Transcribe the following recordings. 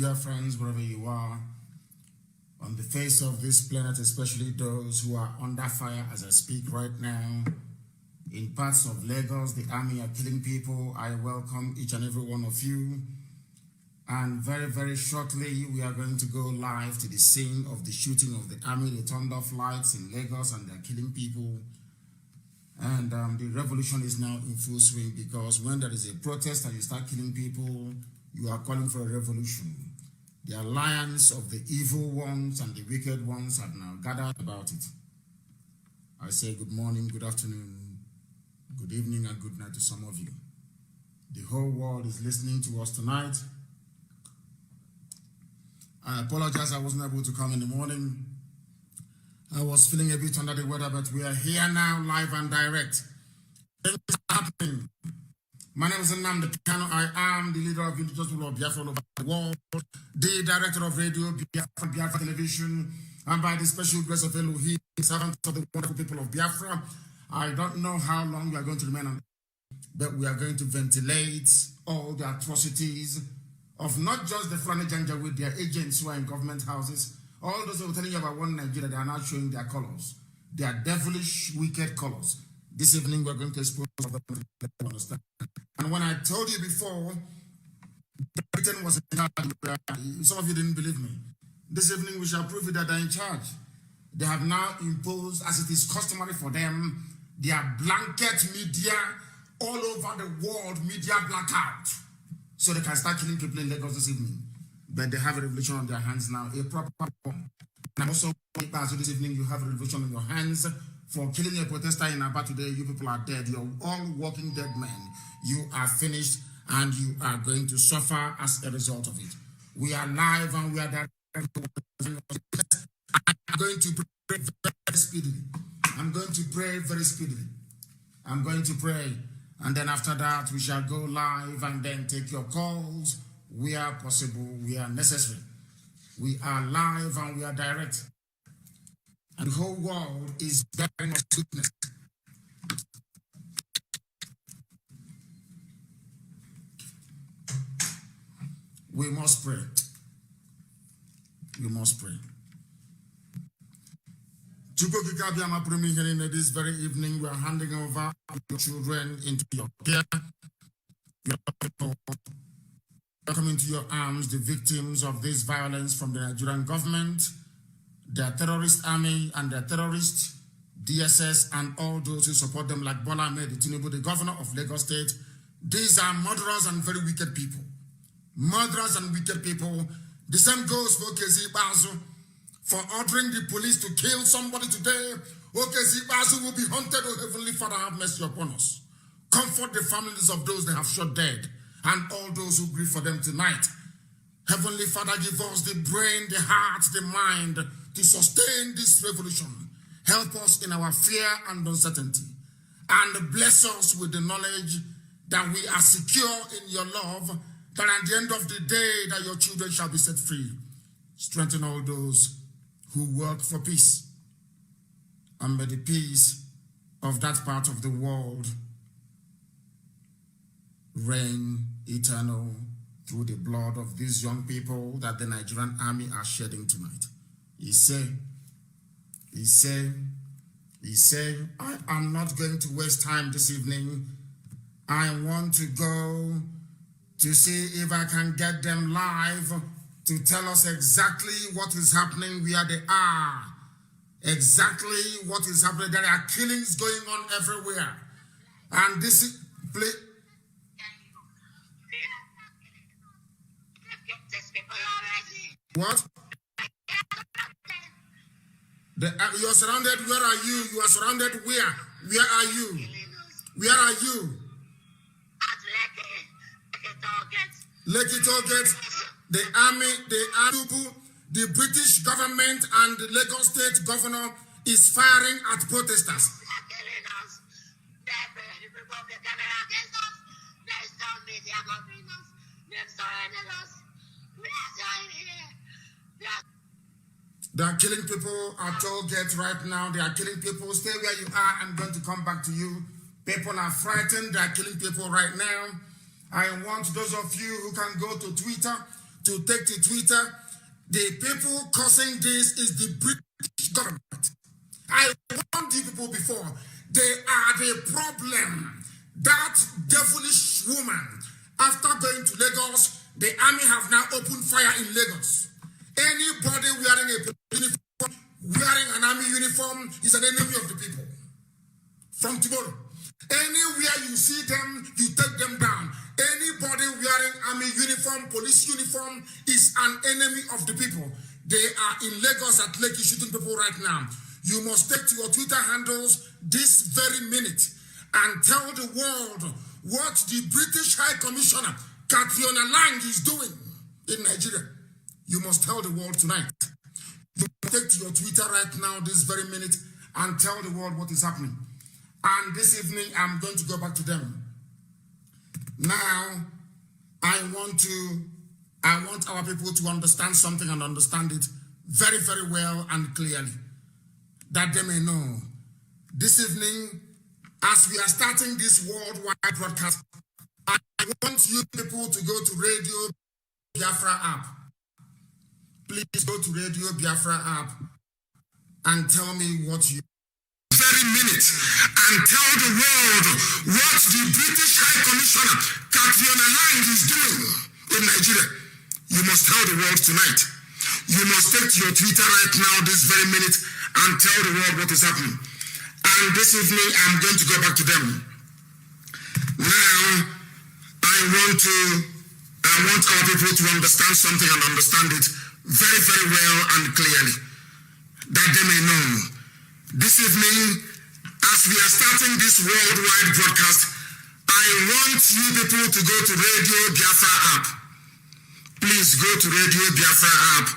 Biafrans, wherever you are, on the face of this planet, especially those who are under fire as I speak right now. In parts of Lagos, the army are killing people. I welcome each and every one of you. And very, very shortly, we are going to go live to the scene of the shooting of the army. They turned off lights in Lagos and they're killing people. And the revolution is now in full swing, because when there is a protest and you start killing people, you are calling for a revolution. The alliance of the evil ones and the wicked ones have now gathered about it. I say good morning, good afternoon, good evening, and good night to some of you. The whole world is listening to us tonight. I apologize I wasn't able to come in the morning. I was feeling a bit under the weather, but we are here now, live and direct. Things are happening. My name is Nnamdi. I am the leader of indigenous people of Biafra all over the world, the director of radio, Biafra television, and by the special grace of Elohim, servant of the wonderful people of Biafra. I don't know how long we are going to remain on, but we are going to ventilate all the atrocities of not just the Fulani Janja with their agents who are in government houses. All those who are telling you about one Nigeria, they are now showing their colors. They are devilish, wicked colors. This evening, we're going to expose them to let them understand. And when I told you before, Britain was in charge, some of you didn't believe me. This evening, we shall prove it that they're in charge. They have now imposed, as it is customary for them, their blanket media all over the world, media blackout, so they can start killing people in Lagos this evening. But they have a revolution on their hands now, a proper one. And also, so this evening, you have a revolution on your hands for killing a protester in Aba today. You people are dead. You're all walking dead men. You are finished, and you are going to suffer as a result of it. We are live, and we are there. I'm going to pray very speedily. I'm going to pray very speedily. I'm going to pray, and then after that, we shall go live and then take your calls where possible, where necessary. We are live and we are direct. And the whole world is bearing us witness. We must pray. We must pray. This very evening, we are handing over your children into your care. Welcome into your arms the victims of this violence from the Nigerian government, their terrorist army and their terrorist DSS, and all those who support them, like Bola Ahmed Tinubu, the governor of Lagos State. These are murderers and very wicked people. Murderers and wicked people. The same goes for Okezi Bazu, for ordering the police to kill somebody today. Okezi Bazu will be haunted. Oh, Heavenly Father, have mercy upon us. Comfort the families of those they have shot dead, and all those who grieve for them tonight. Heavenly Father, give us the brain, the heart, the mind to sustain this revolution. Help us in our fear and uncertainty, and bless us with the knowledge that we are secure in your love, that at the end of the day that your children shall be set free. Strengthen all those who work for peace, and may the peace of that part of the world reign eternal through the blood of these young people that the Nigerian army are shedding tonight. He said, I am not going to waste time this evening. I want to go to see if I can get them live to tell us exactly what is happening where they are. Exactly what is happening. There are killings going on everywhere. And this is... What? You are surrounded. Where are you? You are surrounded where? Where are you? Where are you? Lekki Target. The army, the British government and the Lagos State governor is firing at protesters. They are killing people at toll gate right now. They are killing people. Stay where you are. I'm going to come back to you. People are frightened. They are killing people right now. I want those of you who can go to Twitter to take to Twitter. The people causing this is the British government. I warned you people before. They are the problem. That devilish woman, after going to Lagos, the army have now opened fire in Lagos. Anybody wearing a uniform, wearing an army uniform is an enemy of the people. From tomorrow. Anywhere you see them, you take them down. Anybody wearing army uniform, police uniform is an enemy of the people. They are in Lagos at Lekki shooting people right now. You must take to your Twitter handles this very minute and tell the world what the British High Commissioner, Catriona Lang, is doing in Nigeria. You must tell the world tonight. You must take to your Twitter right now this very minute and tell the world what is happening. And this evening, I'm going to go back to them. Now, I want our people to understand something and understand it very, very well and clearly, that they may know. This evening, as we are starting this worldwide broadcast, I want you people to go to Radio Biafra app. Please go to Radio Biafra app and tell me what you very minute and tell the world what the British High Commissioner Catriona Lang is doing in Nigeria. You must tell the world tonight. You must take to your Twitter right now this very minute and tell the world what is happening. And this evening I'm going to go back to them. Now I want our people to understand something and understand it very, very well and clearly, that they may know. This evening, as we are starting this worldwide broadcast, I want you people to go to Radio Biafra app. Please go to Radio Biafra app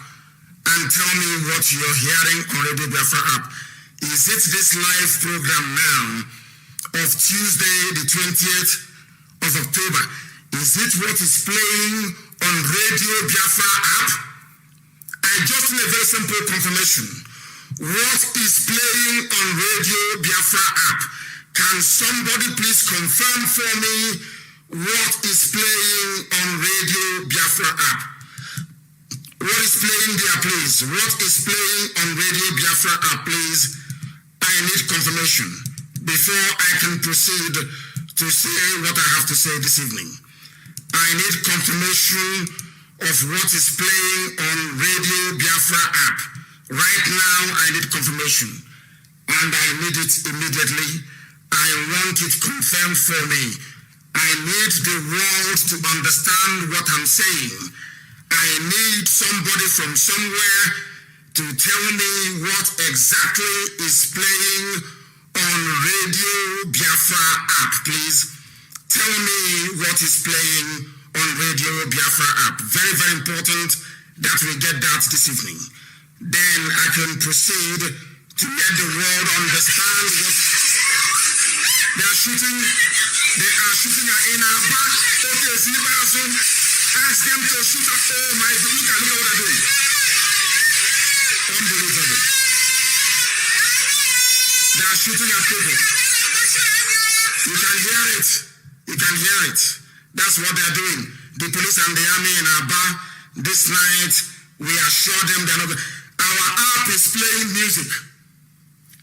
and tell me what you're hearing on Radio Biafra app. Is it this live program now of Tuesday, the 20th of October? Is it what is playing on Radio Biafra app? I just need a very simple confirmation. What is playing on Radio Biafra app? Can somebody please confirm for me what is playing on Radio Biafra app? What is playing there, please? What is playing on Radio Biafra app, please? I need confirmation before I can proceed to say what I have to say this evening. I need confirmation of what is playing on Radio Biafra app. Right now, I need confirmation, and I need it immediately. I want it confirmed for me. I need the world to understand what I'm saying. I need somebody from somewhere to tell me what exactly is playing on Radio Biafra app, please. Tell me what is playing on Radio Biafra app. Very, very important that we get that this evening. Then I can proceed to let the world understand what they are shooting. They are shooting in our back. Okay, see, ask them to shoot up. Oh my God, look at what they're doing. Unbelievable. They are shooting at people. You can hear it. You can hear it. That's what they are doing. The police and the army in Aba this night, we assure them they are not. Our app is playing music.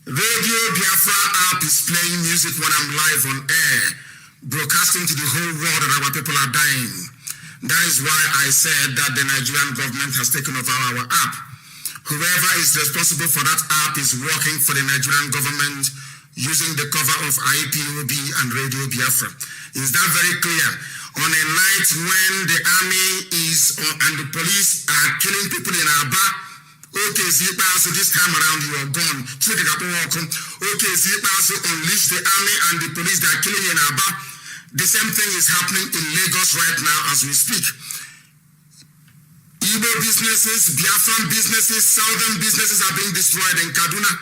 Radio Biafra app is playing music when I'm live on air, broadcasting to the whole world that our people are dying. That is why I said that the Nigerian government has taken over our app. Whoever is responsible for that app is working for the Nigerian government using the cover of IPOB and Radio Biafra. Is that very clear? On a night when the army is and the police are killing people in Aba, okay, so this time around you are gone. Okay, so unleash the army and the police that are killing in Aba. The same thing is happening in Lagos right now as we speak. Igbo businesses, Biafran businesses, southern businesses are being destroyed in Kaduna.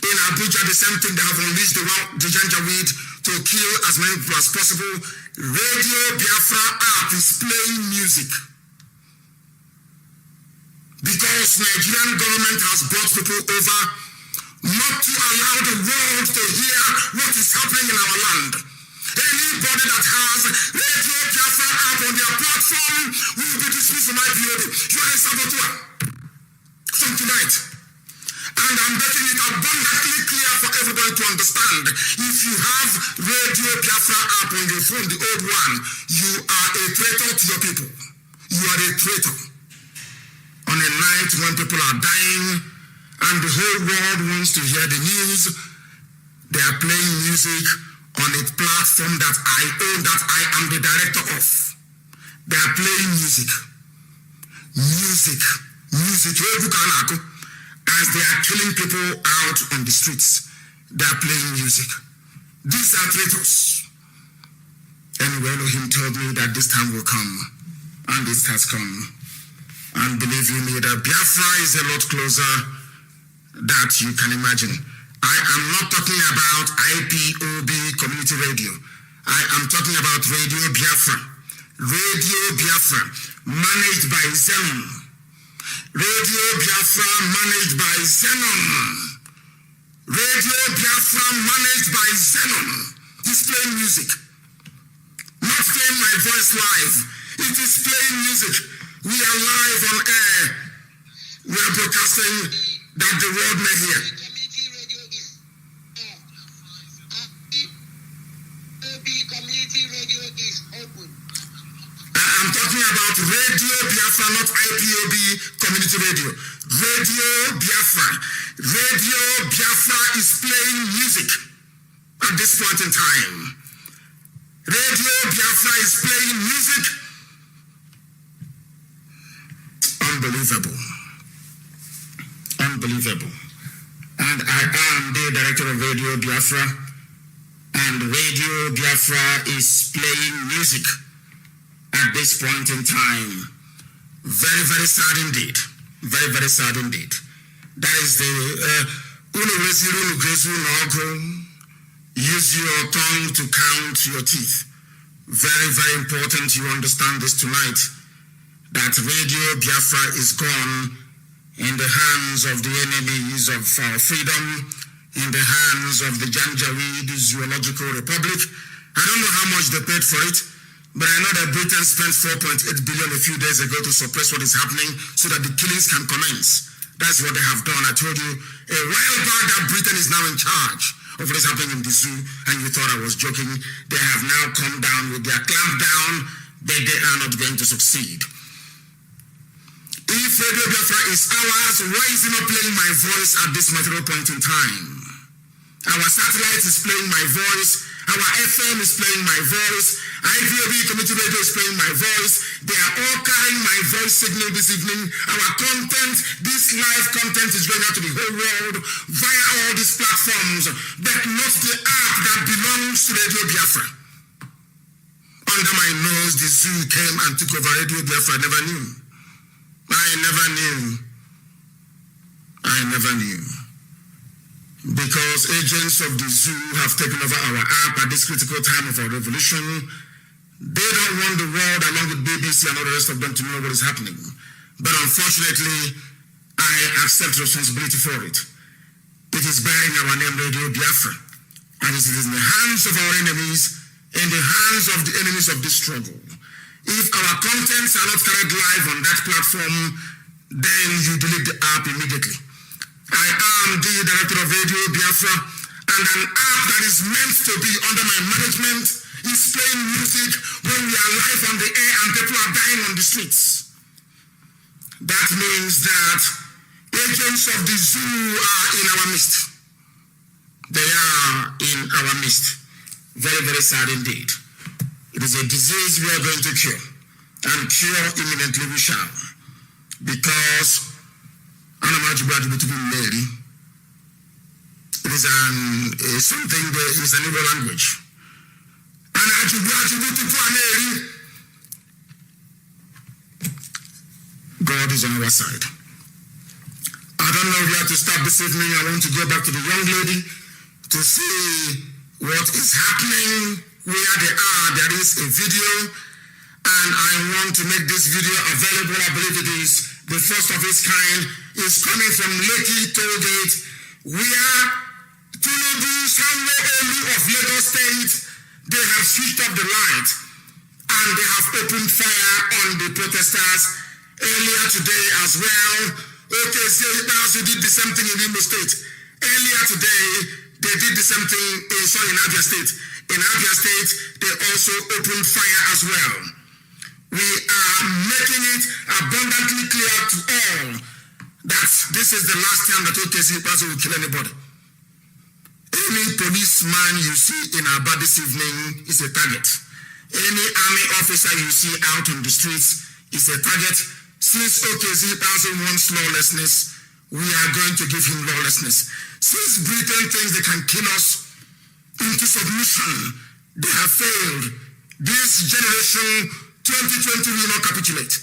In Abuja, the same thing. They have unleashed the Janjaweed to kill as many people as possible. Radio Biafra app is playing music. Because Nigerian government has brought people over not to allow the world to hear what is happening in our land. Anybody that has Radio Biafra app on their platform will be dismissed from IPOB. You are a saboteur from tonight. And I'm making it abundantly clear for everybody to understand. If you have Radio Biafra app on your phone, the old one, you are a traitor to your people. You are a traitor. On a night when people are dying and the whole world wants to hear the news, they are playing music on a platform that I own, that I am the director of. They are playing music. Music. As they are killing people out on the streets, they are playing music. These are traitors. Anyway, Elohim told me that this time will come, and it has come. And believe you me, that Biafra is a lot closer than you can imagine. I am not talking about IPOB community radio. I am talking about Radio Biafra. Radio Biafra, managed by Zenon. Radio Biafra, managed by Zenon. Radio Biafra, managed by Zenon. It's playing music. Not playing my voice live. It is playing music. We are live on air. We are broadcasting that the world may hear. Community radio is open. I'm talking about Radio Biafra, not IPOB community radio. Radio Biafra. Radio Biafra is playing music at this point in time. Radio Biafra is playing music. Unbelievable. Unbelievable. And I am the director of Radio Biafra. And Radio Biafra is playing music at this point in time. Very, very sad indeed. Very, very sad indeed. That is the use your tongue to count your teeth. Very, very important you understand this tonight. That Radio Biafra is gone in the hands of the enemies of our freedom, in the hands of the Janjaweed Zoological Republic. I don't know how much they paid for it, but I know that Britain spent 4.8 billion a few days ago to suppress what is happening so that the killings can commence. That's what they have done. I told you a while back that Britain is now in charge of what is happening in the zoo, and you thought I was joking. They have now come down with their clamp down, but they are not going to succeed. If Radio Biafra is ours, why is it not playing my voice at this material point in time? Our satellite is playing my voice. Our FM is playing my voice. IVOB community radio is playing my voice. They are all carrying my voice signal this evening. Our content, this live content is going out to the whole world via all these platforms, but not the app that belongs to Radio Biafra. Under my nose, the zoo came and took over Radio Biafra. I never knew. Because agents of the zoo have taken over our app at this critical time of our revolution. They don't want the world, along with BBC and all the rest of them, to know what is happening. But unfortunately, I accept responsibility for it. It is bearing our name, Radio Biafra. And it is in the hands of our enemies, in the hands of the enemies of this struggle. If our contents are not carried live on that platform, then you delete the app immediately. I am the director of Radio Biafra, and an app that is meant to be under my management is playing music when we are live on the air and people are dying on the streets. That means that agents of the zoo are in our midst. They are in our midst. Very, very sad indeed. It is a disease we are going to cure, and cure imminently we shall. Because it is something that is an Igbo language. God is on our side. I don't know where to start this evening. I want to go back to the young lady to see what is happening, where they are. There is a video, and I want to make this video available. I believe it is the first of its kind. Is coming from Lekki Tollgate, where Tinubu Sanwo-Olu of Lagos State they have switched off the light and they have opened fire on the protesters earlier today as well. Okay, so now they did the same thing in Imo State. Earlier today, they did the same thing in Abia State. In Abia State, they also opened fire as well. We are making it abundantly clear to all that this is the last time that OKC will kill anybody. Any policeman you see in Aba this evening is a target. Any army officer you see out on the streets is a target. Since OKC wants lawlessness, we are going to give him lawlessness. Since Britain thinks they can kill us into submission, they have failed. This generation, 2020, will not capitulate.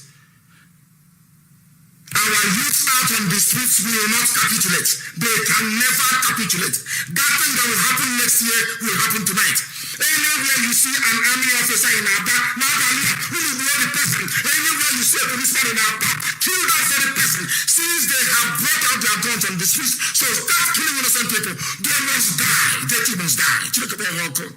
Our youth out on the streets will not capitulate. They can never capitulate. That thing that will happen next year will happen tonight. Anywhere you see an army officer in Aba, who will know the person. Anywhere you see a policeman in Aba, kill that very person. Since they have brought out their guns on the streets, so start killing innocent people. They must die. They too must die.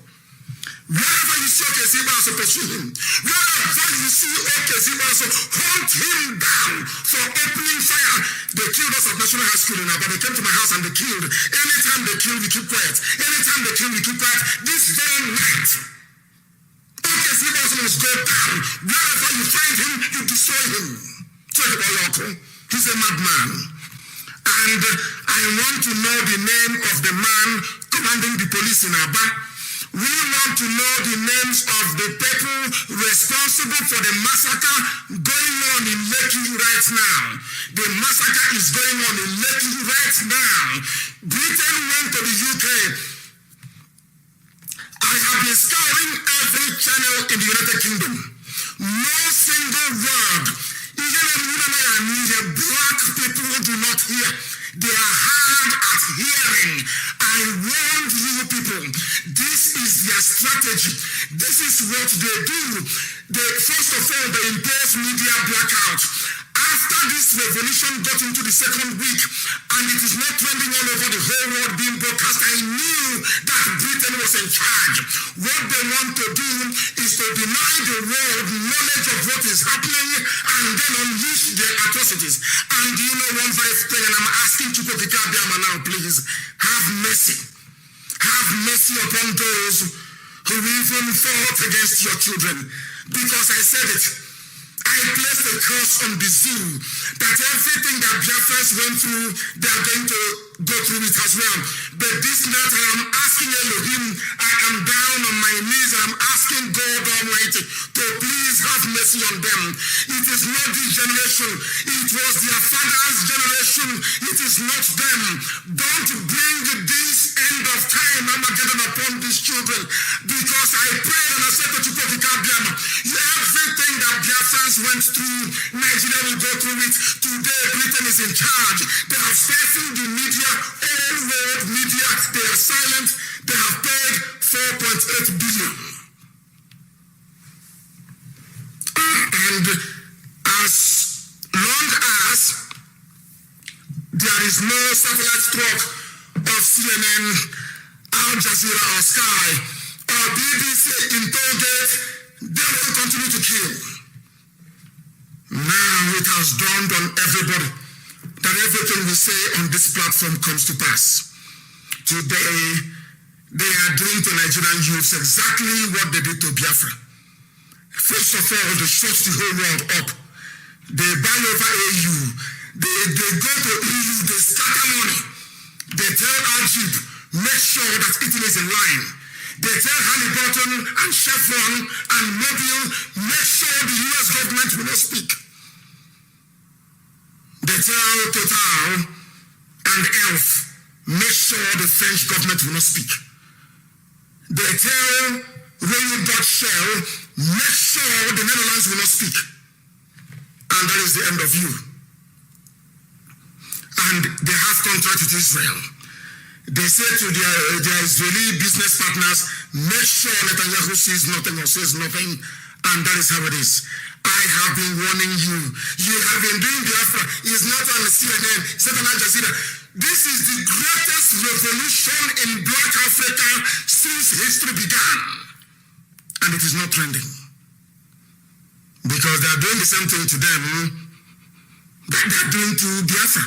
Wherever you see OKC, so pursue him. Wherever you see OKC, so hunt him down for opening fire. They killed us at National High School in Aba. They came to my house and they killed. Anytime they kill, we keep quiet. Anytime they kill, we keep quiet. This very night, OKC must go down. Wherever you find him, you destroy him. He's a madman. And I want to know the name of the man commanding the police in Aba. We want to know the names of the people responsible for the massacre going on in Lekki right now. The massacre is going on in Lekki right now. Britain went to the UK. I have been scouring every channel in the United Kingdom. No single word. Even black people do not hear. They are hard at hearing. I warned you people, this is their strategy. This is what they do. First of all, they impose media blackout. After this revolution got into the second week, and it is not trending all over the whole world being broadcast, I knew that Britain was in charge. What they want to do is to deny the world knowledge of what is happening and then unleash their atrocities. And you know one very thing, and I'm asking Chukwuka Biama now, please, have mercy. Have mercy upon those who even fought against your children. Because I said it. I placed a curse on the zoo that everything that Biafrans went through, they are going to go through it as well. But this night I am asking Elohim, I am down on my knees, and I'm asking God Almighty to please have mercy on them. It is not this generation, it was their father's generation, it is not them. Don't bring this end of time Armageddon upon these children, because I prayed and I said to Chukwuka Biama, everything that Biafrans went through, Nigeria will go through it. Today, Britain is in charge. They have stifled the media, all world media. They are silent. They have paid 4.8 billion. And as long as there is no satellite stroke of CNN, Al Jazeera or Sky or BBC interrogate, they will continue to kill. Now it has dawned on everybody that everything we say on this platform comes to pass. Today, they are doing to Nigerian youths exactly what they did to Biafra. First of all, they shut the whole world up. They buy over AU. They go to EU, they scatter money. They tell Ajib, make sure that Italy is in line. They tell Halliburton and Chevron and Mobil, make sure the US government will not speak. They tell Total and ELF, make sure the French government will not speak. They tell Royal Dutch Shell, make sure the Netherlands will not speak. And that is the end of you. And they have contract with Israel. They say to their Israeli business partners, make sure Netanyahu sees nothing or says nothing, and that is how it is. I have been warning you. You have been doing Biafra. It's not on CNN, it's not on Al Jazeera. This is the greatest revolution in Black Africa since history began. and it is not trending. Because they are doing the same thing to them that they are doing to Biafra.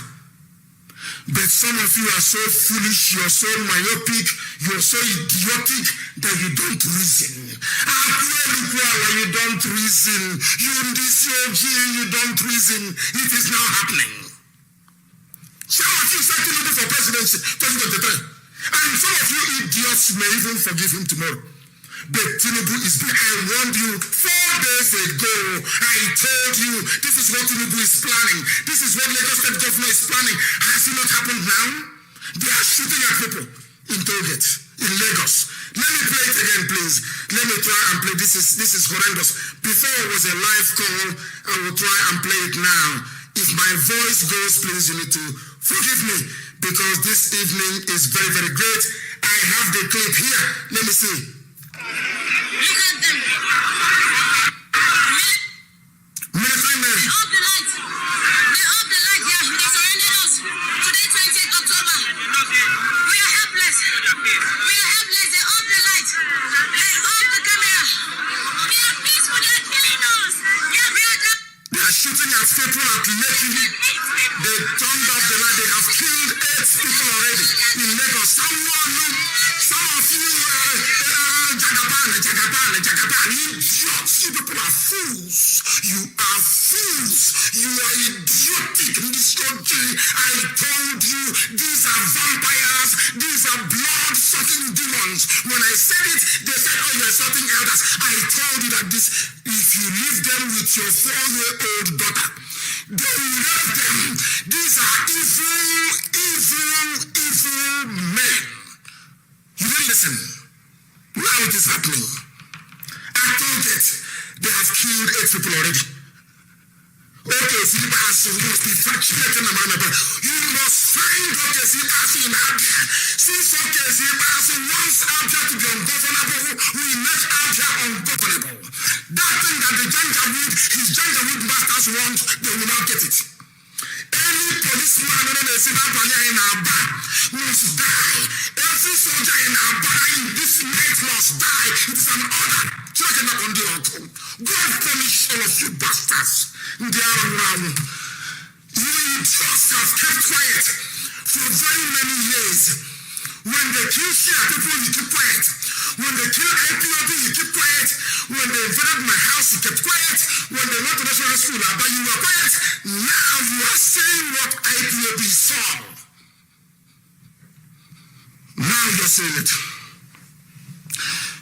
But some of you are so foolish, you are so myopic, you are so idiotic that you don't reason. You don't reason. You in this you don't reason. It is now happening. Some of you said Tinubu for presidency 2023. And some of you idiots may even forgive him tomorrow. But Tinubu is there. I warned you 4 days ago. I told you this is what Tinubu is planning. This is what Lagos State governor is planning. Has it not happened now? They are shooting at people in Tollgate, in Lagos. Let me play it again, please. Let me try and play. This is horrendous. Before it was a live call, I will try and play it now. If my voice goes, please, you need to forgive me, because this evening is very, very great. I have the clip here. Let me see. Look at them. Military men. They off the light. They off the light. Yeah, they surrendered us. Today, 28th October. We are helpless. We are helpless. They off the light. They off the camera. They are peaceful. They are killing us. Yeah, we are done. They are shooting at people at Lekki. They turned off the light. They have killed 8 people already in Lagos. Some of you, Jagaban, idiots. You people are fools. You are fools. You are idiotic in this country. I told you, these are vampires. These are blood-sucking demons. When I said it, they said, oh, you're insulting elders. I told you that this, if you leave them with your 4-year-old daughter, they will rape them. These are evil men. You didn't listen. Now it is happening. I told it. They have killed 8 people already. Okay, Zibasu must be vaccinated. You must find okay, Zibasu in Abia. Since okay, Zibasu wants Abia to be ungovernable, we make Abia ungovernable. That thing that the his Janjaweed masters want, they will not get it. Any policeman in Abba must die. Every soldier in Abba in this night must die. It is an order. God punish all of you bastards. You idiots have kept quiet for very many years. When they kill Shia people, you keep quiet. When they kill IPOB, you keep quiet. When they invaded my house, you kept quiet. When they went to national school, but you were quiet. Now you are saying what IPOB saw. Now you're saying it.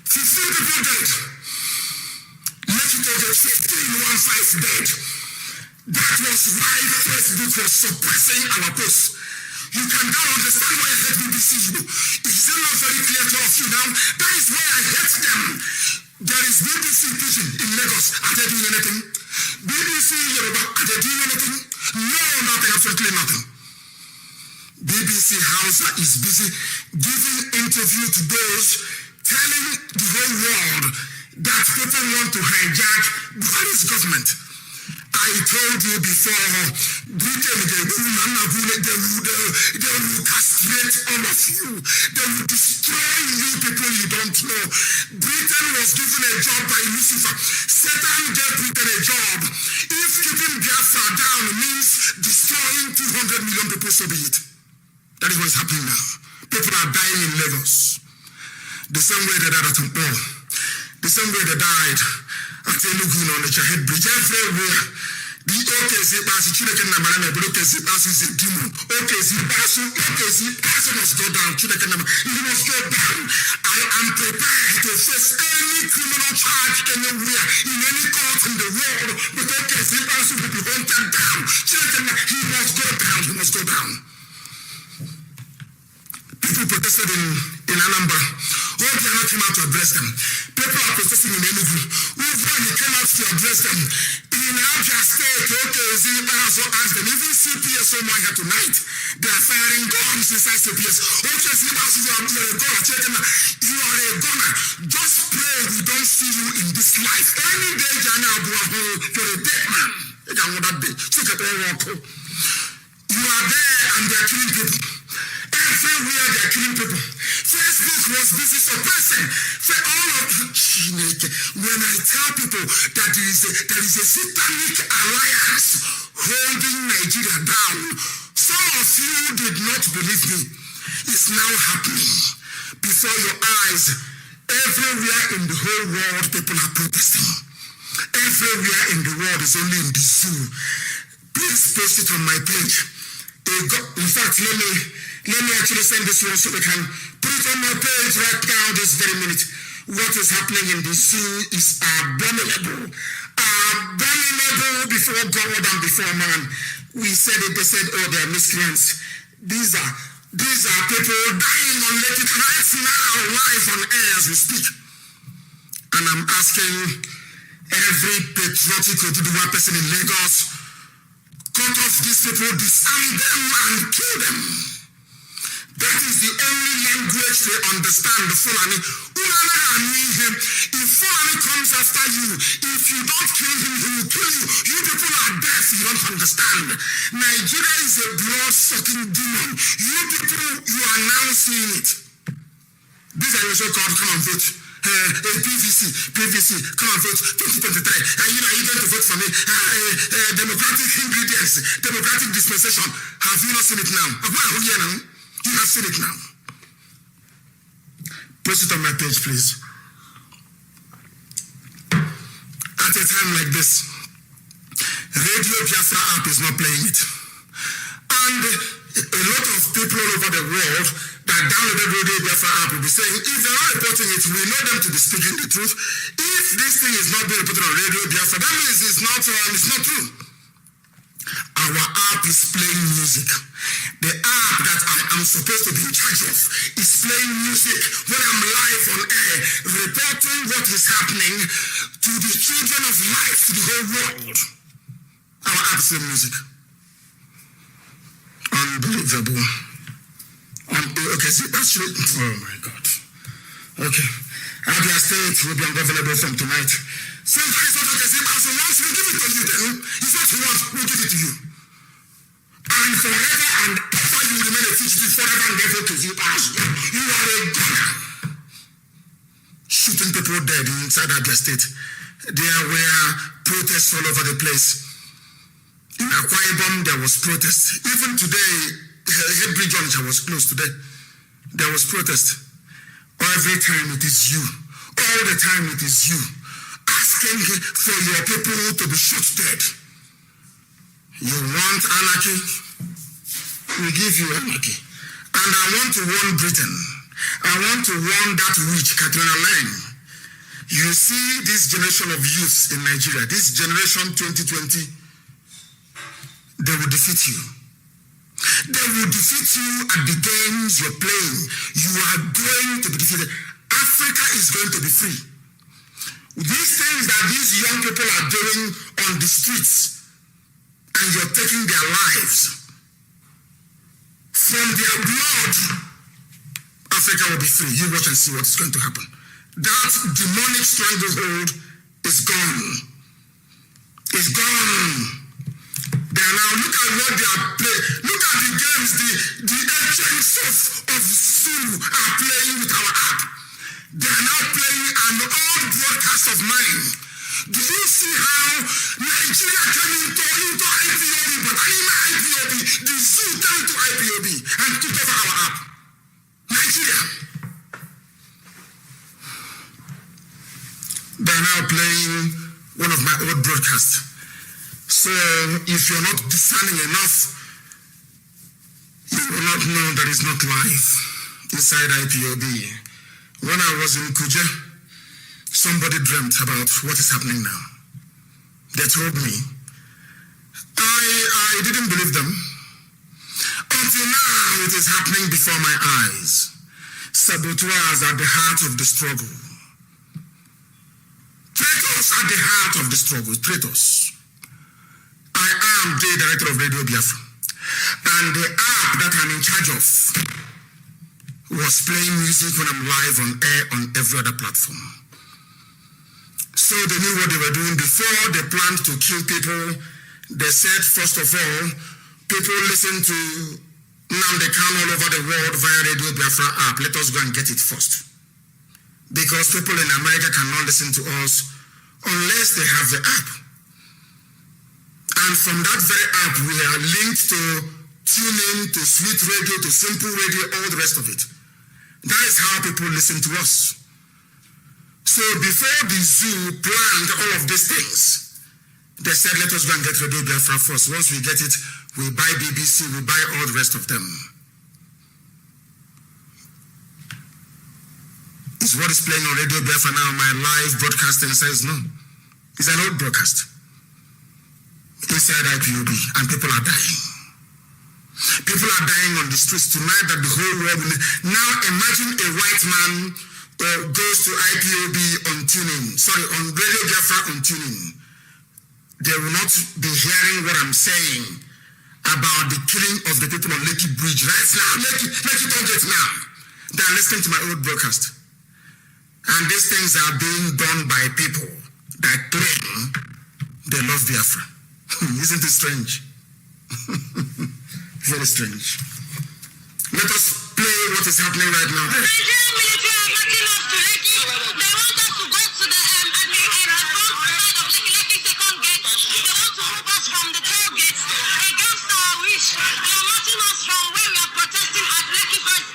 15 people dead. Let it go to 15 dead. That was why Facebook was suppressing our posts. You can now understand why I hate BBC. Is it not very clear to all of you now? That is why I hate them. There is BBC Vision in Lagos. Are they doing anything? BBC Yoruba, are they doing anything? No, nothing, absolutely nothing. BBC Hausa is busy giving interview to those telling the whole world that people want to hijack Buhari's government. I told you before, Britain, they will castrate all of you. They will destroy you people you don't know. Britain was given a job by Lucifer. Satan gave Britain a job. If keeping Biafra down means destroying 200 million people, so be it. That is what is happening now. People are dying in Lagos. The same way they died at Temple. The same way they died at Enugu on the Chahed Bridge. Everywhere. The OKZ Basu, Children Namana, but OKZ Basu is a demon. OKZ Basu must go down. Children Namana, you must go down. I am prepared to face any criminal charge anywhere, in any court in the world. But OKZ Basu will be hunted down. Children, he must go down. He must go down. People protested in Anambra. All they came out to address them. People are protesting in Enugu. He came out to address them. In Abia State, OKZ also asked them. Even CPS here tonight, they are firing guns inside CPS. OKZ also, you are a gunner. You are a gunner. Just pray we don't see you in this life. Any day, you're a dead man. You are there and they are killing people. Everywhere they are killing people. Facebook was busy suppressing. All of When I tell people that there is a satanic alliance holding Nigeria down, some of you did not believe me. It's now happening before your eyes. Everywhere in the whole world, people are protesting. Everywhere in the world is only in the zoo. Please post it on my page. In fact, let me actually send this one so we can put it on my page right now, this very minute. What is happening in the zoo is abominable. Abominable before God and before man. We said it, they said, oh, they are miscreants. These are people dying on Lekki right now, live on air as we speak. And I'm asking every patriotic Oduduwa person in Lagos, cut off these people, disarm them and kill them. That is the only language they understand, the Fulani. If Fulani comes after you, if you don't kill him, he will kill you. You people are deaf, you don't understand. Nigeria is a blood-sucking demon. You people, you are now seeing it. These are also called, come and vote. PVC, come and vote, 2023. Are you going to vote for me? Democratic ingredients, democratic dispensation. Have you not seen it now? You have seen it now. Post it on my page, please. At a time like this, Radio Biafra app is not playing it. And a lot of people all over the world that downloaded Radio Biafra app will be saying, if they're not reporting it, we know them to be speaking the truth. If this thing is not being reported on Radio Biafra, that means it's not true. Our app is playing music. The app that I am supposed to be in charge of is playing music when I'm live on air, reporting what is happening to the children of life, to the whole world. Our app is playing music. Unbelievable. Okay, see, actually, oh my God. Okay. Abia State will be ungovernable from tonight. So that is not okay. So once we give it to you, then it's what you want, we'll give it to you. And forever and ever you remain a fugitive, forever and ever to you. You are a gunner. Shooting people dead inside Abia State. There were protests all over the place. In Akwa Ibom, there was protest. Even today, Headbridge Onitsha was closed today. There was protest. Every time it is you. All the time it is you. Asking for your people to be shot dead. You want anarchy? We give you anarchy. And I want to warn Britain. I want to warn that witch, Katrina Lang. You see this generation of youths in Nigeria, this generation 2020, they will defeat you. They will defeat you at the games you're playing. You are going to be defeated. Africa is going to be free. These things that these young people are doing on the streets, and you're taking their lives from their blood, Africa will be free. You watch and see what is going to happen. That demonic stranglehold is gone. It's gone. Now look at what they are playing. Look at the games the agents of Zulu are playing with our app. They are now playing an old broadcast of mine. Do you see how Nigeria came into IPOB, but IPOB, the Zoo came into IPOB and took over our app? Nigeria. They are now playing one of my old broadcasts. So if you're not discerning enough, you will not know that it's not live inside IPOB. When I was in Kuje, somebody dreamt about what is happening now. They told me. I didn't believe them. Until now, it is happening before my eyes. Saboteurs at the heart of the struggle. Traitors at the heart of the struggle. Traitors. I am the director of Radio Biafra. And the app that I'm in charge of was playing music when I'm live on air on every other platform. So they knew what they were doing before they planned to kill people. They said, first of all, people listen to Nnamdi all over the world via Radio Biafra app. Let us go and get it first. because people in America cannot listen to us unless they have the app. And from that very app, we are linked to TuneIn, to Sweet Radio, to Simple Radio, all the rest of it. That is how people listen to us. So before the zoo planned all of these things, they said, let us go and get Radio Biafra first. Once we get it, we buy BBC, we buy all the rest of them. It's what is playing on Radio Biafra now. My live broadcasting says no. It's an old broadcast. Inside IPOB, and people are dying. People are dying on the streets tonight that the whole world will... Now imagine a white man goes to IPOB on TuneIn. Sorry, on Radio Biafra on TuneIn. They will not be hearing what I'm saying about the killing of the people on Lekki Bridge right now. Lekki target now. They are listening to my old broadcast. And these things are being done by people that claim they love Biafra. Isn't it strange? Very strange. Let us play what is happening right now. The Nigerian military are marching us to Lekki. They want us to go to the front side of Lekki second gate. They want to move us from the toll gates against our wish. They are marching us from where we are protesting at Lekki first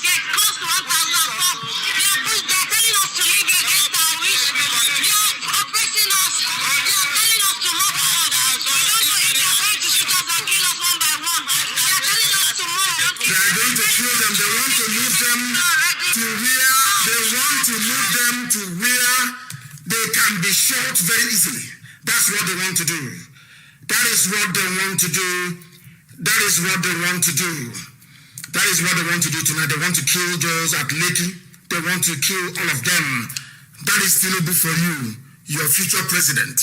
gate, close to 1,004. They are telling us to leave against our wish. They are oppressing us. They are telling us to move forward. We don't know if they are going to shoot us and kill us one by one. They are telling us to move. They are going to kill them. They want to move them to where they can be shot very easily. That's what they want to do. That is what they want to do. That is what they want to do. That is what they want to do tonight. They want to kill those at Lekki. They want to kill all of them. That is Tinubu for you, your future president.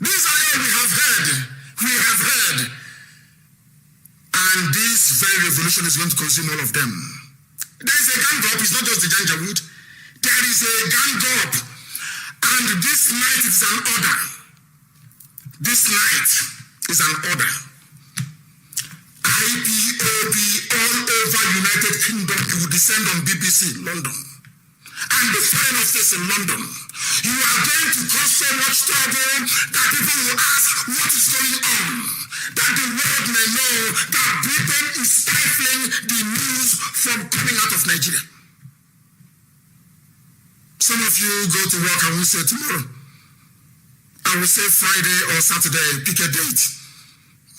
These are all we have heard. We have heard. And this very revolution is going to consume all of them. There is a gang up. It's not just the Janjaweed. There is a gang up. And this night is an order. This night is an order. IPOB all over United Kingdom will descend on BBC London. And the foreign office in London. You are going to cause so much trouble that people will ask what is going on. That the world may know that Britain is stifling the news from coming out of Nigeria. Some of you go to work and will say tomorrow. I will say Friday or Saturday, pick a date.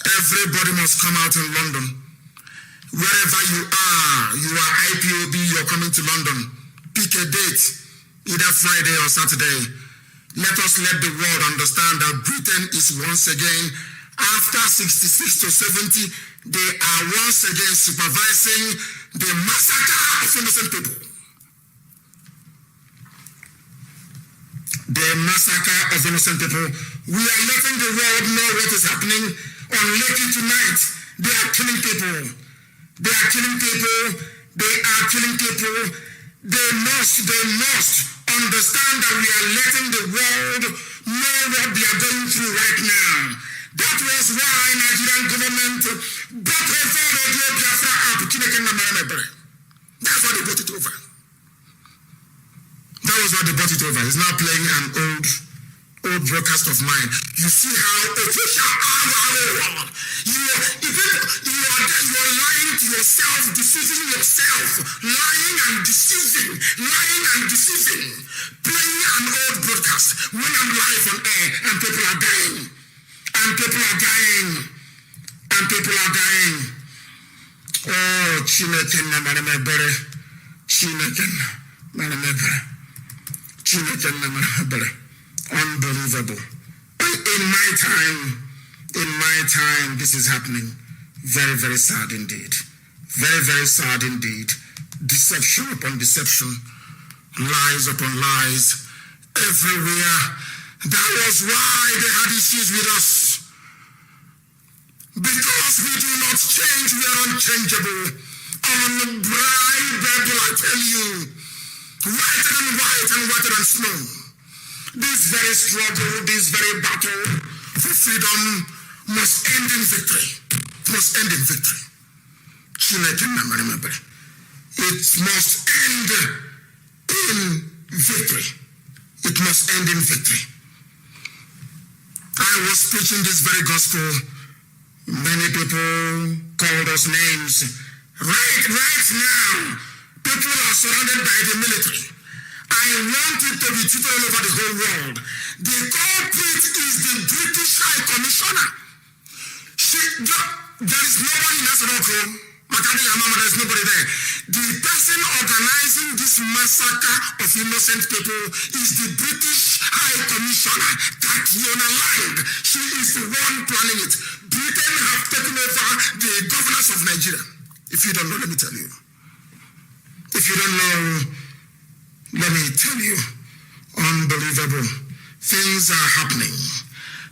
Everybody must come out in London. Wherever you are IPOB, you're coming to London. Pick a date, either Friday or Saturday. Let us let the world understand that Britain is once again, after 66 to 70, they are once again supervising the massacre of innocent people. The massacre of innocent people. We are letting the world know what is happening on Lekki tonight. They are killing people. They are killing people. They are killing people. They must understand that we are letting the world know what they are going through right now. That was why Nigerian government brought over Radio Biafra app. That's why they brought it over. That was why they brought it over. It's now playing an old broadcast of mine. You see how official you are lying to yourself, deceiving yourself, lying and deceiving, playing an old broadcast when I'm live on air and people are dying. Oh, Chineke na maramebere. Unbelievable. In my time, this is happening. Very, very sad indeed. Very, very sad indeed. Deception upon deception. Lies upon lies. Everywhere. That was why they had issues with us. Because we do not change, we are unchangeable. Unbribable, I tell you. Whiter than white and whiter than snow. This very struggle, this very battle for freedom must end in victory. Must end in victory. It must end in must end in victory. I was preaching this very gospel. Many people called us names. Right now, people are surrounded by the military. I want it to be treated all over the whole world. The culprit is the British High Commissioner. There is nobody in Nasaroko. There is nobody there. The person organizing this massacre of innocent people is the British High Commissioner, Tatiana Lang. She is the one planning it. Britain have taken over the governance of Nigeria. If you don't know, let me tell you. If you don't know, let me tell you. Unbelievable. Things are happening.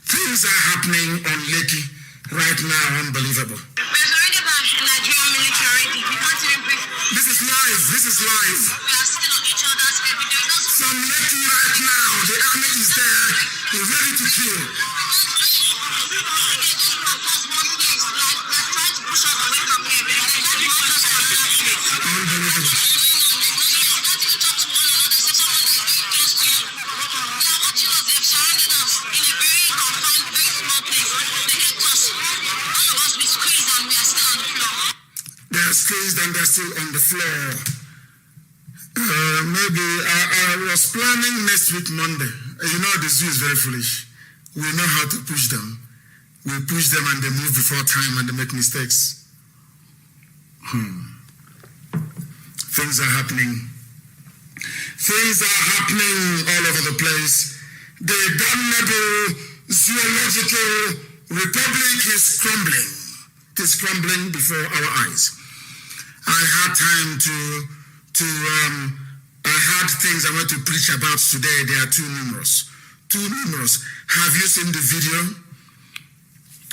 Things are happening on Lekki right now. Unbelievable. We're already about Nigerian military already. We can't even breathe. This is live. This is live. We are still on each other's head. There's also From Lekki right now, the army is there, ready to kill. they just blocked us one place. Like they're trying to push us away from here. They blocked us for another place. Unbelievable. They're squeezed and they're still on the floor. Maybe I was planning next week Monday. You know the zoo is very foolish. We know how to push them. We push them and they move before time and they make mistakes. Things are happening. Things are happening all over the place. The damnable zoological republic is crumbling. It is crumbling before our eyes. I had time I had things I want to preach about today. They are too numerous. Too numerous. Have you seen the video?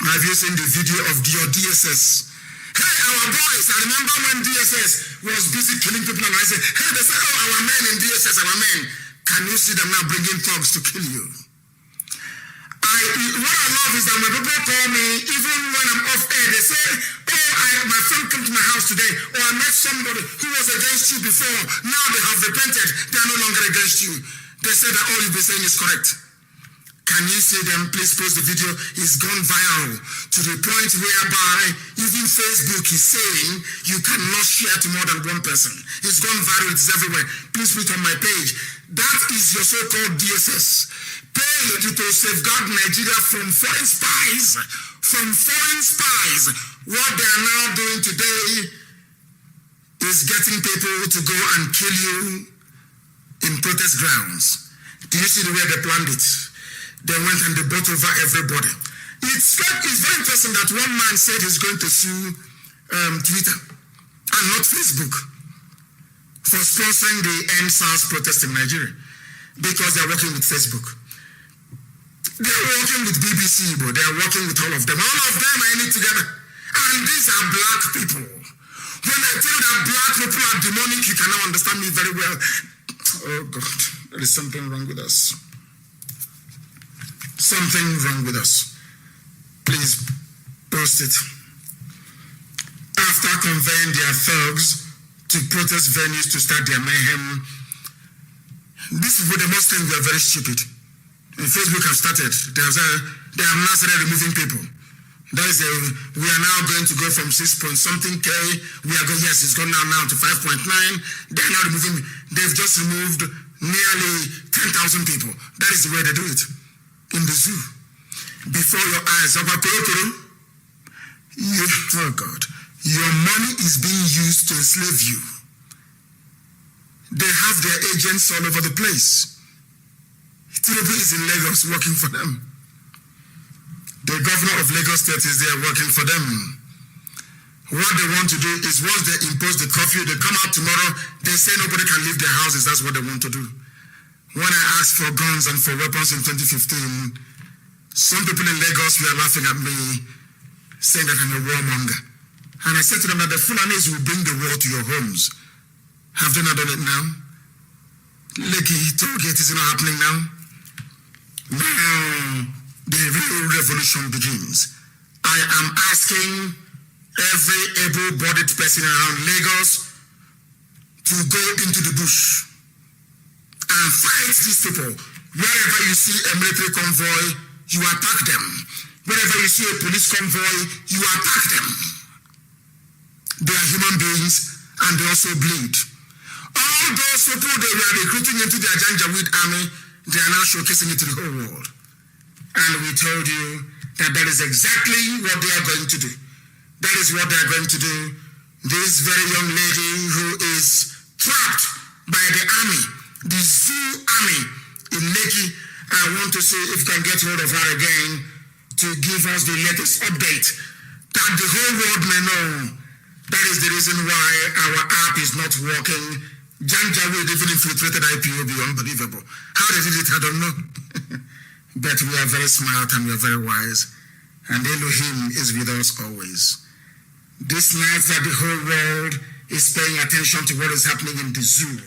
Have you seen the video of your DSS? Hey, our boys, I remember when DSS was busy killing people and I said, hey, they said, oh, our men in DSS, our men. Can you see them now bringing thugs to kill you? What I love is that when people call me, even when I'm off air, they say, oh, my friend came to my house today, or I met somebody who was against you before. Now they have repented. They are no longer against you. They say that all you've been saying is correct. Can you see them? Please post the video. It's gone viral to the point whereby even Facebook is saying you cannot share to more than one person. It's gone viral. It's everywhere. Please put it on my page. That is your so-called DSS. Paid to safeguard Nigeria from foreign spies. From foreign spies. What they are now doing today is getting people to go and kill you in protest grounds. Do you see the way they planned it? They went and they bought over everybody. It's very interesting that one man said he's going to sue Twitter and not Facebook for sponsoring the End SARS protest in Nigeria because they're working with Facebook. They're working with BBC, but they're working with all of them. All of them are in it together. And these are black people. When I tell you that black people are demonic, you cannot understand me very well. Oh God, there is something wrong with us. Something wrong with us. Please post it. After conveying their thugs to protest venues to start their mayhem, these people, they must think we are very stupid. And Facebook have started. They have now started removing people. That is we are now going to go from 6-point-something K. We are going, yes, it's gone now to 5.9. They are now removing. They've just removed nearly 10,000 people. That is the way they do it. In the zoo. Before your eyes. Oh God. Your money is being used to enslave you. They have their agents all over the place. Tinubu is in Lagos working for them. The governor of Lagos State is there working for them. What they want to do is once they impose the curfew, they come out tomorrow, they say nobody can leave their houses. That's what they want to do. When I asked for guns and for weapons in 2015, some people in Lagos were laughing at me, saying that I'm a warmonger. And I said to them that the Fulanis will bring the war to your homes. Have they not done it now? Lekki Tollgate is not happening now. Now, the real revolution begins. I am asking every able-bodied person around Lagos to go into the bush and fight these people. Wherever you see a military convoy, you attack them. Wherever you see a police convoy, you attack them. They are human beings and they also bleed. All those people they were recruiting into their Janjaweed army, they are now showcasing it to the whole world. And we told you that that is exactly what they are going to do. That is what they are going to do. This very young lady who is trapped by the army, the zoo army in Lekki, I want to see if we can get hold of her again to give us the latest update that the whole world may know. That is the reason why our app is not working. Janjaweed even infiltrated IPOB, unbelievable. How they did it, I don't know. But we are very smart and we are very wise. And Elohim is with us always. This night that the whole world is paying attention to what is happening in the zoo,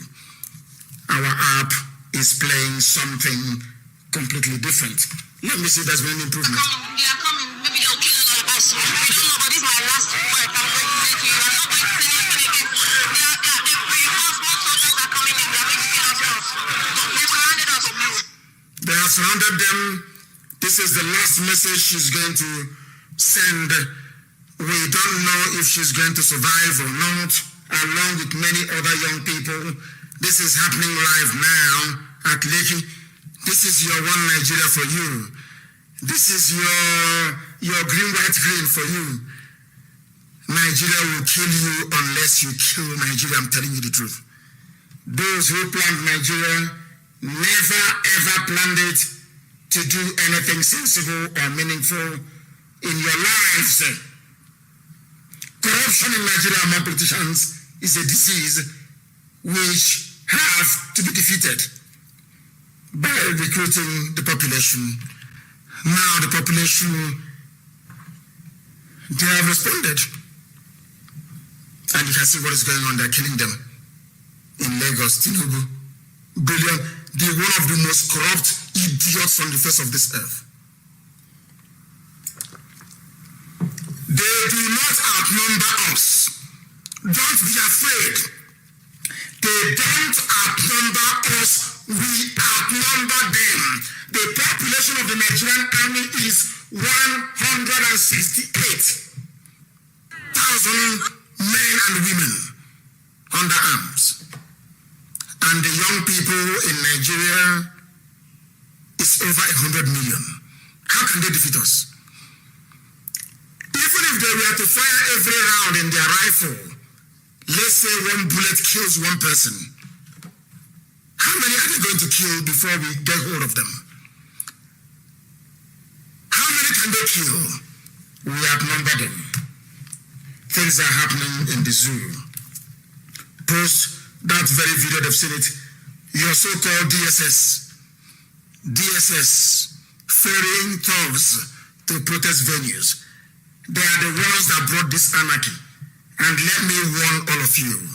our app is playing something completely different. Let me see if there's been an improvement. They are coming. Maybe they'll kill us all. We don't know, but this is my last word. I'm going to say to you. I'm not going to say anything again. They're reinforcement soldiers are coming in. They're going to kill us all. They've surrounded us. They have surrounded them. This is the last message she's going to send. We don't know if she's going to survive or not, along with many other young people. This is happening live now at Lekki. This is your one Nigeria for you. This is your green, white, green for you. Nigeria will kill you unless you kill Nigeria. I'm telling you the truth. Those who planned Nigeria never ever planned it to do anything sensible or meaningful in your lives. Corruption in Nigeria among politicians is a disease which have to be defeated by recruiting the population. Now the population, they have responded. And you can see what is going on. They're killing them. In Lagos, Tinubu, brilliant. They're one of the most corrupt idiots on the face of this earth. They do not outnumber us. Don't be afraid. They don't outnumber us. We outnumber them. The population of the Nigerian army is 168,000 men and women under arms. And the young people in Nigeria is over 100 million. How can they defeat us? Even if they were to fire every round in their rifle, let's say one bullet kills one person, how many are they going to kill before we get hold of them? How many can they kill? We outnumber them. Things are happening in the zoo. Post that very video, they've seen it. Your so-called DSS, ferrying thugs to protest venues. They are the ones that brought this anarchy. And let me warn all of you.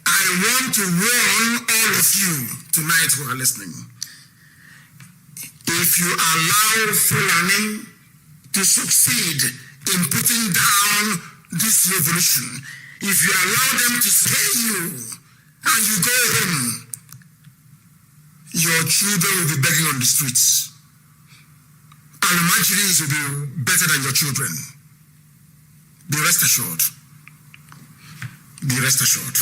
I want to warn all of you tonight who are listening. If you allow Fulani to succeed in putting down this revolution, if you allow them to stay you and you go home, your children will be begging on the streets. Al-Majris will be better than your children. Be rest assured. Be rest assured.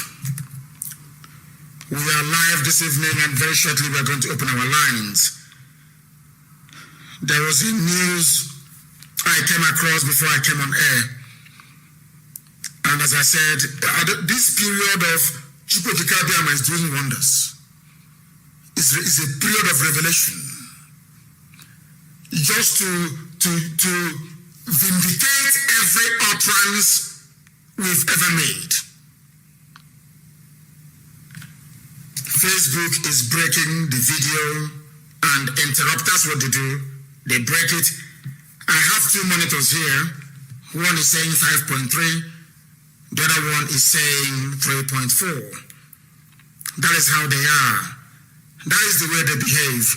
We are live this evening and very shortly we are going to open our lines. There was a news I came across before I came on air. And as I said, this period of Chukwuemeka is doing wonders. It's a period of revelation. Just to vindicate every utterance we've ever made. Facebook is breaking the video and interrupt. That's what they do. They break it. I have two monitors here. One is saying 5.3. The other one is saying 3.4. That is how they are. That is the way they behave.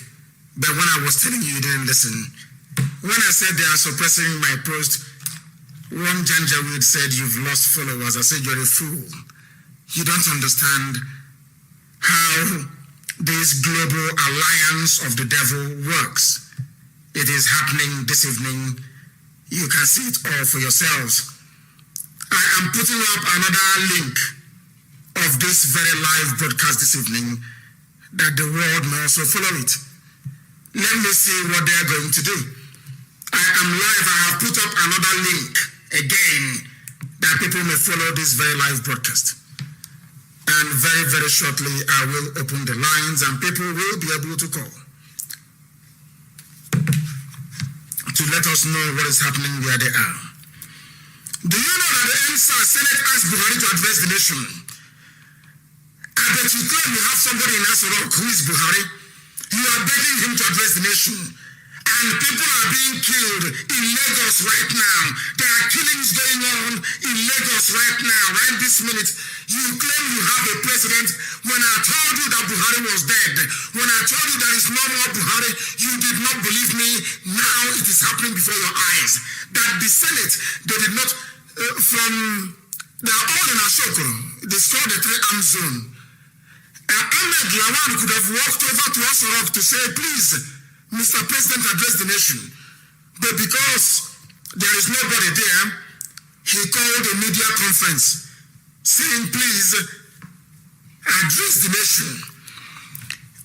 But when I was telling you, you didn't listen. When I said they are suppressing my post, one Janjaweed said, "You've lost followers." I said, "You're a fool. You don't understand how this global alliance of the devil works. It is happening this evening. You can see it all for yourselves. I am putting up another link of this very live broadcast this evening that the world may also follow it. Let me see what they are going to do. I am live. I have put up another link again that people may follow this very live broadcast. And very, very shortly, I will open the lines and people will be able to call to let us know what is happening where they are. Do you know that the Senate asked Buhari to address the nation? I bet you claim you have somebody in Asarok who is Buhari. You are begging him to address the nation. And people are being killed in Lagos right now. There are killings going on in Lagos right now, right this minute. You claim you have a president when I told you that Buhari was dead. When I told you there is no more Buhari, you did not believe me. Now it is happening before your eyes. That the Senate, they did not, they are all in Ashokoro. They scored the 3-arm zone. Ahmed Lawan could have walked over to Asarok to say, please, Mr. President, address the nation. But because there is nobody there, he called a media conference saying, please, address the nation.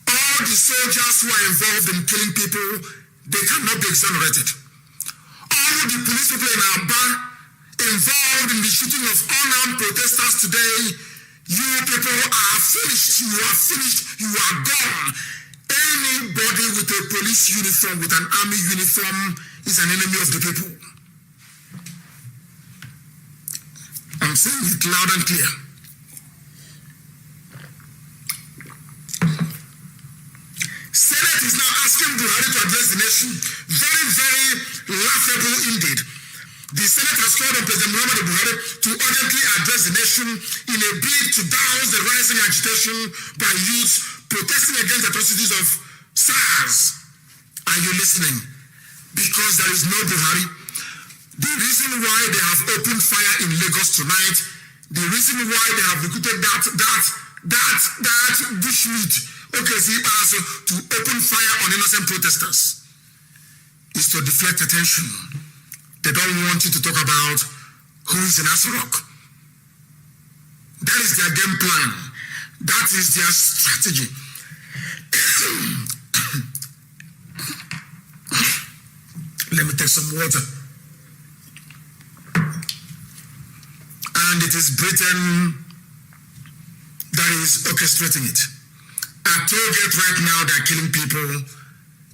All the soldiers who are involved in killing people, they cannot be exonerated. All the police people in Aba involved in the shooting of unarmed protesters today, you people are finished. You are finished. You are gone. Anybody with a police uniform, with an army uniform, is an enemy of the people. I'm saying it loud and clear. Senate is now asking Buhari to address the nation. Very, very laughable indeed. The Senate has called on President Muhammadu Buhari to urgently address the nation in a bid to douse the rising agitation by youths protesting against atrocities of SARS. Are you listening? Because there is no Buhari. The reason why they have opened fire in Lagos tonight, the reason why they have recruited that bushmeat, okay, to open fire on innocent protesters is to deflect attention. They don't want you to talk about who is in Asarok. That is their game plan. That is their strategy. Let me take some water. And it is Britain that is orchestrating it. At Tollgate right now, they're killing people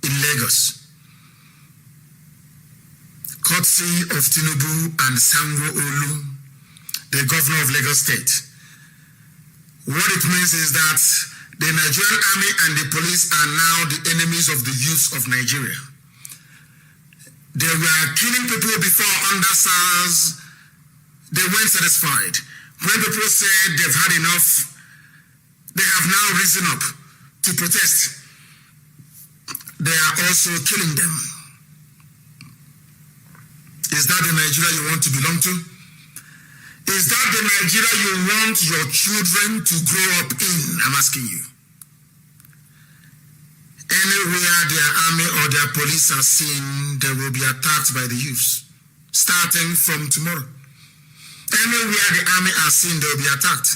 in Lagos. Courtesy of Tinubu and Sanwo-Olu, the governor of Lagos State. What it means is that the Nigerian army and the police are now the enemies of the youth of Nigeria. They were killing people before under SARS. They weren't satisfied. When people said they've had enough, they have now risen up to protest. They are also killing them. Is that the Nigeria you want to belong to? Is that the Nigeria you want your children to grow up in? I'm asking you. Anywhere their army or their police are seen, they will be attacked by the youths, starting from tomorrow. Anywhere the army are seen, they will be attacked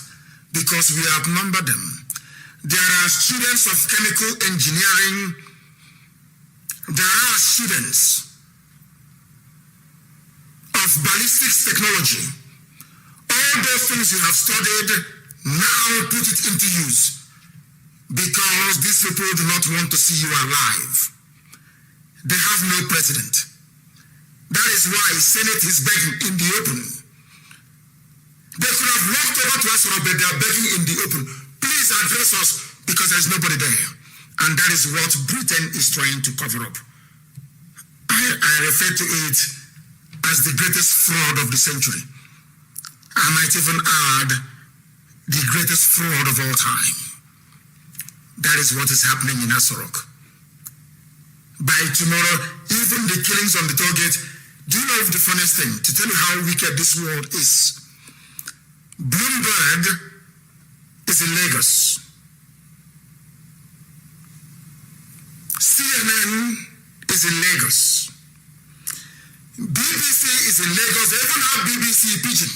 because we outnumber them. There are students of chemical engineering. There are students of ballistics technology. All those things you have studied, now put it into use because these people do not want to see you alive. They have no president. That is why Senate is begging in the open. They could have walked over to us, but they are begging in the open. Please address us because there is nobody there. And that is what Britain is trying to cover up. I refer to it as the greatest fraud of the century. I might even add the greatest fraud of all time. That is what is happening in Asarok. By tomorrow, even the killings on the Tollgate, do you know the funniest thing? To tell you how wicked this world is. Bloomberg is in Lagos. is in Lagos. BBC is in Lagos. They even have BBC Pidgin.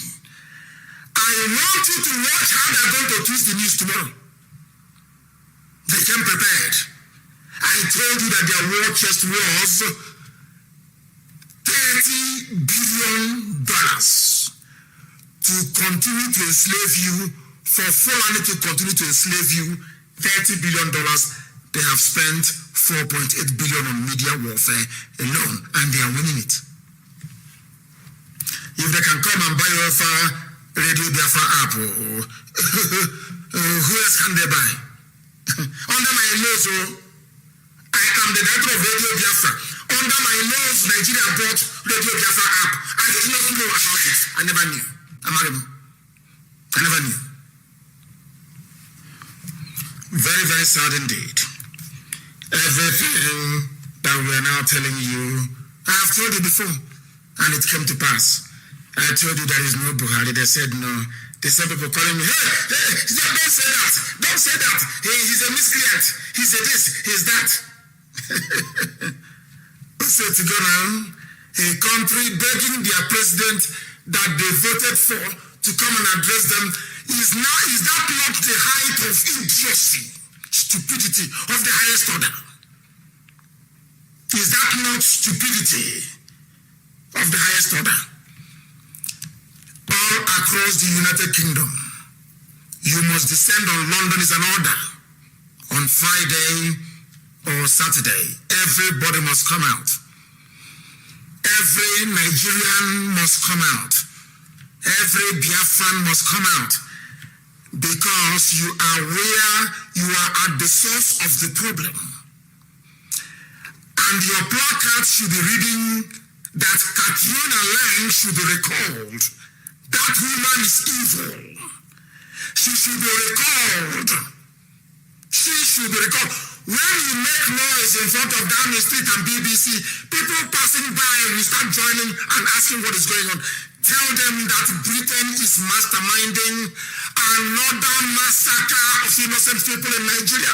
I want you to watch how they're going to twist the news tomorrow. They came prepared. I told you that their war chest was $30 billion to continue to enslave you, for Fulani to continue to enslave you. $30 billion. They have spent $4.8 billion on media warfare alone, and they are winning it. If they can come and buy over Radio Biafra app, who else can they buy? Under my nose, I am the director of Radio Biafra. Under my nose, Nigeria bought Radio Biafra app. I did not know about it. I never knew. I never knew. Very, very sad indeed. Everything that we are now telling you, I have told you before, and it came to pass. I told you there is no Buhari. They said no. They said people calling me, hey, don't say that. Don't say that. He's a miscreant. He's a this, he's that. So to go now, a country begging their president that they voted for to come and address them, is that not the height of idiocy, stupidity of the highest order? Is that not stupidity of the highest order? All across the United Kingdom, you must descend on London is an order. On Friday or Saturday, everybody must come out. Every Nigerian must come out. Every Biafran must come out. Because you are at the source of the problem. And your placard should be reading that Katrina Lang should be recalled. That woman is evil. She should be recalled. She should be recalled. When you make noise in front of Downing Street and BBC, people passing by will start joining and asking what is going on. Tell them that Britain is masterminding another massacre of innocent people in Nigeria.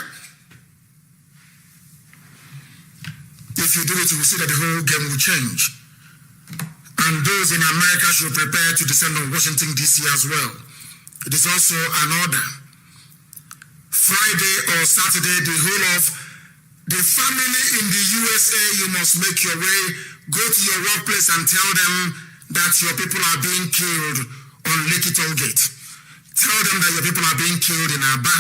If you do it, you will see that the whole game will change. And those in America should prepare to descend on Washington, D.C. as well. It is also an order. Friday or Saturday, the whole of the family in the USA, you must make your way, go to your workplace and tell them that your people are being killed on Lekki Toll Gate. Tell them that your people are being killed in Aba.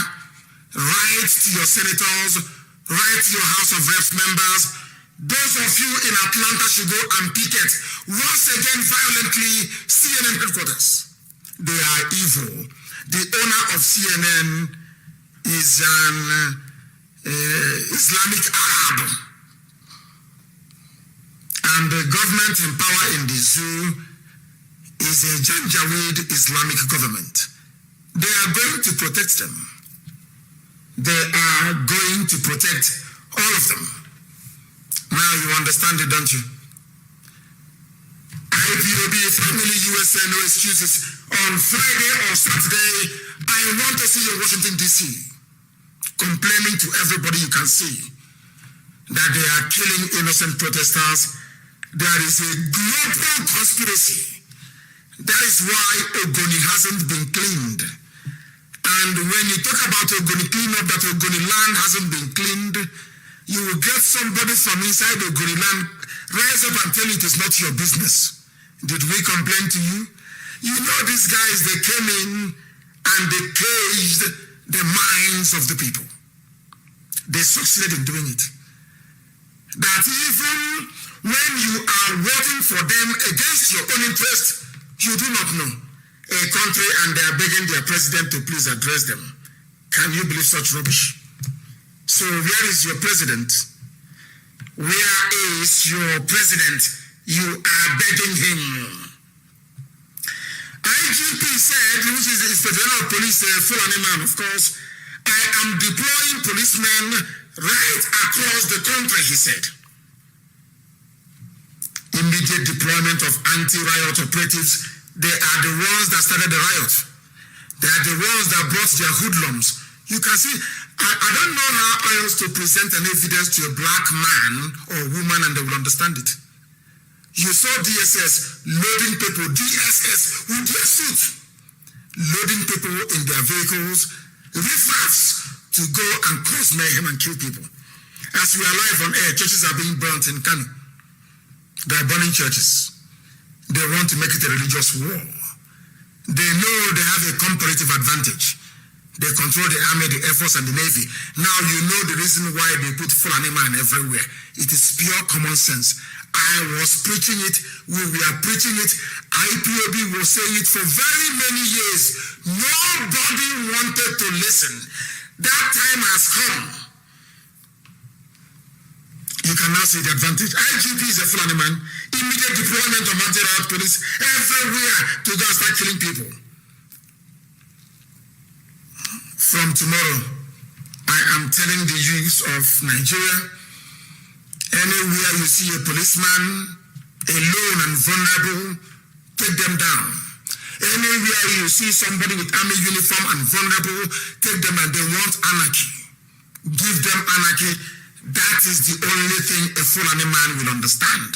Write to your senators, write to your House of Reps members. Those of you in Atlanta should go and picket once again violently CNN headquarters. They are evil. The owner of CNN is an Islamic Arab. And the government in power in the zoo is a Janjaweed Islamic government. They are going to protect them. They are going to protect all of them. Now you understand it, don't you? IPOB, Family USA, no excuses. On Friday or Saturday, I want to see you in Washington, D.C. complaining to everybody you can see that they are killing innocent protesters. There is a global conspiracy. That is why Ogoni hasn't been cleaned. And when you talk about Ogoni cleanup, that Ogoni land hasn't been cleaned, you will get somebody from inside Ogoni land rise up and tell you it is not your business. Did we complain to you? You know these guys, they came in and they caged the minds of the people. They succeeded in doing it. That even when you are working for them against your own interest, you do not know a country and they are begging their president to please address them. Can you believe such rubbish? So where is your president? Where is your president? You are begging him. IGP said, which is the Inspector General of Police, Fulani man, of course, I am deploying policemen right across the country, he said. Immediate deployment of anti-riot operatives. They are the ones that started the riot. They are the ones that brought their hoodlums. You can see, I don't know how else to present an evidence to a black man or woman and they will understand it. You saw DSS loading people, DSS with their suit, loading people in their vehicles, riffraffs to go and cause mayhem and kill people. As we are live on air, churches are being burnt in Kanus. They are burning churches. They want to make it a religious war. They know they have a comparative advantage. They control the army, the air force, and the navy. Now you know the reason why they put Fulani man everywhere. It is pure common sense. I was preaching it. We were preaching it. IPOB was saying it for very many years. Nobody wanted to listen. That time has come. You can now see the advantage. IGP is a Fulani man. Immediate deployment of anti-riot police everywhere to go and start killing people. From tomorrow, I am telling the youth of Nigeria, anywhere you see a policeman alone and vulnerable, take them down. Anywhere you see somebody with army uniform and vulnerable, take them, and they want anarchy. Give them anarchy. That is the only thing a Fulani man will understand.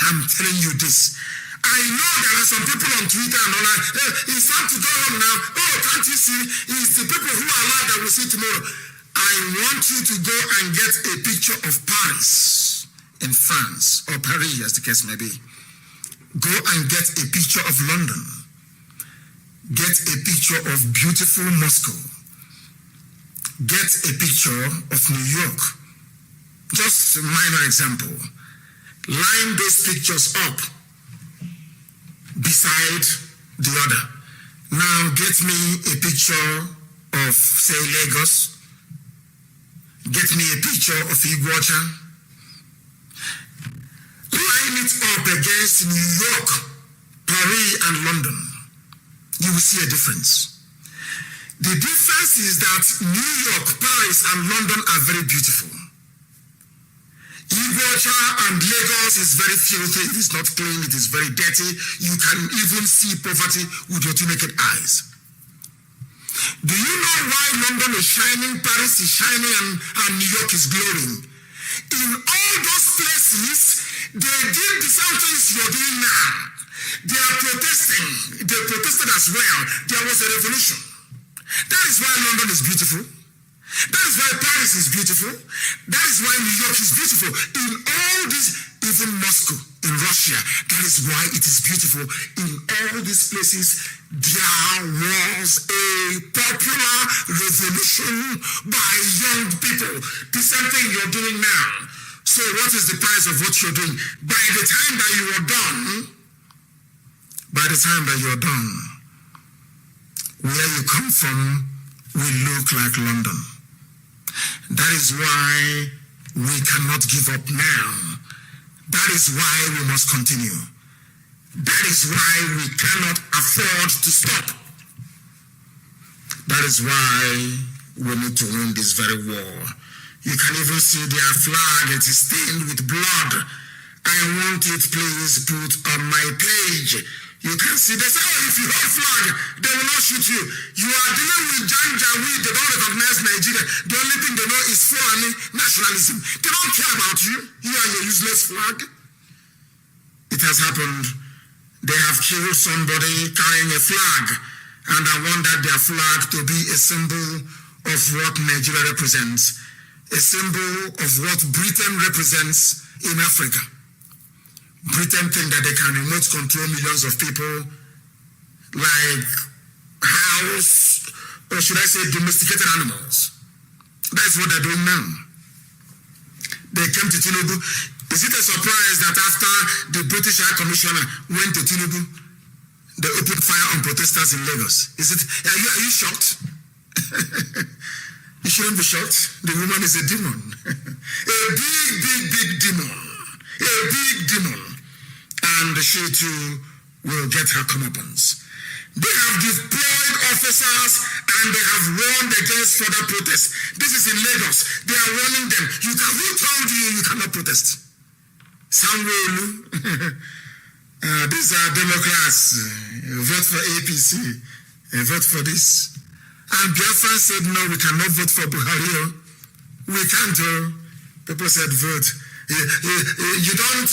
I'm telling you this. I know there are some people on Twitter and all that. Hey, it's time to go home now. Oh, can't you see? It's the people who are alive that will see tomorrow. I want you to go and get a picture of Paris in France, or Paris as the case may be. Go and get a picture of London. Get a picture of beautiful Moscow. Get a picture of New York. Just a minor example. Line those pictures up beside the other. Now get me a picture of, say, Lagos. Get me a picture of Iguacha. Line it up against New York, Paris, and London. You will see a difference. The difference is that New York, Paris, and London are very beautiful. Iguacha and Lagos is very filthy, it is not clean, it is very dirty. You can even see poverty with your two naked eyes. Do you know why London is shining, Paris is shining, and New York is glowing? In all those places, they did the same things you're doing now. They are protesting. They protested as well. There was a revolution. That is why London is beautiful. That is why Paris is beautiful. That is why New York is beautiful. In all these, even Moscow in Russia, that is why it is beautiful. In all these places, there was a popular revolution by young people. The same thing you're doing now. So what is the price of what you're doing? By the time that you are done, where you come from will look like London. That is why we cannot give up now. That is why we must continue. That is why we cannot afford to stop. That is why we need to win this very war. You can even see their flag, it is stained with blood. I want it please put on my page. You can see, they say, oh, if you have flag, they will not shoot you. You are dealing with Janjaweed, they don't recognize Nigeria. The only thing they know is Fulani nationalism. They don't care about you. You and your useless flag. It has happened. They have killed somebody carrying a flag, and I want that their flag to be a symbol of what Nigeria represents, a symbol of what Britain represents in Africa. Britain think that they can remote control millions of people like house, or should I say domesticated animals. That's what they're doing now. They came to Tinubu. Is it a surprise that after the British High Commissioner went to Tinubu, they opened fire on protesters in Lagos? Are you shocked? You shouldn't be shocked. The woman is a demon. A big demon. A big demon. And she too will get her comeuppance. They have deployed officers and they have warned against further protests. This is in Lagos. They are warning them. Who told you cannot protest? Sanwo-Olu. These are Democrats. Vote for APC. Vote for this. And Biafra said, no, we cannot vote for Buhari. We can't. People said, vote. You don't,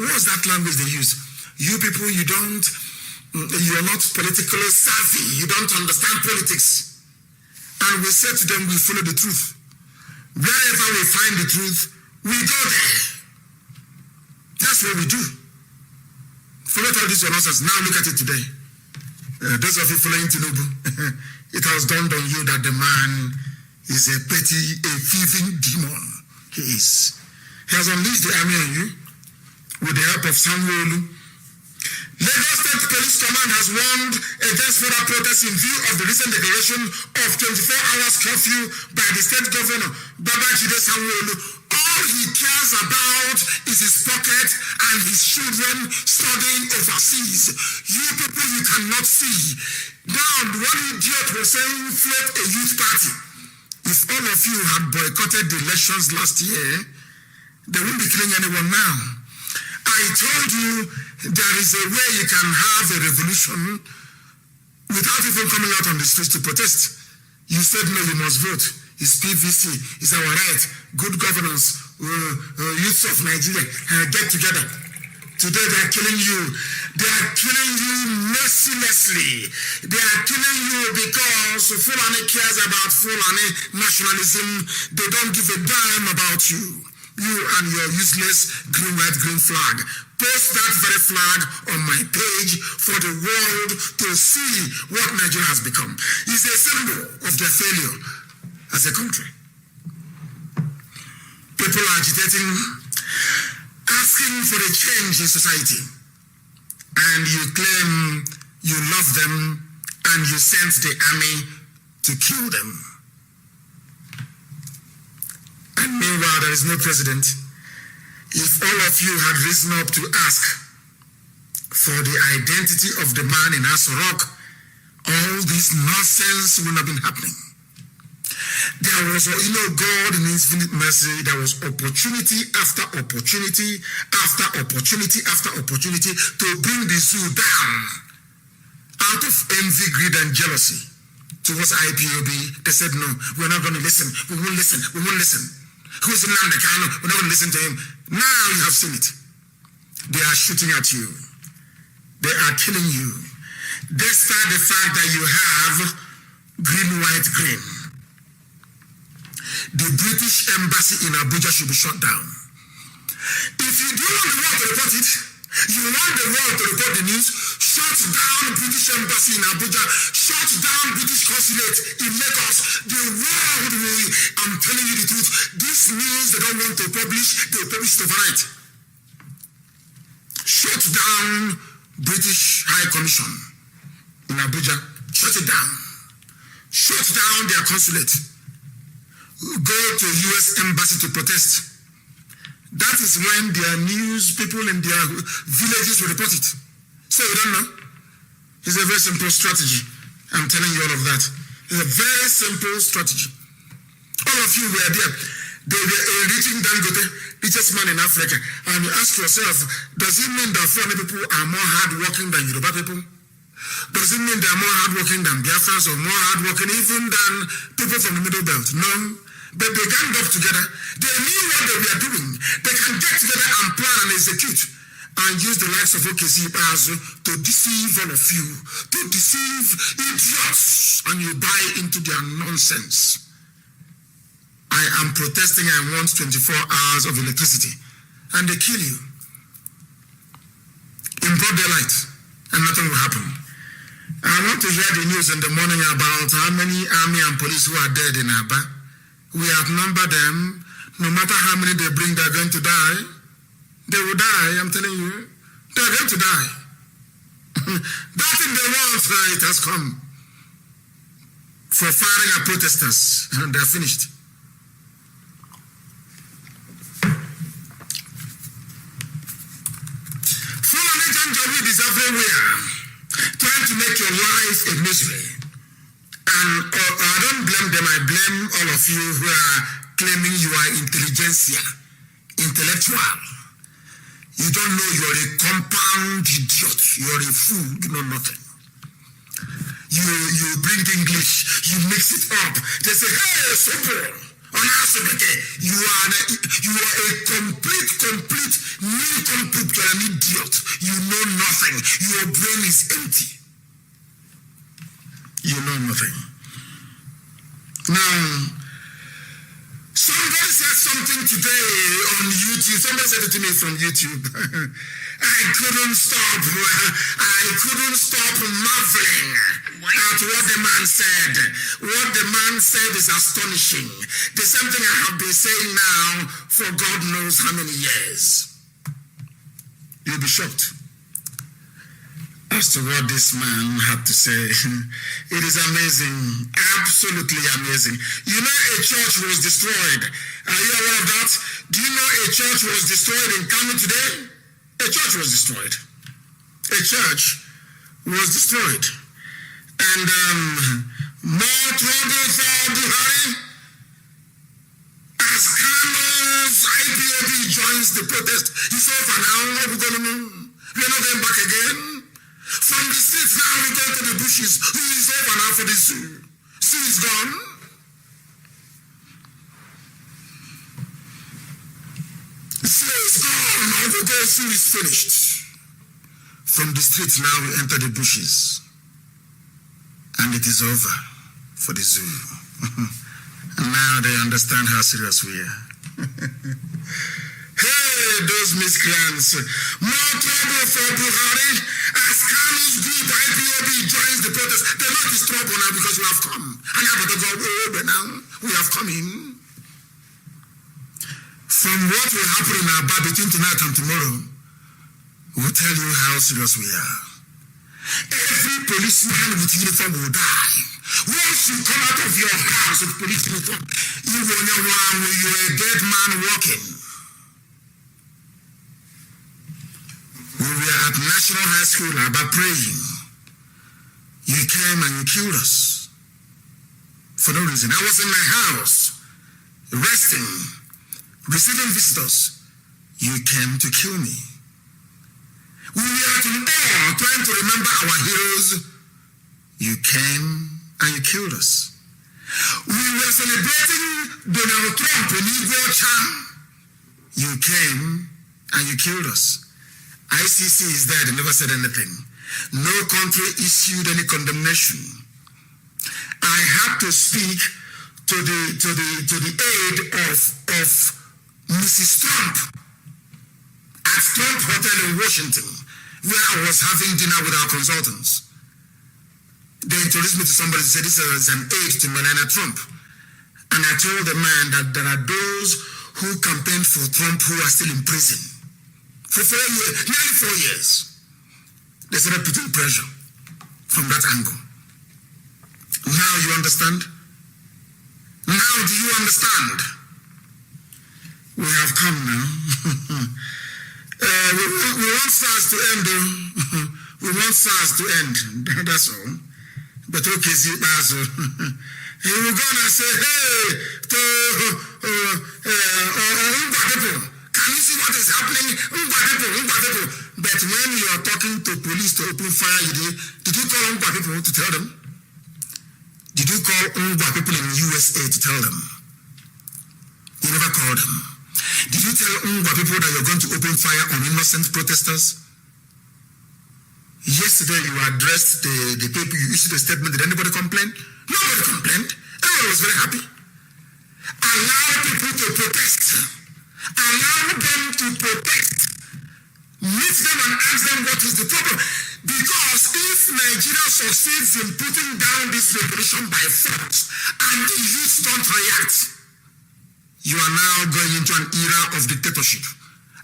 what's that language they use? You people, you are not politically savvy. You don't understand politics. And we said to them, we follow the truth. Wherever we find the truth, we go there. That's what we do. Forget all this nonsense. Now look at it today. Those of you following Tinubu, it has dawned on you that the man is a petty, a thieving demon. He is. He has unleashed the army on you with the help of Samuel. Lagos State Police Command has warned against further protests in view of the recent declaration of 24 hours curfew by the state governor, Babajide Sanwo-Olu. All he cares about is his pocket and his children studying overseas. You people, you cannot see. Now, one idiot was saying, float a youth party. If all of you had boycotted the elections last year, they won't be killing anyone now. I told you there is a way you can have a revolution without even coming out on the streets to protest. You said no, you must vote. It's PVC, it's our right. Good governance, youths of Nigeria, get together. Today they are killing you. They are killing you mercilessly. They are killing you because Fulani cares about Fulani nationalism. They don't give a damn about you. You and your useless green, white, green flag. Post that very flag on my page for the world to see what Nigeria has become. It's a symbol of their failure as a country. People are agitating, asking for a change in society. And you claim you love them and you sent the army to kill them. And meanwhile, there is no president. If all of you had risen up to ask for the identity of the man in Aso Rock, all this nonsense would not have been happening. There was, God in infinite mercy, there was opportunity after opportunity after opportunity after opportunity to bring the zoo down out of envy, greed, and jealousy towards IPOB. They said, no, we're not going to listen. We won't listen. We won't listen. Who's Nnamdi? We're not going to listen to him. Now you have seen it. They are shooting at you. They are killing you. Despite the fact that you have green, white, green. The British embassy in Abuja should be shut down. If you do want the world to report it, you want the world to report the news, shut down British embassy in Abuja, shut down British consulate in Lagos. The world will, I'm telling you the truth, this news they don't want to publish, they'll publish it overnight. Shut down British High Commission in Abuja. Shut it down. Shut down their consulate. Go to US embassy to protest. That is when their news people in their villages will report it. So you don't know? It's a very simple strategy. I'm telling you all of that. It's a very simple strategy. All of you were there. They were enriching Dangote, richest man in Africa. And you ask yourself, does it mean that Fulani people are more hardworking than Yoruba people? Does it mean they're more hardworking than Biafrans or more hardworking even than people from the Middle Belt? No. But they ganged up together. They knew what they were doing. They can get together and plan and execute and use the likes of OKC to deceive all of you, to deceive idiots, and you buy into their nonsense. I am protesting. I want 24 hours of electricity, and they kill you in broad daylight, and nothing will happen. I want to hear the news in the morning about how many army and police who are dead in Aba. We outnumber them. No matter how many they bring, they're going to die. They will die, I'm telling you. They're going to die. That thing they want, it has come. For firing at protesters. And they're finished. Fulani Janjaweed is everywhere. Trying to make your life a misery. And I don't blame them, I blame all of you who are claiming you are intelligentsia, intellectual. You don't know, you're a compound idiot, you're a fool, you know nothing. you bring English, you mix it up. They say, hey, super. You are a complete nincompoop. You're an idiot. You know nothing. Your brain is empty. You know nothing. Now, somebody said something today on YouTube. Somebody said it to me from YouTube. I couldn't stop marveling at what the man said. What the man said is astonishing. The same thing I have been saying now for God knows how many years. You'll be shocked as to what this man had to say. It is amazing, absolutely amazing. You know a church was destroyed. Are you aware of that? Do you know a church was destroyed in Kanus today? A church was destroyed. A church was destroyed. And more trouble for Buhari as Kanus IPOB joins the protest. It's over now. We're not going back again. From the streets now we go to the bushes. Who is over now for the zoo? Zoo is gone. Zoo is gone. Now we go, zoo is finished. From the streets now we enter the bushes. And it is over for the zoo. And now they understand how serious we are. Hey, those miscreants. More trouble for Buhari as Kanus group IPOB joins the protest. They're not this trouble now because we have come. And now we have come in. From what will happen in our bar between tonight and tomorrow, we'll tell you how serious we are. Every policeman with uniform will die. Once you come out of your house with police uniform, you will know you're a dead man walking. When we were at National High School about praying, you came and you killed us for no reason. I was in my house, resting, receiving visitors. You came to kill me. We were at war trying to remember our heroes. You came and you killed us. We were celebrating Donald Trump in Igbo Chan. You came and you killed us. ICC is there, they never said anything. No country issued any condemnation. I had to speak to the aid of Mrs. Trump at Trump Hotel in Washington, where I was having dinner with our consultants. They introduced me to somebody who said this is an aide to Melania Trump. And I told the man that there are those who campaigned for Trump who are still in prison. For 4 years, nearly 4 years. They started putting pressure from that angle. Now you understand? Now do you understand? We have come now. We want SARS to end though. We want SARS to end. That's all. But okay, see, he will go and say, hey, to people. Can you see what is happening? But when you are talking to police to open fire, did you call Ungwa people to tell them? Did you call Ungwa people in USA to tell them? You never called them. Did you tell Ungwa people that you're going to open fire on innocent protesters? Yesterday you addressed the people, you issued a statement. Did anybody complain? Nobody complained. Everyone was very happy. Allow people to protest. Allow them to protest. Meet them and ask them what is the problem. Because if Nigeria succeeds in putting down this revolution by force and the youth don't react, you are now going into an era of dictatorship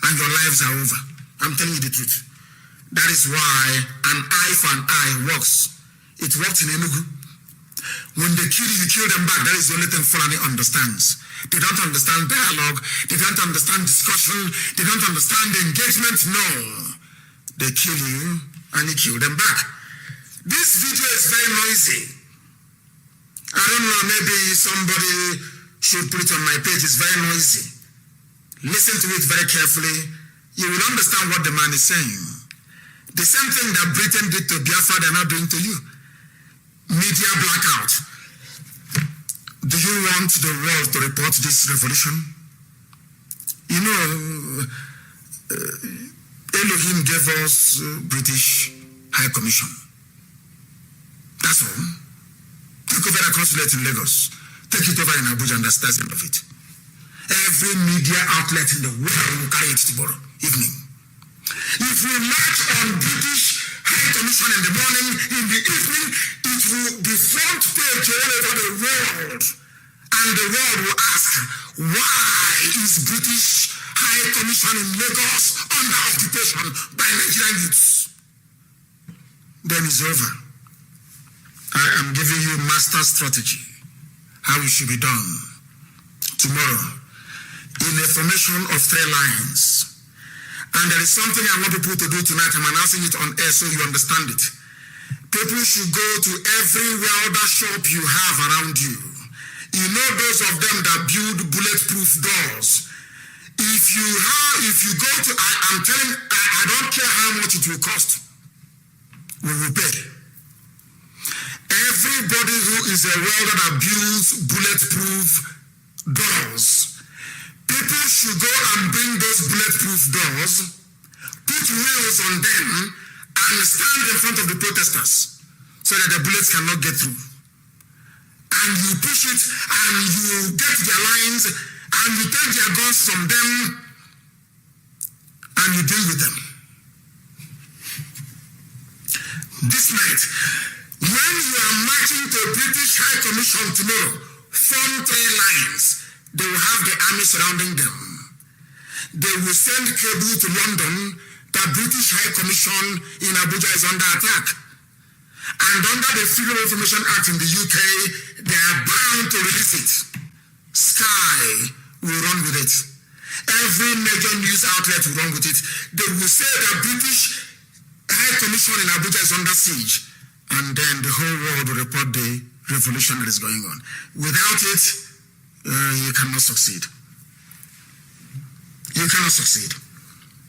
and your lives are over. I'm telling you the truth. That is why an eye for an eye works. It worked in Enugu. When they kill you, you kill them back. That is the only thing Fulani understands. They don't understand dialogue. They don't understand discussion. They don't understand engagement. No. They kill you and you kill them back. This video is very noisy. I don't know, maybe somebody should put it on my page. It's very noisy. Listen to it very carefully. You will understand what the man is saying. The same thing that Britain did to Biafra, they're not doing to you. media blackout. Do you want the world to report this revolution? You know, Elohim gave us British High Commission. That's all. Take over the consulate in Lagos. Take it over in Abuja, and that's the end of it. Every media outlet in the world will carry it tomorrow evening. If we march on British High Commission in the morning, in the evening, it will be front page all over the world. And the world will ask, why is British High Commission in Lagos under occupation by Nigerian youths? Then it's over. I am giving you master strategy, how it should be done. Tomorrow, in a formation of 3 lines. And there is something I want people to do tonight. I'm announcing it on air so you understand it. People should go to every welder shop you have around you. You know those of them that build bulletproof doors. If you go to, I'm telling, I don't care how much it will cost. We will pay. Everybody who is a welder that builds bulletproof doors, people should go and bring those bulletproof doors, put wheels on them, and stand in front of the protesters so that the bullets cannot get through. And you push it, and you get their lines, and you take their guns from them, and you deal with them. This night, when you are marching to a British High Commission tomorrow, form 3 lines. They will have the army surrounding them. They will send cable to London that British High Commission in Abuja is under attack. And under the Freedom of Information Act in the UK, they are bound to release it. Sky will run with it. Every major news outlet will run with it. They will say that British High Commission in Abuja is under siege. And then the whole world will report the revolution that is going on. Without it, you cannot succeed. You cannot succeed.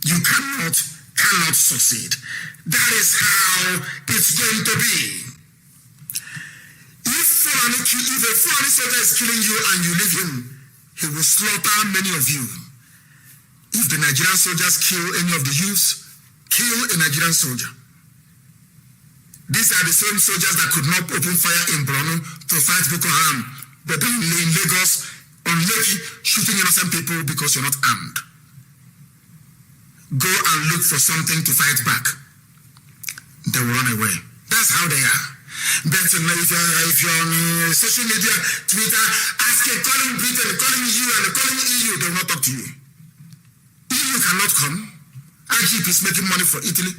You cannot succeed. That is how it's going to be. If a foreign soldier is killing you and you leave him, he will slaughter many of you. If the Nigerian soldiers kill any of the youths, kill a Nigerian soldier. These are the same soldiers that could not open fire in Borno to fight Boko Haram, but then in Lagos, on Lekki, shooting innocent people because you're not armed. Go and look for something to fight back. They will run away. That's how they are. But if you're on social media, Twitter, asking, calling Britain, calling you and calling EU, they will not talk to you. EU cannot come. IGP is making money for Italy.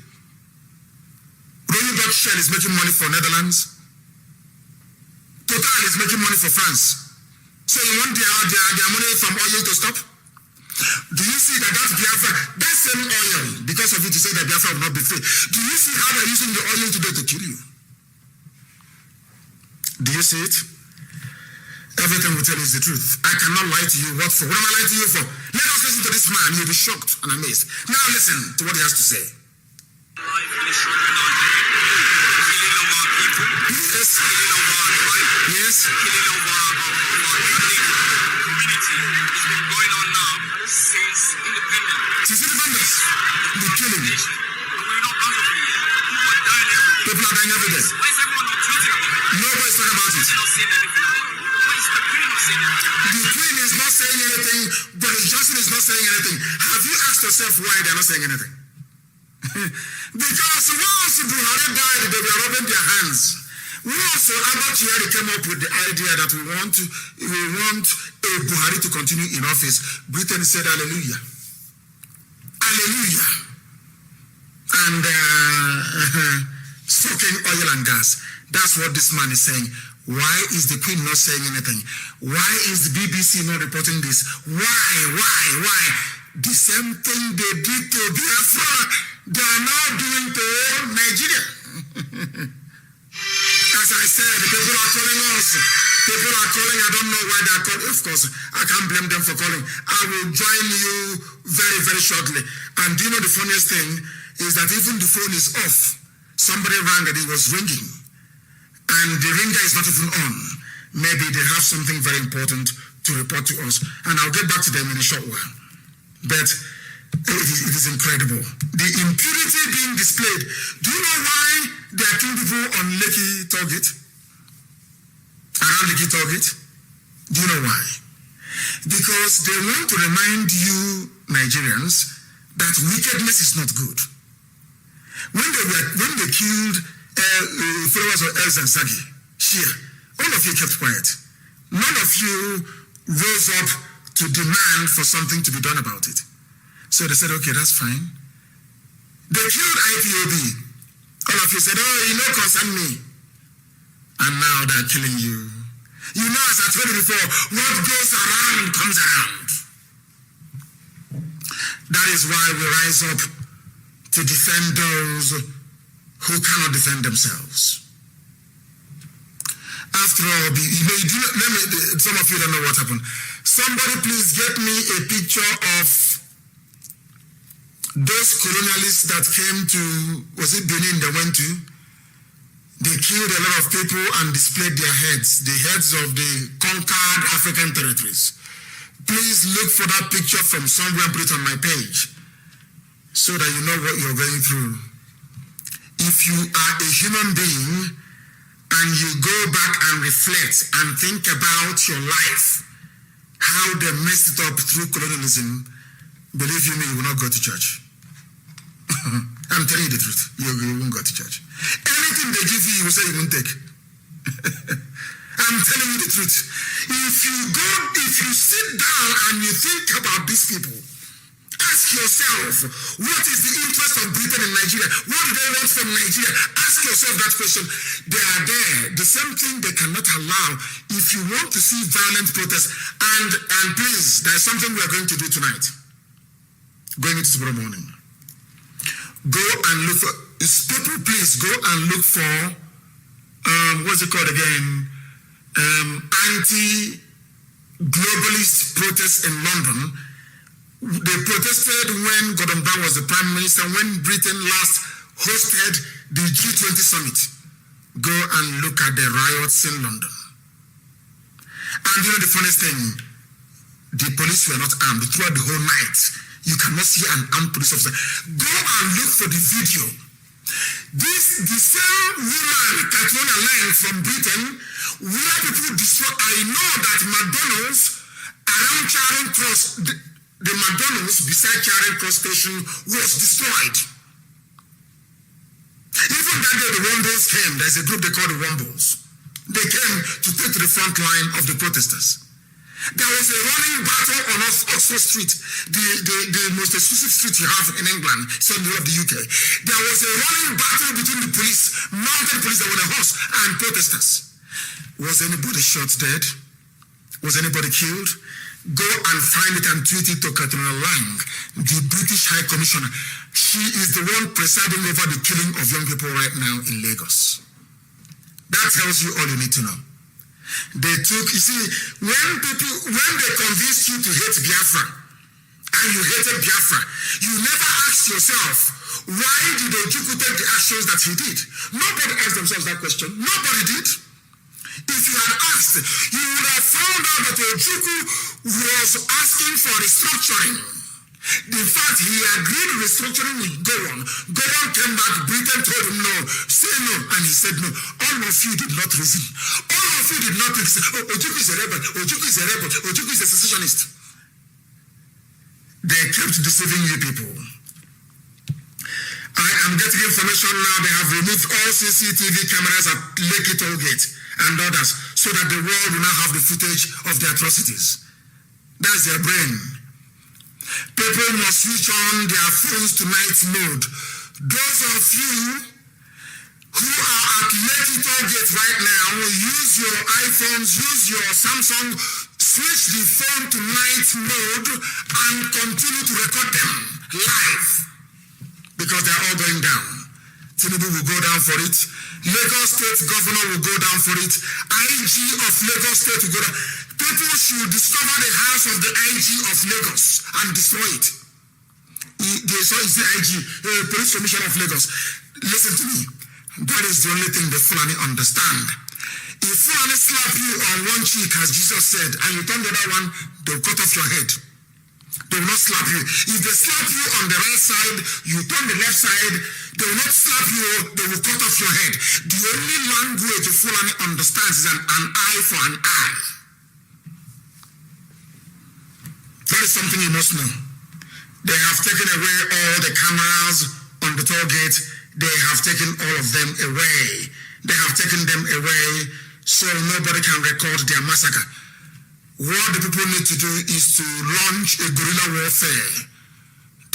Royal Shell is making money for Netherlands. Total is making money for France. So you want their money from oil to stop? Do you see that Biafra, that same oil, because of it you say that Biafra will not be free. Do you see how they're using the oil today to kill you? Do you see it? Everything we tell you is the truth. I cannot lie to you. What for? What am I lying to you for? Let us listen to this man. You'll be shocked and amazed. Now listen to what he has to say. Yes. Yes. Killing of our community has been going on now since independence. Since independence, the killing. And we're not out of it yet. People are dying every day. People are dying every day. Why is everyone not tweeting about it? Nobody's talking about it. They're not saying anything about it. Why is the Queen not saying anything? The Queen is not saying anything. Boris Johnson is not saying anything. Have you asked yourself why they're not saying anything? Because once Buhari died, they were rubbing their hands. Once Albert Yari came up with the idea that we want a Buhari to continue in office, Britain said hallelujah. Hallelujah. And sucking oil and gas. That's what this man is saying. Why is the Queen not saying anything? Why is the BBC not reporting this? Why? The same thing they did to Biafra, they are now doing to Nigeria. As I said, people are calling us. People are calling. I don't know why they are calling. Of course, I can't blame them for calling. I will join you very, very shortly. And do you know the funniest thing is that even the phone is off. Somebody rang and it was ringing. and the ringer is not even on, maybe they have something very important to report to us, and I'll get back to them in a short while. But it is incredible. The impunity being displayed. Do you know why they are killing people on Lekki Target? Around Lekki Target? Do you know why? Because they want to remind you, Nigerians, that wickedness is not good. When they killed followers of El Zagzagi, Shia, all of you kept quiet. None of you rose up to demand for something to be done about it. So they said, okay, that's fine. They killed IPOB. All of you said, oh, you know, concern me. And now they're killing you. You know, as I told you before, what goes around comes around. That is why we rise up to defend those who cannot defend themselves. After all, some of you don't know what happened. Somebody please get me a picture of those colonialists that came to, was it Benin they went to? They killed a lot of people and displayed their heads, the heads of the conquered African territories. Please look for that picture from somewhere and put it on my page so that you know what you're going through. If you are a human being and you go back and reflect and think about your life, how they messed it up through colonialism, believe you me, you will not go to church. I'm telling you the truth. You won't go to church. Anything they give you, you will say you won't take. I'm telling you the truth. If you sit down and you think about these people, ask yourself, what is the interest of Britain in Nigeria? What do they want from Nigeria? Ask yourself that question. They are there. The same thing they cannot allow. If you want to see violent protests, and please, there's something we are going to do tonight. Going into tomorrow morning. Go and look for, people please go and look for, what's it called again? Anti-globalist protests in London. They protested when Gordon Brown was the Prime Minister, when Britain last hosted the G20 summit. Go and look at the riots in London. And you know the funniest thing, the police were not armed throughout the whole night. You cannot see an armed police officer. Go and look for the video. The same woman, Katrina Lang from Britain, where people destroy. I know that McDonald's around Charing Cross, the McDonald's beside Charing Cross station was destroyed. Even that day the Wombles came, there's a group they call the Wombles. They came to take to the front line of the protesters. There was a running battle on Oxford Street, the most exclusive street you have in England, so in the UK. There was a running battle between the police, mounted police that were on a horse, and protesters. Was anybody shot dead? Was anybody killed? Go and find it and tweet it to Katrina Lang, the British High Commissioner. She is the one presiding over the killing of young people right now in Lagos. That tells you all you need to know. They took, you see, when they convinced you to hate Biafra, and you hated Biafra, you never asked yourself, why did Ojukwu take the actions that he did? Nobody asked themselves that question. Nobody did. If you had asked, you would have found out that Ojukwu was asking for restructuring. In fact, he agreed restructuring will go on. Go on came back, Britain told him no, say no, and he said no. All of you did not reason. All of you did not think, oh, Ojukwu is a rebel, Ojukwu is a rebel, Ojukwu is a secessionist. They kept deceiving you people. I am getting information now, they have removed all CCTV cameras at Lekki Toll Gate and others so that the world will not have the footage of the atrocities. That's their brain. People must switch on their phones to night mode. Those of you who are at Lekki Toll Gate right now, use your iPhones, use your Samsung, switch the phone to night mode and continue to record them live because they're all going down. Tinubu will go down for it. Lagos State Governor will go down for it. IG of Lagos State will go down. People should discover the house of the IG of Lagos and destroy it. It's the IG, Police Commissioner of Lagos. Listen to me. That is the only thing the Fulani understand. If Fulani slap you on one cheek, as Jesus said, and you turn the other one, they'll cut off your head. They will not slap you. If they slap you on the right side, you turn the left side, they will not slap you, they will cut off your head. The only language a Fulani understands is an eye for an eye. That is something you must know. They have taken away all the cameras on the toll gate. They have taken all of them away. They have taken them away so nobody can record their massacre. What the people need to do is to launch a guerrilla warfare.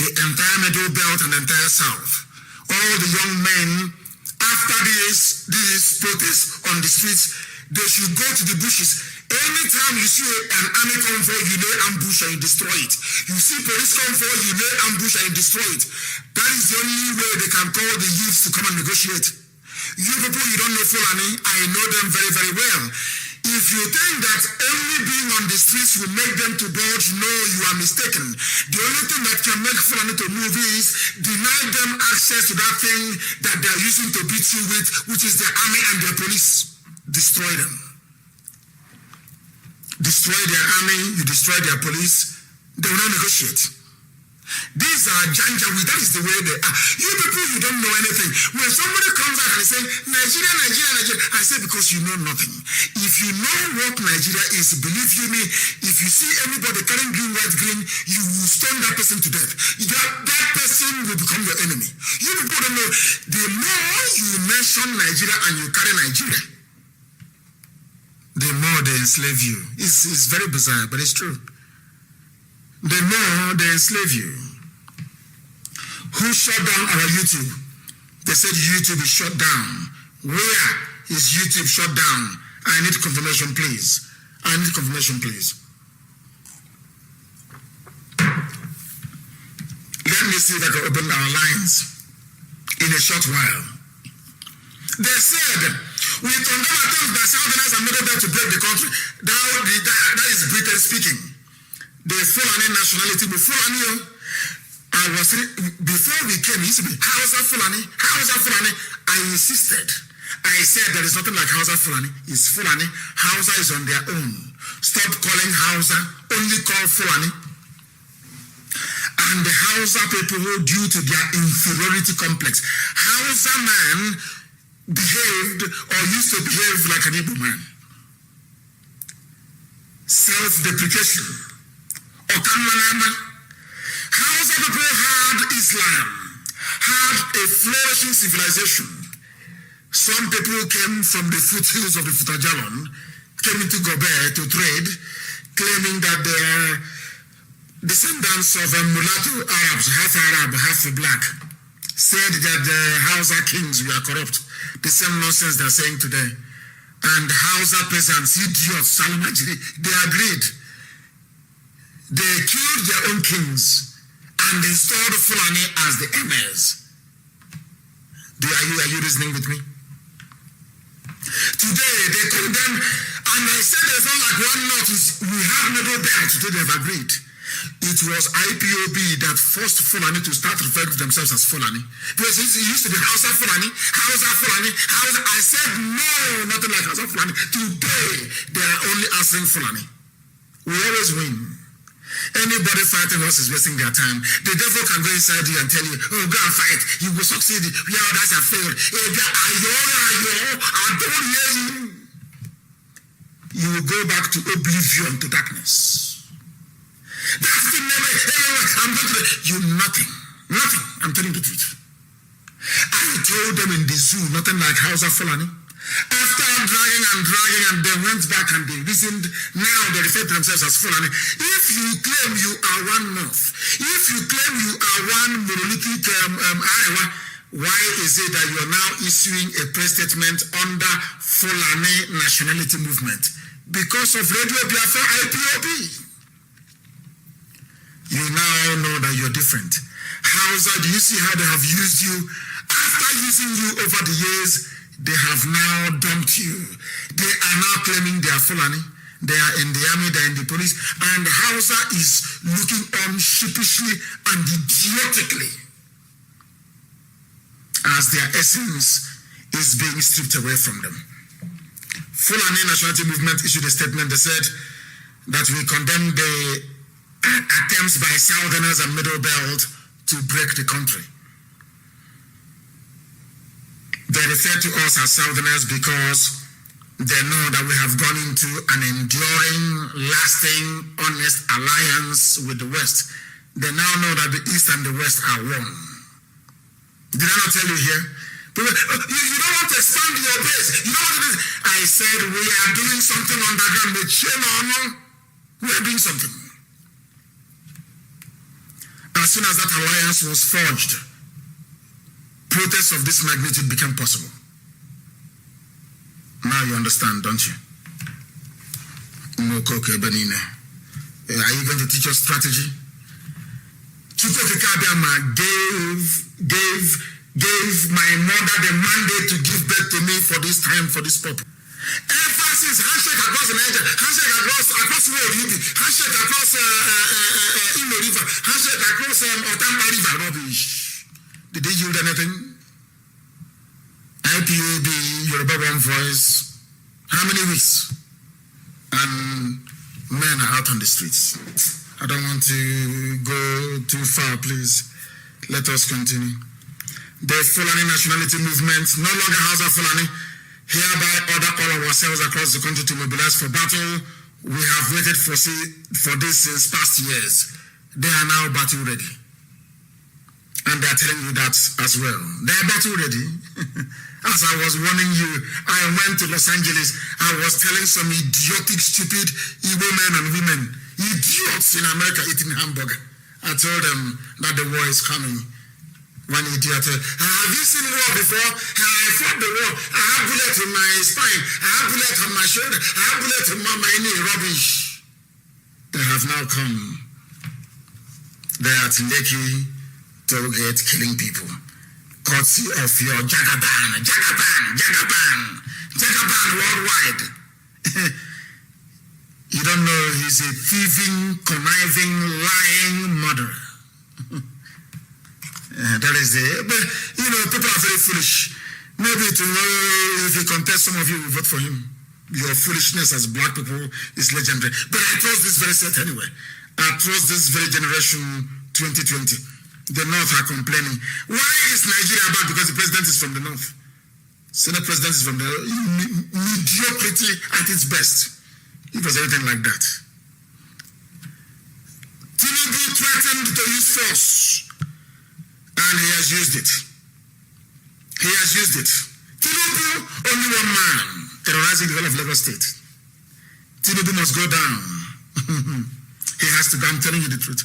The entire Middle Belt and the entire South. All the young men, after these protests on the streets, they should go to the bushes. Anytime you see an army convoy, you lay ambush and you destroy it. You see police convoy, you lay ambush and you destroy it. That is the only way they can call the youths to come and negotiate. You people, you don't know Fulani, I know them very, very well. If you think that only being on the streets will make them to budge, no, you are mistaken. The only thing that can make Fulani to move is deny them access to that thing that they are using to beat you with, which is their army and their police. Destroy them. Destroy their army, you destroy their police, they will not negotiate. These are Janjaweed, that is the way they are. You people, you don't know anything. When somebody comes out and say, Nigeria, Nigeria, Nigeria, I say because you know nothing. If you know what Nigeria is, believe you me, if you see anybody carrying green, white, green, you will stone that person to death. That person will become your enemy. You people don't know, the more you mention Nigeria and you carry Nigeria, the more they enslave you. It's very bizarre, but it's true. The more they enslave you. Who shut down our YouTube? They said YouTube is shut down. Where is YouTube shut down? I need confirmation, please. I need confirmation, please. Let me see if I can open our lines in a short while. They said, we condemn attempts by Southerners and Middle to break the country. That is Britain speaking. The Fulani nationality, the Fulani, before we came, it used to be Hausa Fulani, Hausa Fulani. I insisted. I said there is nothing like Hausa Fulani. It's Fulani. Hausa is on their own. Stop calling Hausa, only call Fulani. And the Hausa people, due to their inferiority complex, Hausa man behaved or used to behave like an Igbo man. Self-deprecation. Otamanama. Hausa people had Islam, had a flourishing civilization. Some people came from the foothills of the Futajalon, came into Gobe to trade, claiming that they are descendants of mulatto Arabs, half Arab, half black. Said that the Hausa kings were corrupt. The same nonsense they're saying today. And Hausa peasants, idiots, Salamajiri, they agreed. They killed their own kings and installed Fulani as the emirs. Are you listening with me? Today they condemn, and I said there's not like one notice. We have Middle Belt today, they've agreed. It was IPOB that forced Fulani to start referring to themselves as Fulani. Because it used to be Hausa Fulani, Hausa Fulani, Hausa. I said no, nothing like Hausa Fulani. Today they are only answering Fulani. We always win. Anybody fighting us is wasting their time. The devil can go inside you and tell you, oh, go and fight. You will succeed. Your others have failed. I don't hear you. You will go back to oblivion, to darkness. That's the never. I'm going to you nothing. Nothing. I'm telling the truth. I told them in the zoo, nothing like Hausa Fulani. After dragging and they went back and they reasoned, now they refer to themselves as Fulani. If you claim you are one North, if you claim you are one monolithic Arewa, why is it that you are now issuing a press statement under Fulani nationality movement? Because of Radio Biafra IPOB. You now know that you're different. Hausa, do you see how they have used you? After using you over the years, they have now dumped you. They are now claiming they are Fulani. They are in the army, they are in the police. And Hausa is looking on sheepishly and idiotically as their essence is being stripped away from them. Fulani Nationality Movement issued a statement. They said that we condemn the attempts by Southerners and Middle Belt to break the country. They refer to us as Southerners because they know that we have gone into an enduring, lasting, honest alliance with the West. They now know that the East and the West are one. Did I not tell you here? You don't want to expand your base. You don't want to do this. I said we are doing something underground. We are doing something. As soon as that alliance was forged, protests of this magnitude became possible. Now you understand, don't you? Are you going to teach us strategy? Chukwukabiyama gave my mother the mandate to give birth to me for this time, for this purpose. Ever since handshake across the Niger, handshake across road, handshake across Imo River, handshake across Otamba River, rubbish. Did they yield anything? IPOB, Yoruba One Voice, how many weeks? And men are out on the streets. I don't want to go too far, please. Let us continue. The Fulani Nationality Movement no longer has a Fulani. Hereby order all ourselves across the country to mobilize for battle. We have waited for this since past years. They are now battle ready. And they are telling you that as well. They are battle ready. As I was warning you, I went to Los Angeles. I was telling some idiotic, stupid Igbo men and women, idiots in America eating hamburger. I told them that the war is coming. One idiot said, have you seen war before? I fought the war. I have bullets in my spine. I have bullets on my shoulder. I have bullets in my knee. Rubbish. They have now come. They are at Lekki tollgate killing people. Courtesy of your Jagaban worldwide. You don't know he's a thieving, conniving, lying murderer. That is but people are very foolish. Maybe tomorrow, if he contests, some of you will vote for him. Your foolishness as black people is legendary. But I trust this very set anyway. I trust this very generation 2020. The North are complaining. Why is Nigeria bad? Because the president is from the North. Senate president is from the mediocrity at its best. It was anything like that. Tinubu threatened to use force. And he has used it. He has used it. Tinubu, only one man terrorizing the whole of Lagos State. Tinubu must go down. He has to go. I'm telling you the truth.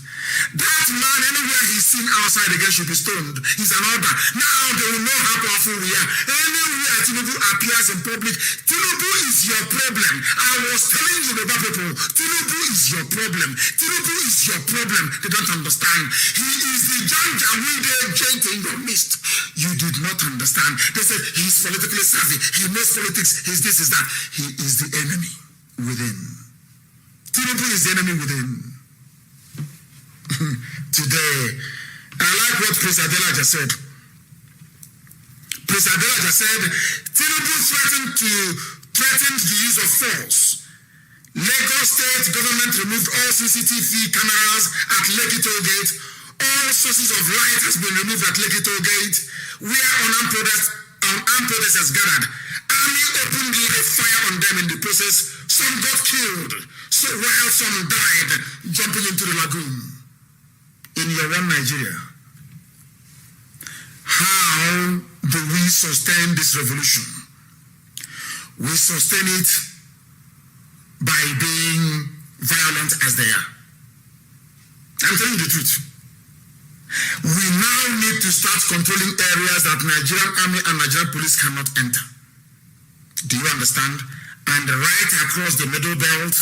That man, anywhere he's seen outside again, should be stoned. He's an order. Now they will know how powerful we are. Anywhere Tinubu appears in public, Tinubu is your problem. I was telling you about people, Tinubu is your problem. Tinubu is your problem. They don't understand. He is the Janjaweed agent in your midst. You did not understand. They said he's politically savvy. He knows politics. He's this, is that. He is the enemy within. Tinubu is the enemy within. Today, I like what Prince Adela just said. Prince Adela just said, Tinubu threatened the use of force. Lagos State government removed all CCTV cameras at Lekki Toll Gate. All sources of light has been removed at Lekki Toll Gate. Where unarmed protesters gathered. Army opened live fire on them in the process. Some got killed. So while some died jumping into the lagoon. In your one Nigeria. How do we sustain this revolution? We sustain it by being violent as they are. I'm telling you the truth. We now need to start controlling areas that Nigerian army and Nigerian police cannot enter. Do you understand? And right across the Middle Belt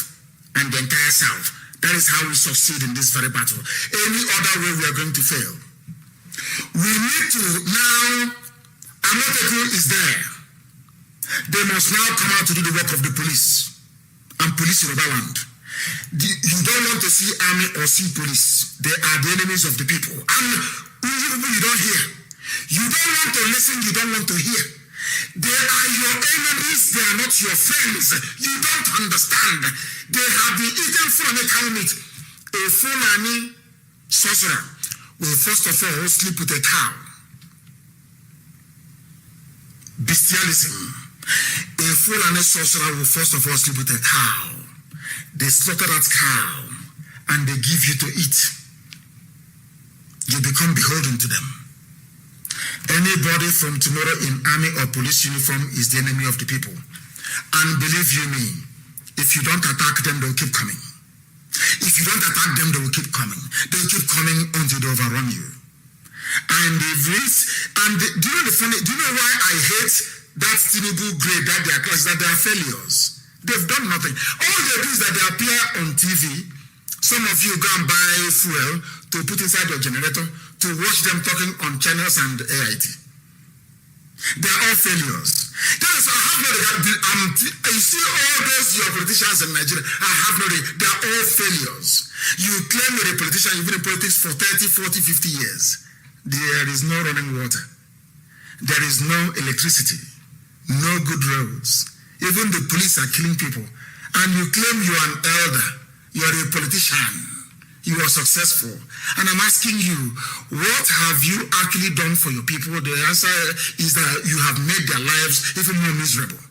and the entire South. That is how we succeed in this very battle. Any other way we are going to fail. We need to now, Amotekun is there. They must now come out to do the work of the police and police in land. You don't want to see army or see police. They are the enemies of the people. And you don't hear. You don't want to listen, you don't want to hear. They are your enemies, they are not your friends. You don't understand. They have been eating Fulani cow meat. A Fulani sorcerer will first of all sleep with a cow. Bestialism. A Fulani sorcerer will first of all sleep with a cow. They slaughter that cow and they give you to eat. You become beholden to them. Anybody from tomorrow in army or police uniform is the enemy of the people. And believe you me, if you don't attack them, they'll keep coming. If you don't attack them, they will keep coming. They'll keep coming until they overrun you. And they've reached, and do you know why I hate that Tinubu grade that they are class, that they are failures? They've done nothing. All they do is that they appear on TV. Some of you go and buy fuel to put inside your generator to watch them talking on channels and AIT. They are all failures. That is, I have no regard. You see all those your politicians in Nigeria, I have no regard. They are all failures. You claim you're a politician, you've been in politics for 30, 40, 50 years. There is no running water. There is no electricity. No good roads. Even the police are killing people. And you claim you are an elder. You are a politician. You are successful. And I'm asking you, what have you actually done for your people? The answer is that you have made their lives even more miserable.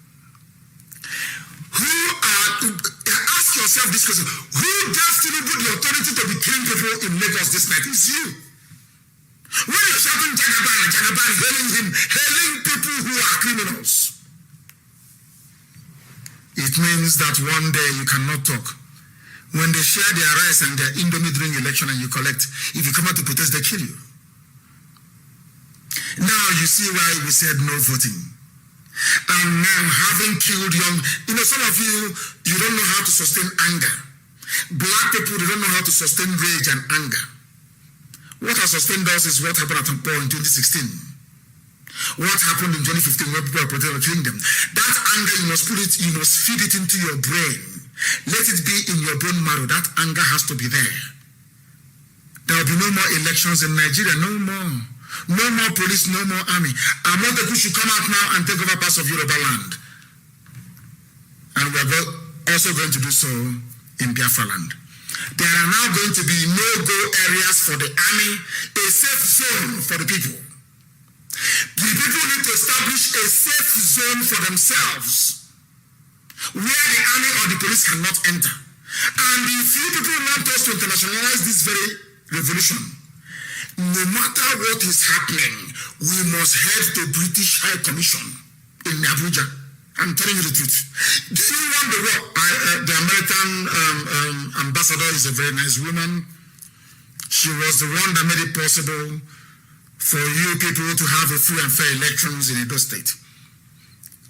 Ask yourself this question. Who gave Tinubu the authority to be killing people in Lagos this night? It's you. When you're shouting Jagaban, Jagaban, hailing people who are criminals, it means that one day you cannot talk. When they share their rice and their indomie during election and you collect, if you come out to protest, they kill you. Now you see why we said no voting. And now having killed some of you don't know how to sustain anger. Black people, they don't know how to sustain rage and anger. What has sustained us is what happened at Tampo in 2016. What happened in 2015 when people are protecting them. That anger, you must feed it into your brain. Let it be in your bone marrow. That anger has to be there. There will be no more elections in Nigeria. No more. No more police, no more army. Amoteku should come out now and take over parts of Yoruba land. And we are also going to do so in Biafra land. There are now going to be no-go areas for the army, a safe zone for the people. The people need to establish a safe zone for themselves, where the army or the police cannot enter. And if you people want us to internationalize this very revolution, no matter what is happening, we must head to British High Commission in Abuja. I'm telling you the truth. Do you want the war? The American ambassador is a very nice woman. She was the one that made it possible for you people to have a free and fair elections in Edo State.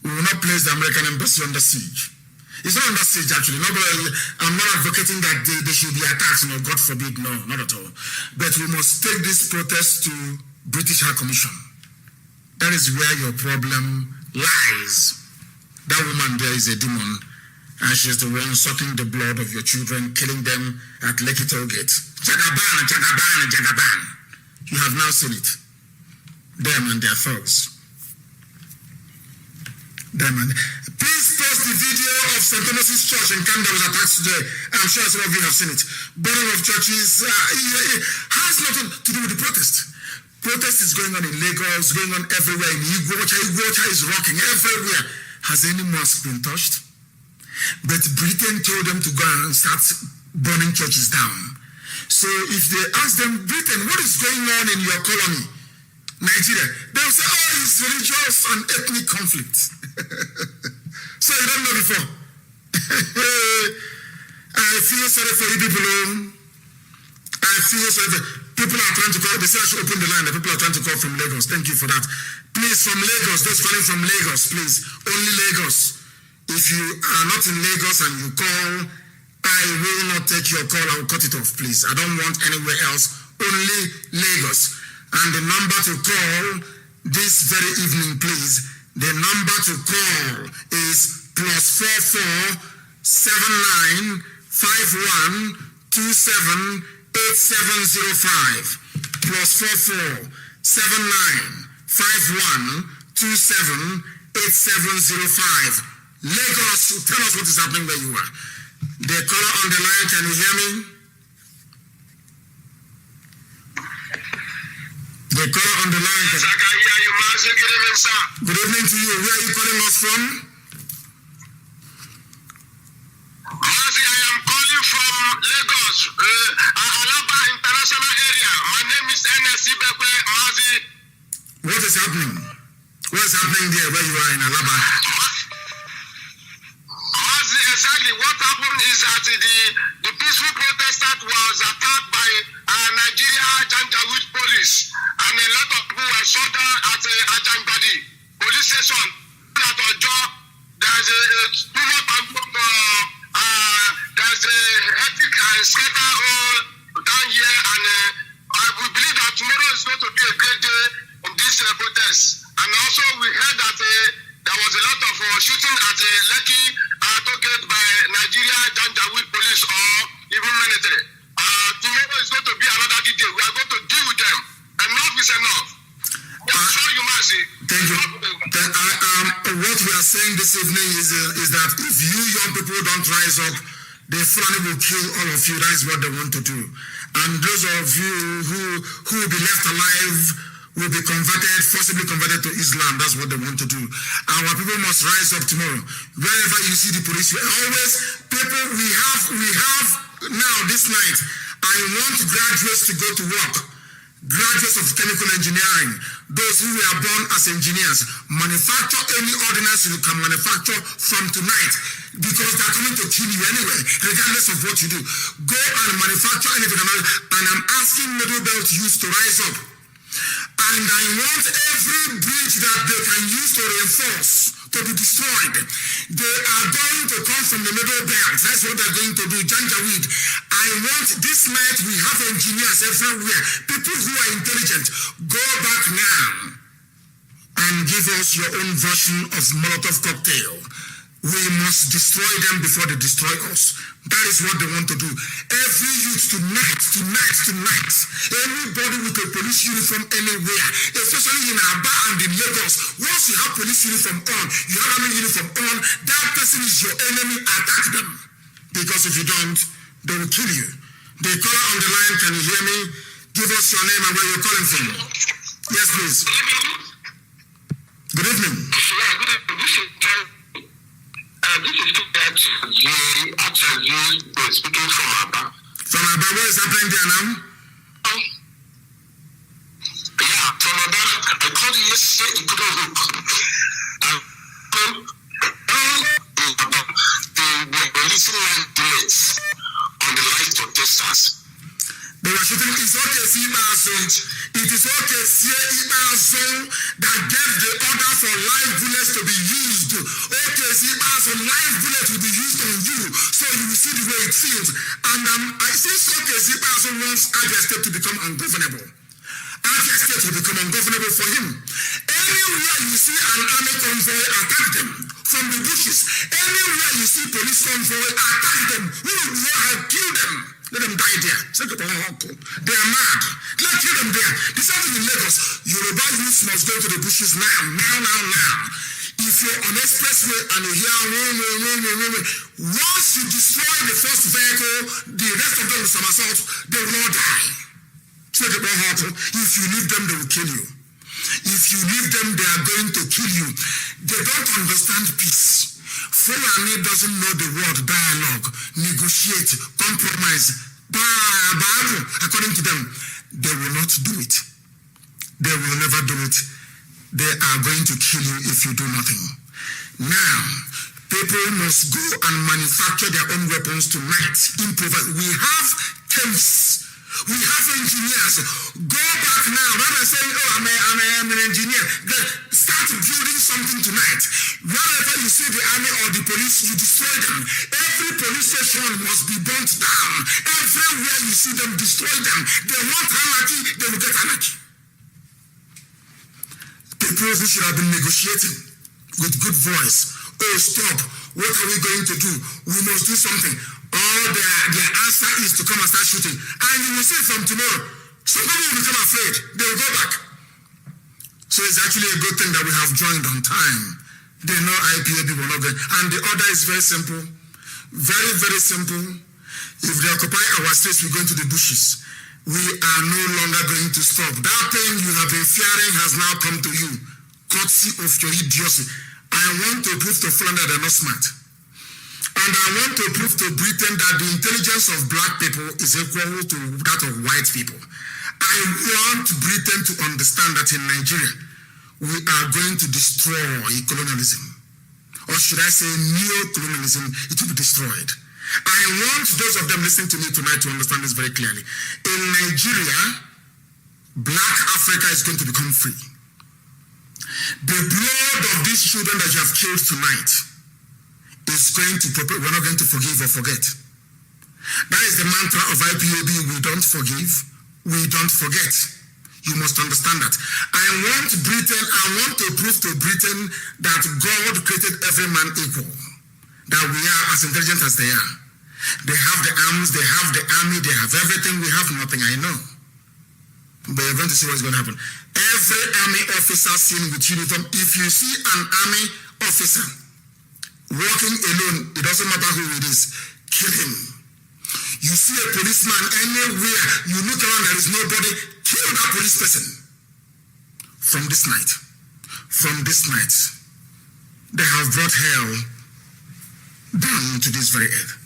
We will not place the American embassy under siege. It's not under siege, actually. I'm not advocating that they should be attacked, God forbid, no, not at all. But we must take this protest to British High Commission. That is where your problem lies. That woman there is a demon, and she's the one sucking the blood of your children, killing them at Lekki Toll Gate. Jagaban, Jagaban, Jagaban. You have now seen it. Them and their thugs. Please post the video of St. Thomas's Church in Canada was attacked today. I'm sure some of you have seen it. Burning of churches it has nothing to do with the protest. Protest is going on in Lagos, going on everywhere. In Iguacha is rocking everywhere. Has any mosque been touched? But Britain told them to go and start burning churches down. So if they ask them, Britain, what is going on in your colony, Nigeria? They'll say, oh, it's religious and ethnic conflict. So you don't know before. I feel sorry for you people. I feel sorry for people are trying to call. They say I should open the line. The people are trying to call from Lagos. Thank you for that. Please, from Lagos, those calling from Lagos, please. Only Lagos. If you are not in Lagos and you call, I will not take your call. I will cut it off, please. I don't want anywhere else. Only Lagos. And the number to call this very evening, please. The number to call is +44 79 51 27 8705. +44 79 51 27 8705. Lagos, tell us what is happening where you are. The caller on the line, can you hear me? The caller on the line. Yes, I can hear you, Mazi. Good evening, sir. Good evening to you. Where are you calling us from? Mazi, I am calling from Lagos, Alaba International Area. My name is NSC Bekwe, Mazi. What is happening? What is happening there where you are in Alaba? Mazi, exactly what happened is that the peaceful protesters was attacked by Nigeria Janjaweed police, and a lot of people were shot down at Ajangbadi police station. At Ojo, there's too much there's a hectic scatter down here, and we believe that tomorrow is going to be a great day in this protest. And also we heard that there was a lot of shooting at Lekki target by Nigeria Janjaweed police or even military. Tomorrow is going to be another day. We are going to deal with them. Enough is enough. I'm sure you must see. Thank you. What we are saying this evening is that if you young people don't rise up, the Fulani will kill all of you. That is what they want to do. And those of you who will be left alive will be converted, forcibly converted to Islam. That's what they want to do. Our people must rise up tomorrow. Wherever you see the police, people, we have now this night, I want graduates to go to work. Graduates of chemical engineering, those who were born as engineers, manufacture any ordinance you can manufacture from tonight, because they're coming to kill you anyway, regardless of what you do. Go and manufacture anything. And I'm asking Middle Belt youth to rise up. And I want every bridge that they can use to reinforce to be destroyed. They are going to come from the Middle Belt. That's what they're going to do. Janjaweed. I want this night, we have engineers everywhere, people who are intelligent. Go back now and give us your own version of Molotov cocktail. We must destroy them before they destroy us. That is what they want to do. Every youth tonight. Anybody with a police uniform anywhere, especially in Aba and in Lagos, once you have police uniform on, you have army uniform on, that person is your enemy. Attack them. Because if you don't, they will kill you. The caller on the line, can you hear me? Give us your name and where you're calling from. Yes, please. Good evening. This is speaking from Aba. From Aba, what is happening there now? Yeah, from Aba. I called you yesterday, you couldn't hook. They were releasing live bullets on the live protesters. They were shooting. It's okay, see, it is okay, see, that gave the order for live bullets to be used. Okay, see, live bullets will be used on you, so you will see the way it feels. And I say, okay, see, wants Abia State to become ungovernable. Abia State will become ungovernable for him. Anywhere you see an army convoy, attack them from the bushes. Anywhere you see police convoy, attack them. We will kill them. Let them die there. They are mad. Let's kill them there. The same thing in Lagos. Yoruba youth must go to the bushes now. If you're on expressway and you hear once you destroy the first vehicle, the rest of them will somersault, they will not die. So they won't happen. If you leave them, they will kill you. If you leave them, they are going to kill you. They don't understand peace. Fulani doesn't know the word dialogue, negotiate, compromise. According to them, they will not do it. They will never do it. They are going to kill you if you do nothing. Now, people must go and manufacture their own weapons tonight. Improvise. We have temps. We have engineers. Go back now. Rather than saying, I'm an engineer. Start building something tonight. Wherever you see the army or the police, you destroy them. Every police station must be burnt down. Everywhere you see them, destroy them. They want anarchy, they will get anarchy. People who should have been negotiating with good voice. Oh, stop. What are we going to do? We must do something. All their answer is to come and start shooting. And you will see from tomorrow, some people will become afraid. They will go back. So it's actually a good thing that we have joined on time. They know IPOB will not go. And the order is very simple. Very, very simple. If they occupy our streets, we go into the bushes. We are no longer going to stop. That thing you have been fearing has now come to you. Courtesy of your idiocy. I want to prove to Fulani that they're not smart. And I want to prove to Britain that the intelligence of black people is equal to that of white people. I want Britain to understand that in Nigeria, we are going to destroy colonialism. Or should I say neo-colonialism, it will be destroyed. I want those of them listening to me tonight to understand this very clearly. In Nigeria, black Africa is going to become free. The blood of these children that you have killed tonight is going to, we're not going to forgive or forget. That is the mantra of IPOB. We don't forgive, we don't forget. You must understand that. I want to prove to Britain that God created every man equal. That we are as intelligent as they are. They have the arms, they have the army, they have everything, we have nothing, I know. But you're going to see what's going to happen. Every army officer seen with uniform, if you see an army officer walking alone, it doesn't matter who it is, kill him. You see a policeman anywhere, you look around, there is nobody, kill that police person. From this night, they have brought hell down to this very earth.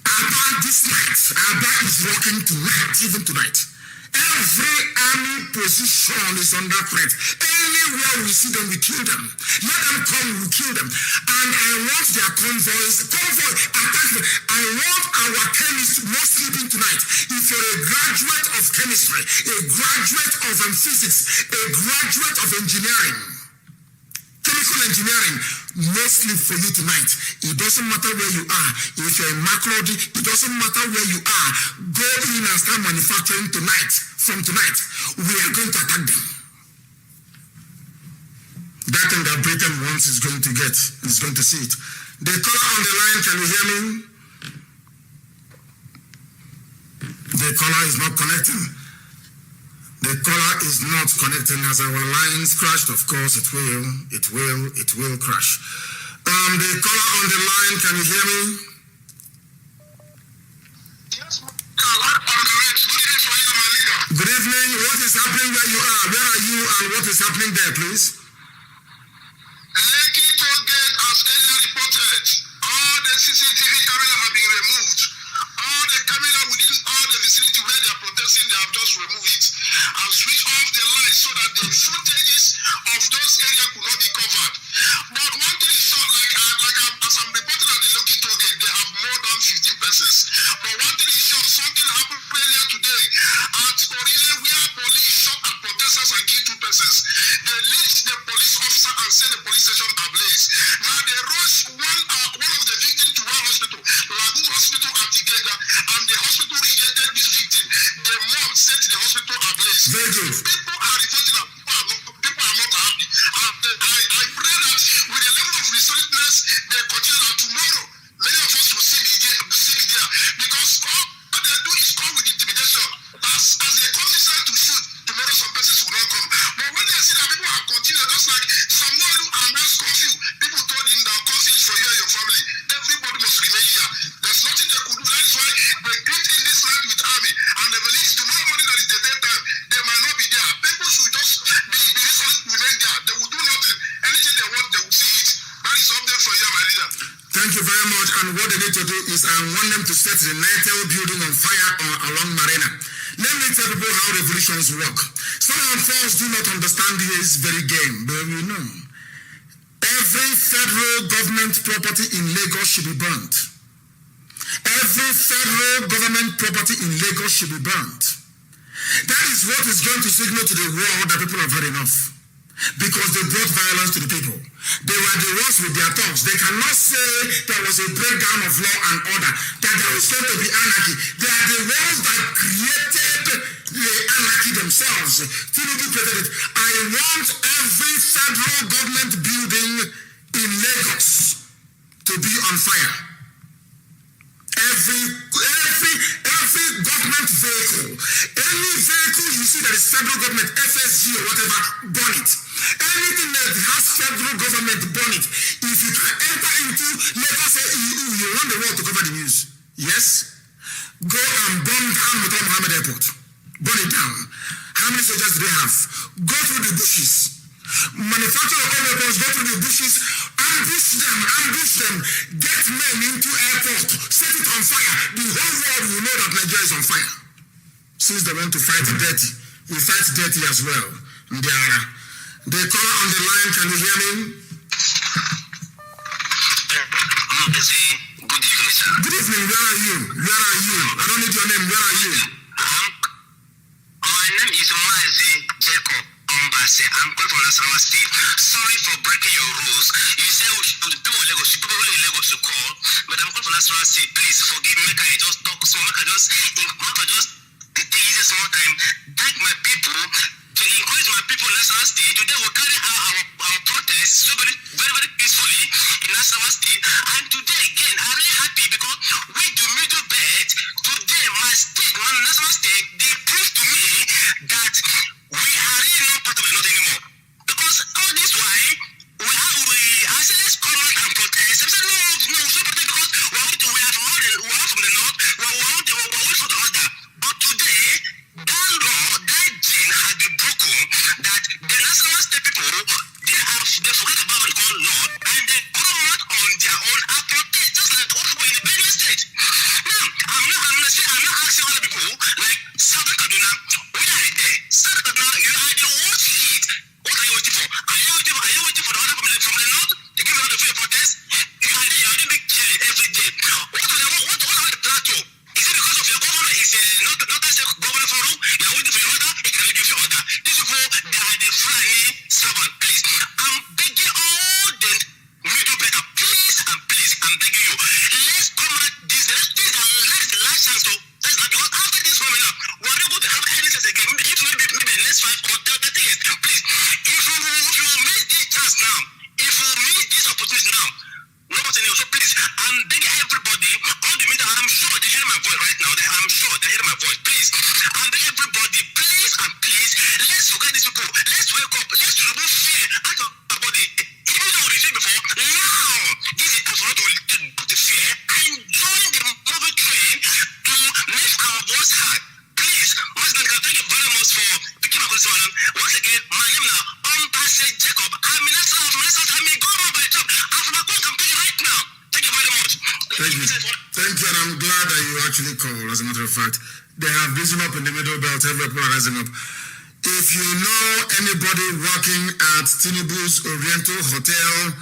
Abba this night, Abba is walking tonight, even tonight. Every army position is under threat. Anywhere we see them, we kill them. Let them come, we kill them. And I want their convoys, attack them. I want our chemists not sleeping tonight. If you're a graduate of chemistry, a graduate of physics, a graduate of engineering, chemical engineering, no sleep for you tonight. It doesn't matter where you are. If you're in Makrodi, it doesn't matter where you are. Go in and start manufacturing tonight. From tonight, we are going to attack them. That thing that Britain wants is going to get, is going to see it. The caller on the line, can you hear me? The caller is not connecting. The caller is not connecting. As our lines crashed, of course it will crash. The caller on the line, can you hear me? Yes, I'm on the line. Good evening. What is happening where you are? Where are you and what is happening there, please? Lekki toll gate, as earlier reported, all the CCTV cameras have been removed. All the cameras within all the vicinity where they are protesting, they have just removed it. And switch off the lights so that the footages of those areas could not be covered. But one thing is sure, as I'm reporting at the Lekki toll gate, they have more than 15 persons. But one thing is sure, something happened earlier today at Orile where police shot at protesters and killed 2 persons. They lynched the police officer and set the police station ablaze. Now they rushed one of the victims to one hospital, Lagoon Hospital at Igega, and the hospital rejected this victim. The mom set the hospital ablaze. Very good. People are revolting and people are not happy. I pray that with the level of resourcefulness they continue, that tomorrow many of us will see me there, because all they do is come with intimidation. As they come inside to shoot, tomorrow some persons will not come. But when they see that people are continuing, just like Samuel announced curfew, people told him that curfew is for you and your family. Everybody must remain here. There's nothing they could do. That is why they greet in this land with army. And they believe tomorrow morning that is the daytime, they might not be there. People should just be resolute to remain there. They will do nothing. Anything they want, they will see it. That is up there for you, my leader. Thank you very much. And what they need to do is I want them to set the Nitel building on fire along Marina. Let me tell people how revolutions work. Some of us do not understand this very game, but we know. Every federal government property in Lagos should be burnt. Every federal government property in Lagos should be burnt. That is what is going to signal to the world that people have had enough. Because they brought violence to the people. They were the ones with their tongues. They cannot say there was a breakdown of law and order, that there was going to be anarchy. They are the ones that created the anarchy themselves. Tinubu created it. I want every federal government building in Lagos to be on fire. Every government vehicle, any vehicle you see that is federal government, FSG or whatever, burn it. Anything that has federal government burn it. If you can enter into, let us say you want the world to cover the news. Yes? Go and burn down Muhammad Mohammed Airport. Burn it down. How many soldiers do they have? Go through the bushes. Manufacture your own weapons, go through the bushes, ambush them, get men into airport, set it on fire. The whole world will know that Nigeria is on fire. Since they want to fight dirty, we fight dirty as well. The caller on the line, can you hear me? Mazi, good evening, sir. Good evening, where are you? I don't need your name, where are you? My name is Mazi Jacob Ombase. I'm calling from Nasarawa State. Sorry for breaking your rules. You said we should do Lagos, people in Lagos to call, but I'm calling from Nasarawa State. Please forgive me, make I just talk so make I just take easy small time. Thank my people to encourage my people in Nasarawa State. Today we carry out our protest so very, very, very peacefully in Nasarawa State. And today again, I'm really happy because we do middle bed. Today, my state, my Nasarawa State, they proved to me that we are really not part of the north anymore. Because all this why I said let's come out and protest. I said no, we should protest because we are from the north, we're from the other. But today, that law, that gene has been broken, that the National State people, they forget about the whole law and they come out on their own and protest, just like what people in the Benue State. Now, I'm not asking other people like Southern Kaduna, we are there. Southern Kaduna, you are the worst hit. What are you waiting for? Are you waiting for the other from the north to give you all the free protest? You are there, you are being killed every day. What are the plateau? Is it because of your government? Is not a government for you? You are waiting for your order, it cannot give you order. These people, they are the flying servant. Please, I'm begging all the middle better, please and please, I'm begging you. Let's come at this. Let's the last chance to. That's not because after this moment now, we're not going to have any sense again. Maybe the next 5 or 30 years. Please, if you miss this chance now, if you miss this opportunity now, nobody else. So please, I'm begging everybody, all the media, I'm sure they hear my voice right now. I'm sure they hear my voice. Please, I'm begging everybody, please and please, let's forget these people. Let's wake up. Let's remove fear out of our body. Even though we fear before, now this is time for us to put the fear and join the moving train to make our voice heard. Please, once again, thank you very much for picking my call this morning. Once again, my name now, Ombase Jacob. I'm in I'm a governor by job. I'm from a campaign right now. Thank you very much. Thank you, and I'm glad that you actually called. As a matter of fact, they have risen up in the middle belt. Every people are rising up. If you know anybody working at Tinubu's Oriental Hotel,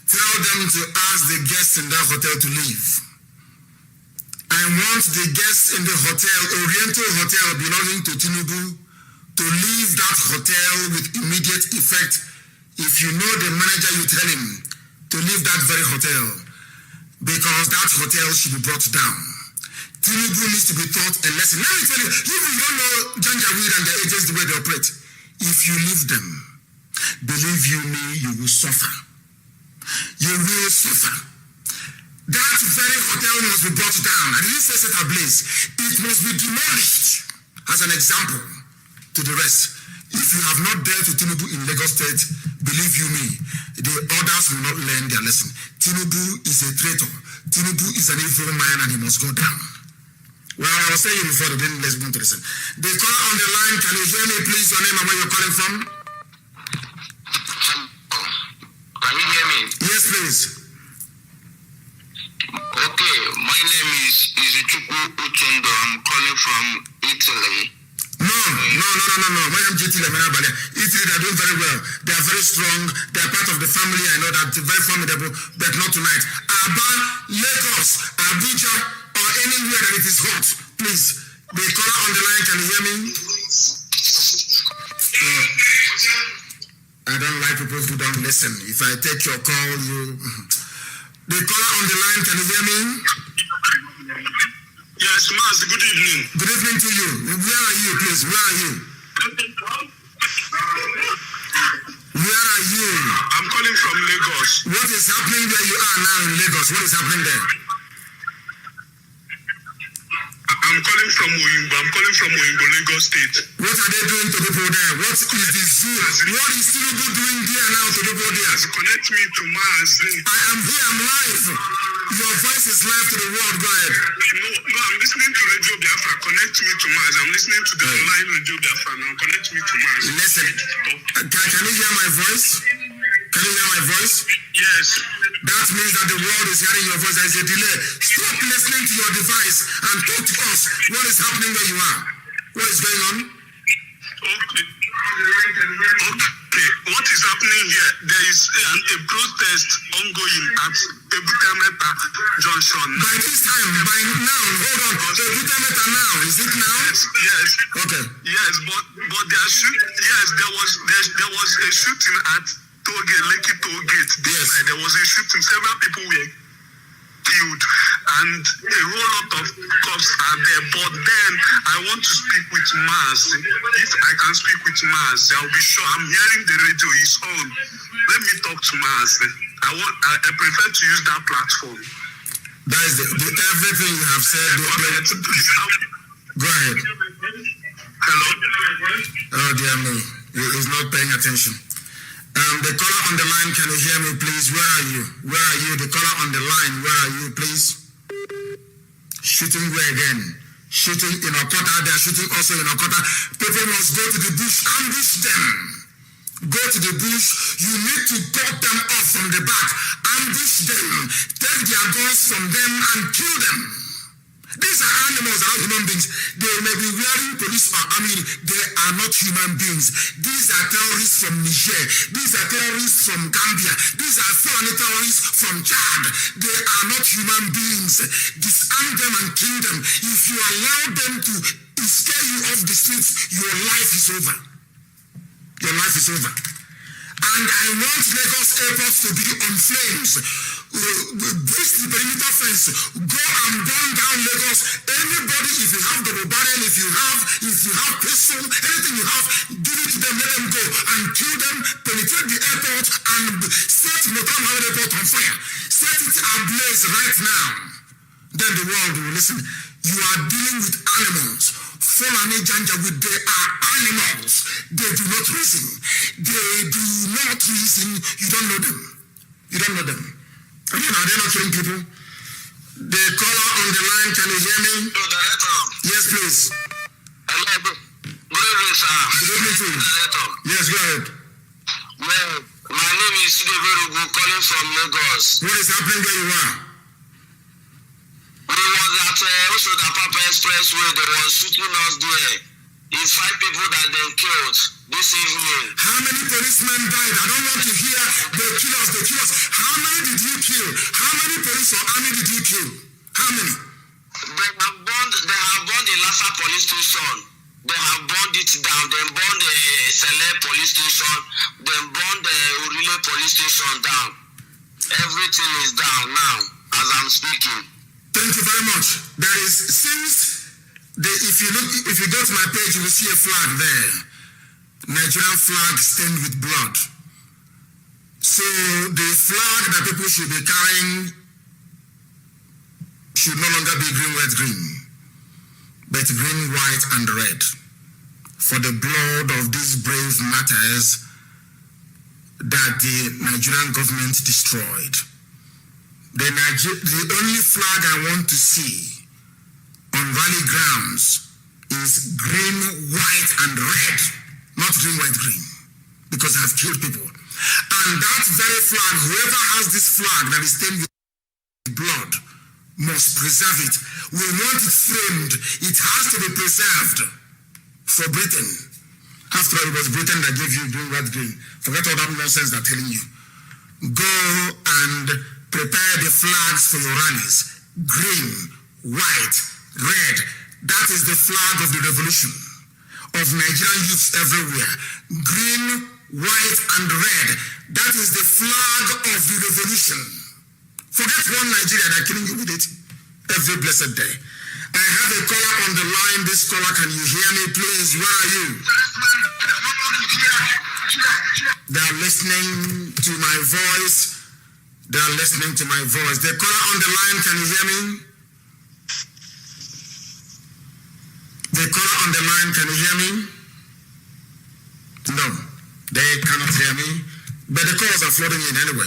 tell them to ask the guests in that hotel to leave. I want the guests in the hotel, Oriental Hotel belonging to Tinubu, to leave that hotel with immediate effect. If you know the manager, you tell him to leave that very hotel, because that hotel should be brought down. Tinubu needs to be taught a lesson. Let me tell you, if you don't know Janjaweed and the agents the way they operate, if you leave them, believe you me, you will suffer. You will suffer. That very hotel must be brought down. I didn't say set ablaze. It must be demolished as an example to the rest. If you have not dealt with Tinubu in Lagos State, believe you me, the others will not learn their lesson. Tinubu is a traitor. Tinubu is an evil man and he must go down. Well, I was saying before, they didn't listen to listen. The caller on the line, can you hear me, please? Your name and where you're calling from? Can you hear me? Yes, please. Okay, my name is Izuchukwu Uchundo. I'm calling from Italy. No. My name is Italy, they're doing very well. They are very strong. They are part of the family. I know that they're very formidable, but not tonight. Aba, Lagos, Abuja, or anywhere that it is hot. Please, the caller on the line, can you hear me? I don't like people who don't listen. If I take your call, you... The caller on the line, can you hear me? Yes, Mazi, good evening. Good evening to you. Where are you, please? Where are you? Where are you? I'm calling from Lagos. What is happening where you are now in Lagos? What is happening there? I'm I'm calling from Oyingbo, Lagos State. What are they doing to people there? What is the zoo? What is Tinubu doing there now to people there? Connect me to Mazi. I am here, I'm live. Your voice is live to the world, go ahead. No, I'm listening to Radio Biafra. Connect me to Mazi. I'm listening to the online Radio Biafra now. Connect me to Mazi. Listen, can you hear my voice? Can you hear my voice? Yes. That means that the world is hearing your voice. There is a delay. Stop listening to your device and talk to us. What is happening where you are? What is going on? Okay. What is happening here? There is a protest ongoing at Ebukameta Junction. By this time, by now, hold on. Ebukameta now. Is it now? Yes. Okay. Yes, but there was a shooting at Lekki Toll Gate. Yes. There was a shooting. Several people were killed, and a whole lot of cops are there. But then I want to speak with Mazi. If I can speak with Mazi, I'll be sure. I'm hearing the radio is on. Let me talk to Mazi. I prefer to use that platform. That is everything you have said. Go ahead. Hello. Oh dear me, he's not paying attention. The caller on the line, can you hear me, please? Where are you? Where are you? The caller on the line, where are you, please? Shooting where again? Shooting in Okota. They are shooting also in Okota. People must go to the bush, ambush them. Go to the bush. You need to cut them off from the back, ambush them, take their guns from them and kill them. These are animals, are not human beings. They may be wearing police army. They are not human beings. These are terrorists from Niger. These are terrorists from Gambia. These are foreign terrorists from Chad. They are not human beings. Disarm them and kill them. If you allow them to scare you off the streets, your life is over. Your life is over. And I want Lagos Airport to be on flames. Breach the perimeter fence. Go and burn down Lagos. Anybody, if you have the barrel, if you have pistol, anything you have, give it to them, let them go and kill them, penetrate the airport and set Motown Airport on fire. Set it ablaze right now. Then the world will listen. You are dealing with animals. Fulani Janjaweed, they are animals. They do not reason. They do not reason. You don't know them. You don't know them. I mean, are they not killing people? The caller on the line, can you hear me? No, Director. Yes, please. Hello. Good evening, sir. Good evening to you. Director. Yes, go ahead. Well, my name is Sideverugu, calling from Lagos. What is happening where you are? We was at Osoda Papa Expressway. They was shooting us there. It's 5 people that they killed this evening. How many policemen died? I don't want to hear they kill us, they kill us. How many did you kill? How many police or army did you kill? How many? They have burned the Lassa police station. They have burned it down. They burned the Sele police station. They burned the Urile police station down. Everything is down now as I'm speaking. Thank you very much. There is, if you go to my page, you will see a flag there. Nigerian flag stained with blood. So the flag that people should be carrying should no longer be green, white, green, but green, white, and red. For the blood of these brave martyrs that the Nigerian government destroyed. The only flag I want to see on rally grounds is green, white, and red. Not green, white, green. Because they have killed people. And that very flag, whoever has this flag that is stained with blood, must preserve it. We want it framed. It has to be preserved for Britain. After all, it was Britain that gave you green, white, green. Forget all that nonsense they're telling you. Go and prepare the flags for your rallies. Green, white, red. That is the flag of the revolution of Nigerian youths everywhere. Green, white, and red. That is the flag of the revolution. Forget one Nigeria, they're killing you with it every blessed day. I have a caller on the line. This caller, can you hear me, please? Where are you? They are listening to my voice. They are listening to my voice. The caller on the line, can you hear me? The caller on the line, can you hear me? No, they cannot hear me. But the calls are flooding in anyway.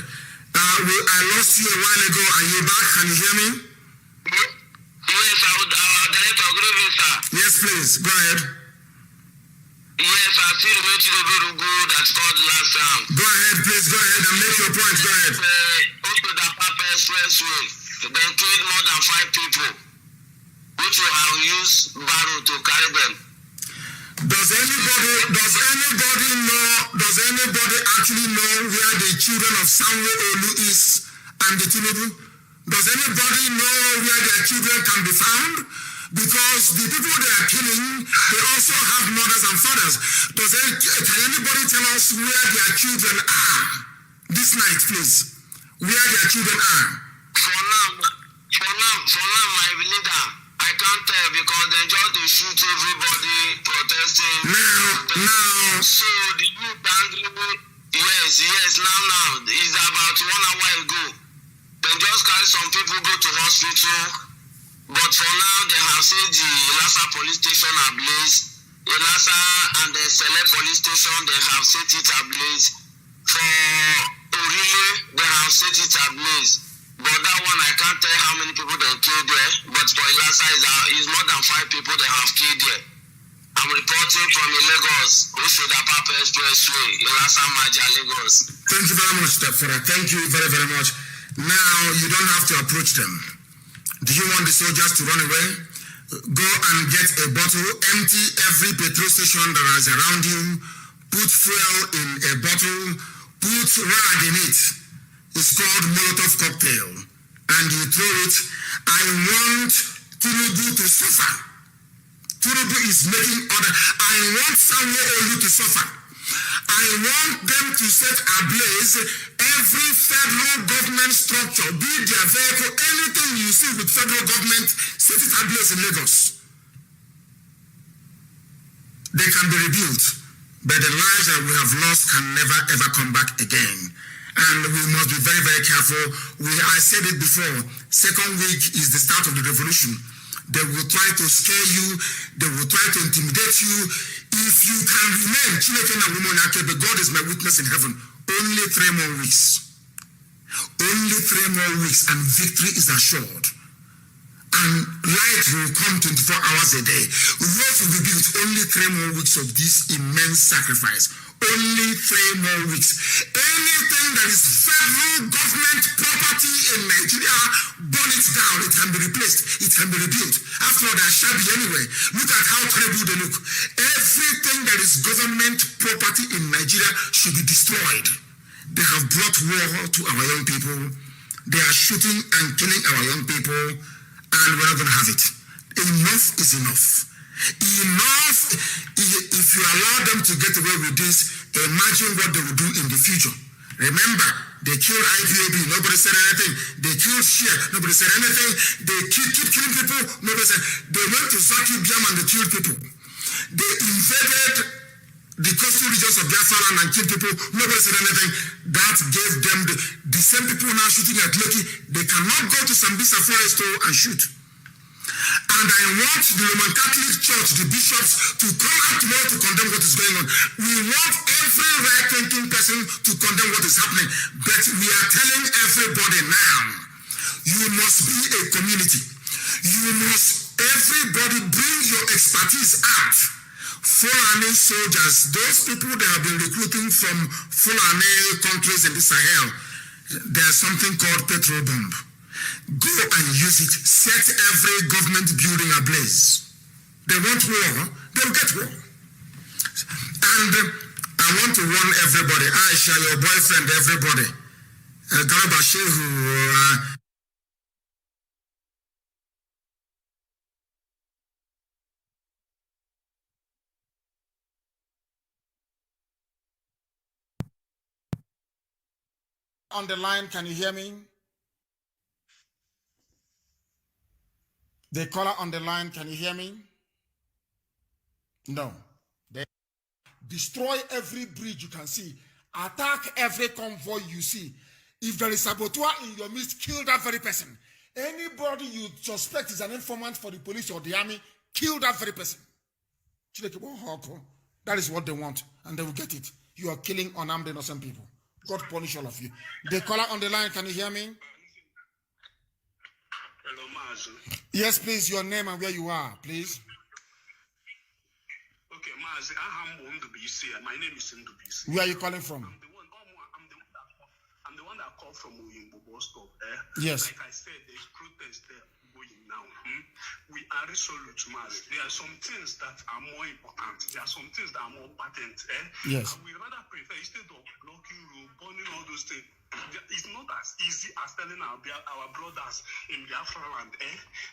I lost you a while ago. Are you back? Can you hear me? Yes, our director, good evening, sir. Yes, please. Go ahead. Yes, I see the Rugu that scored the last round. Go ahead, please. Go ahead and make your point. Go ahead. Also, the Papa Expressway, they killed more than 5 people, which will have used barrel to carry them. Does anybody actually know where the children of Samuel Olu is and the Tinubu? Does anybody know where their children can be found? Because the people they are killing, they also have mothers and fathers. Can anybody tell us where their children are this night, please? Where their children are? For now, my leader, I can't tell because they just shoot everybody protesting. Now. So the youth angry. Yes. Now. It's about 1 hour ago. They just carry some people go to hospital. But for now, they have said the Lhasa police station ablaze. The Lhasa and the Sele police station, they have set it ablaze. For Orile, they have set it ablaze. But that one, I can't tell how many people they killed there. But for Lhasa, is more than 5 people they have killed there. I'm reporting from Lagos, Oshoda Papa Expressway, Lhasa Maja, Lagos. Thank you very much, Tafura. Thank you very, very much. Now, you don't have to approach them. Do you want the soldiers to run away? Go and get a bottle, empty every petrol station that is around you, put fuel in a bottle, put rag in it. It's called Molotov cocktail. And you throw it. I want Tinubu to suffer. Tinubu is making order. I want Samuel Olu to suffer. I want them to set ablaze every federal government structure, be it their vehicle, anything you see with federal government, set it ablaze in Lagos. They can be rebuilt, but the lives that we have lost can never ever come back again. And we must be very, very careful. I said it before, second week is the start of the revolution. They will try to scare you, they will try to intimidate you. If you can remain, but God is my witness in heaven, only 3 more weeks. Only 3 more weeks and victory is assured. And light will come 24 hours a day. Roads will be built. Only 3 more weeks of this immense sacrifice. Only 3 more weeks. Anything that is federal government property in Nigeria, burn it down. It can be replaced. It can be rebuilt. After all, they're shabby anyway. Look at how terrible they look. Everything that is government property in Nigeria should be destroyed. They have brought war to our young people. They are shooting and killing our young people, and we're not going to have it. Enough is enough. Enough. If you allow them to get away with this, imagine what they will do in the future. Remember, they killed IPOB, nobody said anything. They killed Shia, nobody said anything. They keep killing people, nobody said. They went to Zaki Biam and they killed people. They invaded the coastal regions of Biafra and killed people, nobody said anything. That gave them the same people now shooting at Lekki. They cannot go to Sambisa Forest and shoot. And I want the Roman Catholic Church, the bishops, to come out tomorrow to condemn what is going on. We want every right-thinking person to condemn what is happening. But we are telling everybody now, you must be a community. Everybody bring your expertise out. Fulani soldiers, those people that have been recruiting from Fulani countries in the Sahel, there's something called petrol bomb. Go and use it. Set every government building ablaze. They want war, they'll get war. And I want to warn everybody, Aisha, your boyfriend, everybody, Garba Shehu, on the line, can you hear me? The caller on the line, can you hear me? No. They destroy every bridge you can see. Attack every convoy you see. If there is saboteur in your midst, kill that very person. Anybody you suspect is an informant for the police or the army, kill that very person. That is what they want, and they will get it. You are killing unarmed innocent people. God punish all of you. The caller on the line, can you hear me? Hello, Mazi. Yes, please, your name and where you are, please. Okay, Mazi, my name is Nnamdi. Where are you calling from? I'm the one that called from Oyinbo bus stop. Yes. Like I said, there's protest there going now. We are resolute, Mazi. There are some things that are more important. There are some things that are more patent. Yes. And we rather prefer, instead of blocking road, burning all those things, it's not as easy as telling our brothers in Biafra land,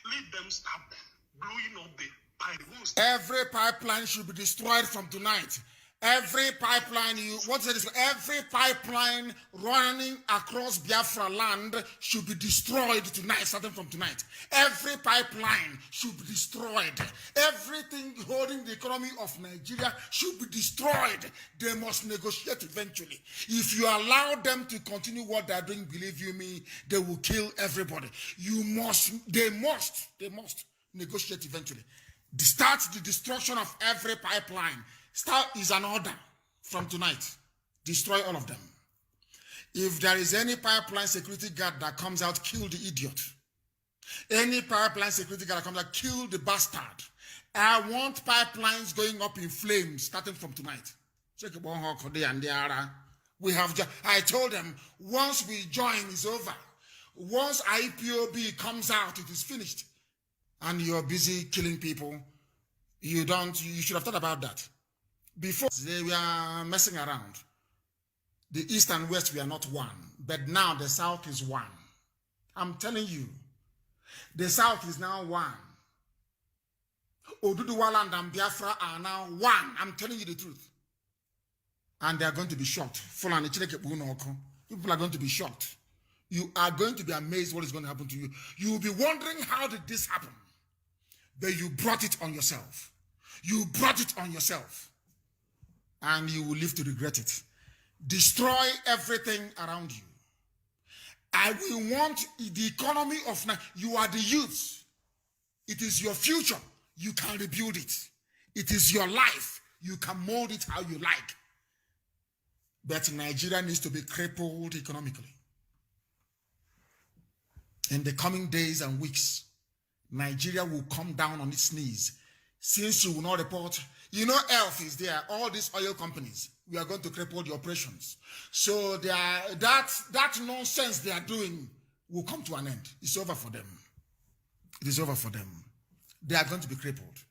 let them stop blowing up the pipelines. Every pipeline should be destroyed from tonight. Every pipeline every pipeline running across Biafra land should be destroyed tonight, starting from tonight. Every pipeline should be destroyed. Everything holding the economy of Nigeria should be destroyed. They must negotiate eventually. If you allow them to continue what they are doing, believe you me, they will kill everybody. They must negotiate eventually. Start the destruction of every pipeline. Start is an order from tonight. Destroy all of them. If there is any pipeline security guard that comes out, kill the idiot. Any pipeline security guard that comes out, kill the bastard. I want pipelines going up in flames starting from tonight. I told them, once we join, it's over. Once IPOB comes out, it is finished. And you're busy killing people. You should have thought about that. Before, they were messing around. The East and West were not one. But now the South is one. I'm telling you. The South is now one. Oduduwaland and Biafra are now one. I'm telling you the truth. And they are going to be shocked. People are going to be shocked. You are going to be amazed what is going to happen to you. You will be wondering, how did this happen? But you brought it on yourself. You brought it on yourself. And you will live to regret it. Destroy everything around you. I will want the economy of you are the youth. It is your future. You can rebuild it. It is your life. You can mold it how you like. But Nigeria needs to be crippled economically. In the coming days and weeks, Nigeria will come down on its knees. Since you will not report, ELF is there, all these oil companies, we are going to cripple the operations. So that nonsense they are doing will come to an end. It's over for them. It is over for them. They are going to be crippled.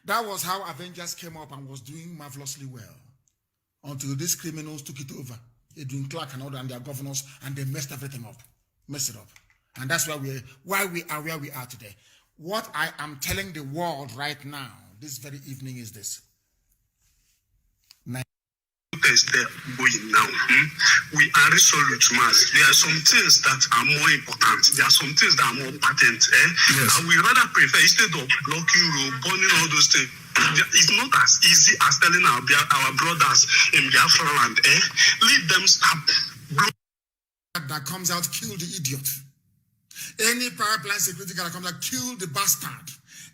That was how Avengers came up and was doing marvelously well. Until these criminals took it over. Edwin Clark and all and their governors, and they messed everything up. Messed it up. And that's why we are where we are today. What I am telling the world right now, this very evening, is this. Protest there going now. We are resolute, Mazi. There are some things that are more important. There are some things that are more patent. Yes. And we rather prefer, instead of blocking road, burning all those things, it's not as easy as telling our brothers in Biafra land, let them stop. That comes out, kill the idiot. Any pipeline security guard that comes out, kill the bastard.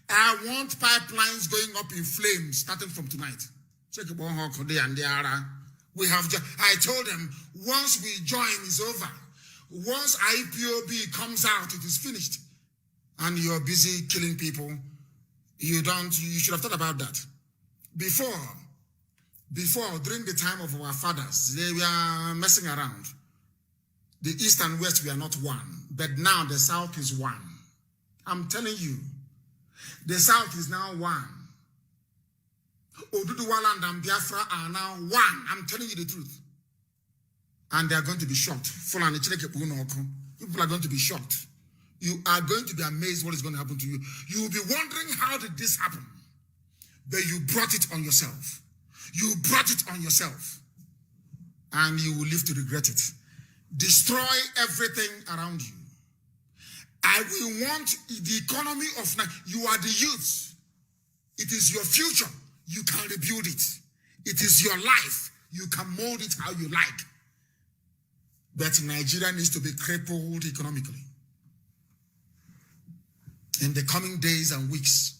I want pipelines going up in flames starting from tonight. I told them, once we join, it's over. Once IPOB comes out, it is finished. And you're busy killing people. You should have thought about that. Before, during the time of our fathers, they were messing around. The East and West were not one. But now the South is one. I'm telling you, the South is now one. Oduduwaland and Biafra are now one. I'm telling you the truth. And they are going to be shocked. People are going to be shocked. You are going to be amazed what is going to happen to you. You will be wondering, how did this happen? But you brought it on yourself. You brought it on yourself. And you will live to regret it. Destroy everything around you. I will want the economy of you are the youth. It is your future. You can rebuild it. It is your life. You can mold it how you like. But Nigeria needs to be crippled economically. In the coming days and weeks,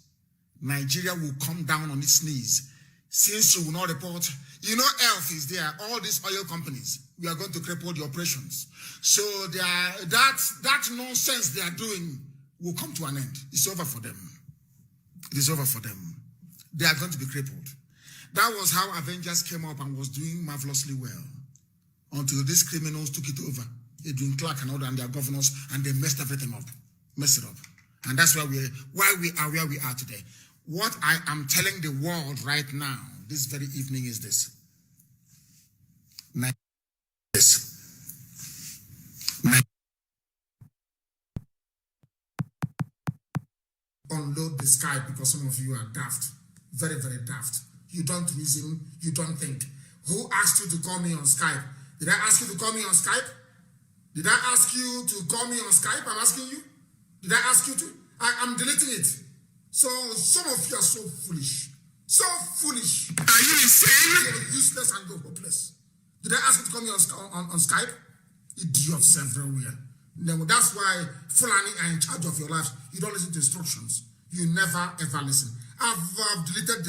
Nigeria will come down on its knees. Since you will not report, you know, ELF is there, all these oil companies, we are going to cripple the operations. So that nonsense they are doing will come to an end. It's over for them. It is over for them. They are going to be crippled. That was how Avengers came up and was doing marvelously well until these criminals took it over. Edwin Clark and all and their governors, and they messed everything up. Messed it up. And that's why we are where we are today. What I am telling the world right now, this very evening, is this. Unload the Skype because some of you are daft. Very, very daft. You don't reason, you don't think. Who asked you to call me on Skype? Did I ask you to call me on Skype? Did I ask you to call me on Skype? I'm asking you. Did I ask you to? I'm deleting it. So some of you are so foolish. So foolish. Are you insane? You're useless and you're hopeless. Did I ask you to call me on Skype? Idiots everywhere. No, that's why Fulani are in charge of your lives. You don't listen to instructions. You never ever listen. I've deleted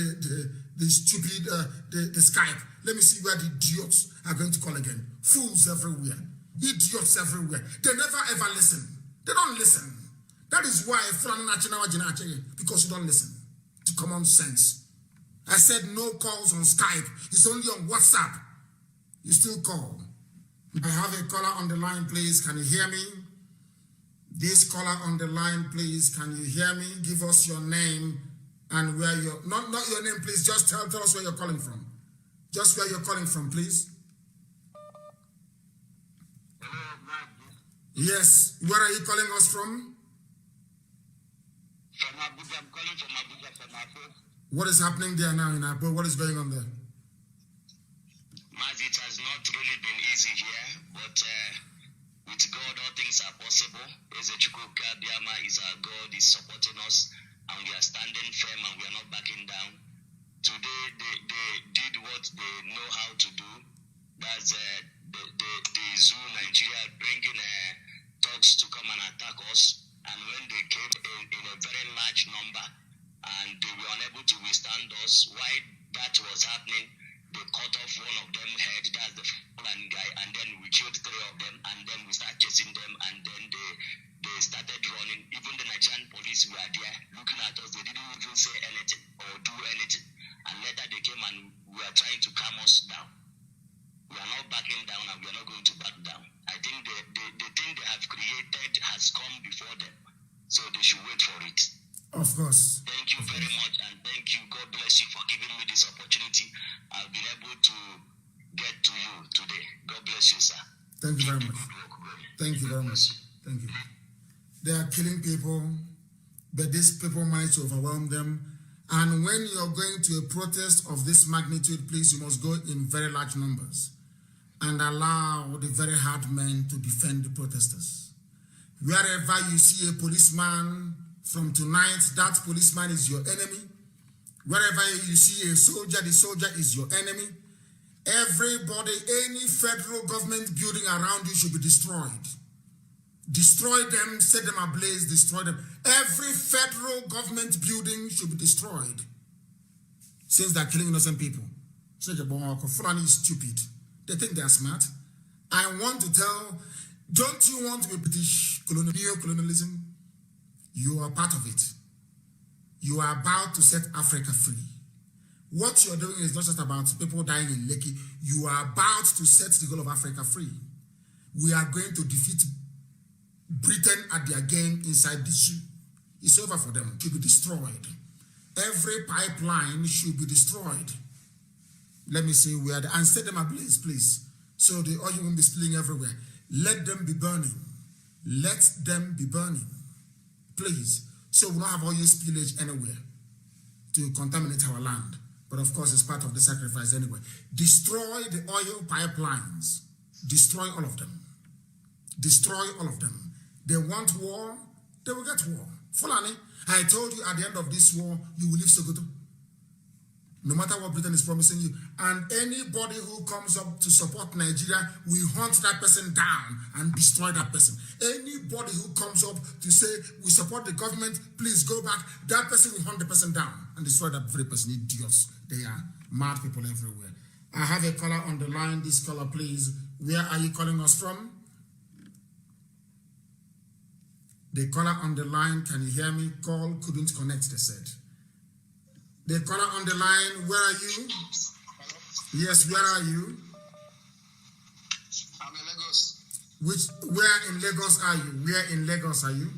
the stupid the Skype. Let me see where the idiots are going to call again. Fools everywhere. Idiots everywhere. They never ever listen. They don't listen. That is why Fulani because you don't listen to common sense. I said no calls on Skype. It's only on WhatsApp. You still call. I have a caller on the line, please. Can you hear me? This caller on the line, please. Can you hear me? Give us your name and where you're... Not your name, please. Just tell us where you're calling from. Just where you're calling from, please. Hello, Mazi. Yes. Where are you calling us from? From Abuja. I'm calling from Abuja, from Abuja. What is happening there now in Abu? What is going on there? Mazi, it has not really been easy here, but with God, all things are possible. Ezechukwuka Biama is our God, is supporting us, and we are standing firm and we are not backing down. Today, they did what they know how to do. That's the zoo Nigeria bringing thugs to come and attack us. And when they came in a very large number, and they were unable to withstand us, while that was happening, they cut off one of them head, that's the Fulani guy, and then we killed 3 of them, and then we started chasing them, and then they started running. Even the Nigerian police were there looking at us. They didn't even say anything or do anything. And later they came and were trying to calm us down. We are not backing down and we are not going to back down. I think the thing they have created has come before them. So they should wait for it. Of course. Thank you very much, and thank you. God bless you for giving me this opportunity. I've been able to get to you today. God bless you, sir. Thank you very much. Thank you very much. Thank you. They are killing people, but these people manage to overwhelm them. And when you're going to a protest of this magnitude, please, you must go in very large numbers and allow the very hard men to defend the protesters. Wherever you see a policeman, from tonight, that policeman is your enemy. Wherever you see a soldier, the soldier is your enemy. Everybody, any federal government building around you should be destroyed. Destroy them, set them ablaze, destroy them. Every federal government building should be destroyed. Since they're killing innocent people. Fulani is stupid. They think they're smart. I want to tell, don't you want to be British neo-colonialism? You are part of it. You are about to set Africa free. What you're doing is not just about people dying in Lekki. You are about to set the whole of Africa free. We are going to defeat Britain at their game inside the zoo. It's over for them. It should be destroyed. Every pipeline should be destroyed. Let me see where, and set them ablaze, please. So the oil won't be spilling everywhere. Let them be burning. Let them be burning. Please, so we don't have oil spillage anywhere to contaminate our land. But of course, it's part of the sacrifice anyway. Destroy the oil pipelines. Destroy all of them. Destroy all of them. They want war, they will get war. Fulani, I told you at the end of this war, you will leave Sokoto. No matter what Britain is promising you. And anybody who comes up to support Nigeria, we hunt that person down and destroy that person. Anybody who comes up to say, we support the government, please go back, that person, we hunt the person down and destroy that very person. Idiots. They are mad people everywhere. I have a caller on the line. This caller, please. Where are you calling us from? The caller on the line, can you hear me? Call couldn't connect, they said. The caller on the line, where are you? Yes, where are you? I'm in Lagos. Where in Lagos are you? Where in Lagos are you? In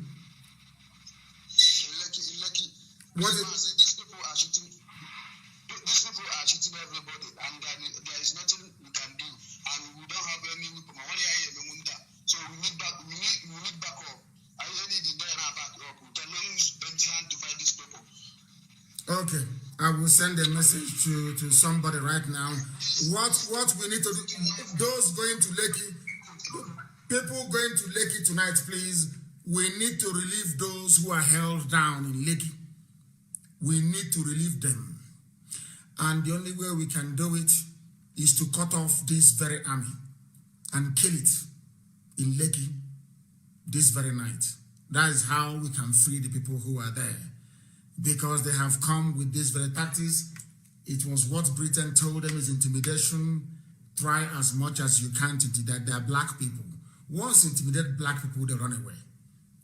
Lekki. What is, These people are shooting. These people are shooting everybody, and there is nothing we can do, and we don't have any weapon. So we need back. We need back up. I really need to back up. We cannot use empty hand to fight these people. okay, I will send a message to somebody right now. What we need to do, those going to Lekki, people going to Lekki tonight, please, we need to relieve those who are held down in Lekki. We need to relieve them. And the only way we can do it is to cut off this very army and kill it in Lekki this very night. That is how we can free the people who are there. Because they have come with these very tactics. It was what Britain told them is intimidation. Try as much as you can to intimidate. They are black people. Once intimidate black people, they run away.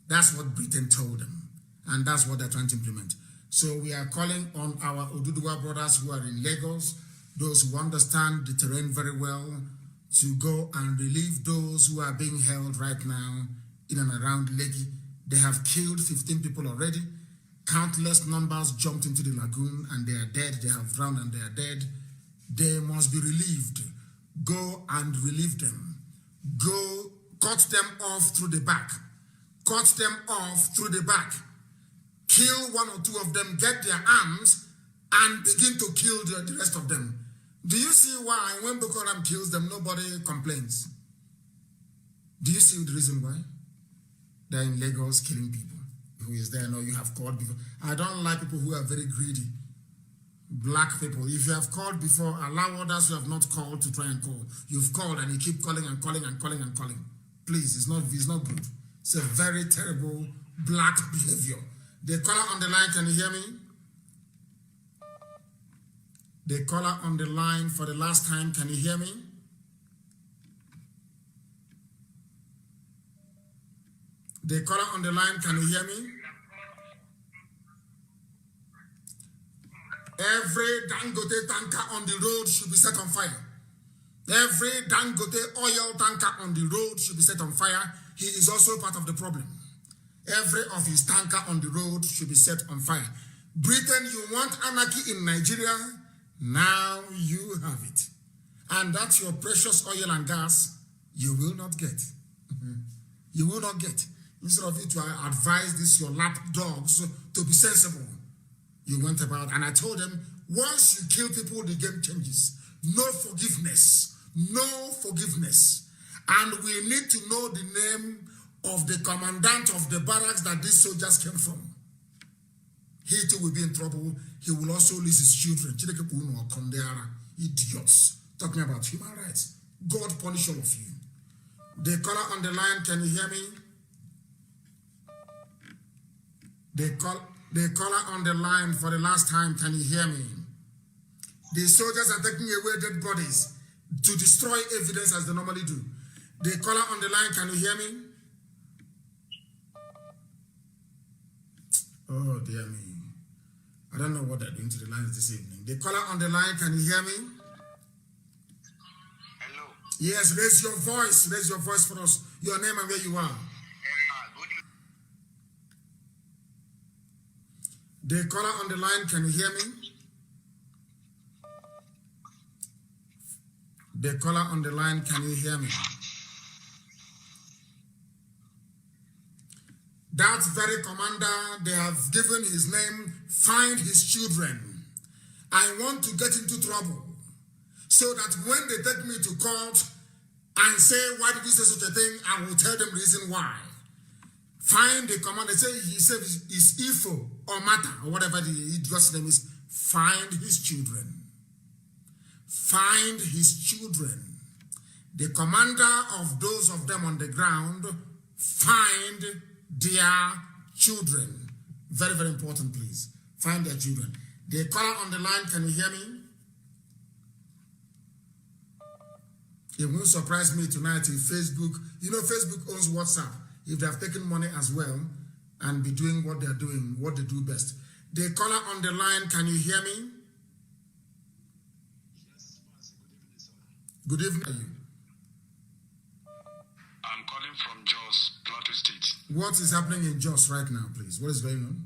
That's what Britain told them. And that's what they're trying to implement. So we are calling on our Oduduwa brothers who are in Lagos, those who understand the terrain very well, to go and relieve those who are being held right now in and around Lekki. They have killed 15 people already. Countless numbers jumped into the lagoon and they are dead. They have drowned and they are dead. They must be relieved. Go and relieve them. Go cut them off through the back. Cut them off through the back. Kill one or two of them, get their arms, and begin to kill the rest of them. Do you see why when Boko Haram kills them, nobody complains? Do you see the reason why? They're in Lagos killing people. Who is there? No, you have called before. I don't like people who are very greedy. Black people. If you have called before, allow others who have not called to try and call. You've called and you keep calling and calling and calling and calling. Please, it's not good. It's a very terrible black behavior. The caller on the line, can you hear me? The caller on the line for the last time, can you hear me? The caller on the line, can you hear me? Every Dangote tanker on the road should be set on fire. Every Dangote oil tanker on the road should be set on fire. He is also part of the problem. Every of his tanker on the road should be set on fire. Britain, you want anarchy in Nigeria? Now you have it. And that's your precious oil and gas you will not get. You will not get. Instead of you to advise this your lap dogs to be sensible, you went about, and I told them, once you kill people, the game changes. No forgiveness. No forgiveness. And we need to know the name of the commandant of the barracks that these soldiers came from. He too will be in trouble. He will also lose his children. Idiots. Talking about human rights. God punish all of you. The caller on the line, can you hear me? The caller on the line for the last time, can you hear me? The soldiers are taking away dead bodies to destroy evidence as they normally do. The caller on the line, can you hear me? Oh, dear me. I don't know what they're doing to the lines this evening. The caller on the line, can you hear me? Hello. Yes, raise your voice. Raise your voice for us. Your name and where you are. The caller on the line, can you hear me? The caller on the line, can you hear me? That very commander, they have given his name, find his children. I want to get into trouble so that when they take me to court and say, why did you say such a thing, I will tell them the reason why. Find the commander, say he said it's Ifo or Mata or whatever the idiot's name is. find his children. Find his children. The commander of those of them on the ground, find their children. Very, very important, please. Find their children. The caller on the line, can you hear me? It won't surprise me tonight if Facebook, you know, Facebook owns WhatsApp. If they have taken money as well and be doing what they're doing, what they do best. The caller on the line, can you hear me? Yes, Mazi. Good Good evening, sir. evening. I'm calling from Jos, Plateau State. What is happening in Jos right now, please? What is going on?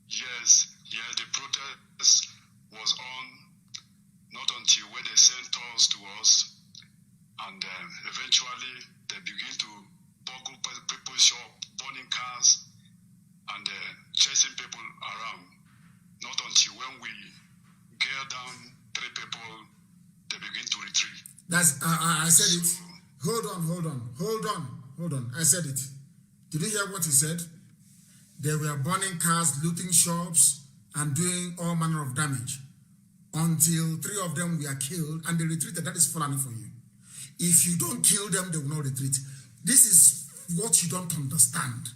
Yes, the protest was on not until when they sent us to us, and eventually they begin to boggle people's shop, burning cars, and chasing people around. Not until when we get down 3 people, they begin to retreat. That's I said it. Hold on. I said it. Did you hear what he said? They were burning cars, looting shops, and doing all manner of damage until 3 of them were killed and they retreated. That is falling for you. If you don't kill them, they will not retreat. This is what you don't understand.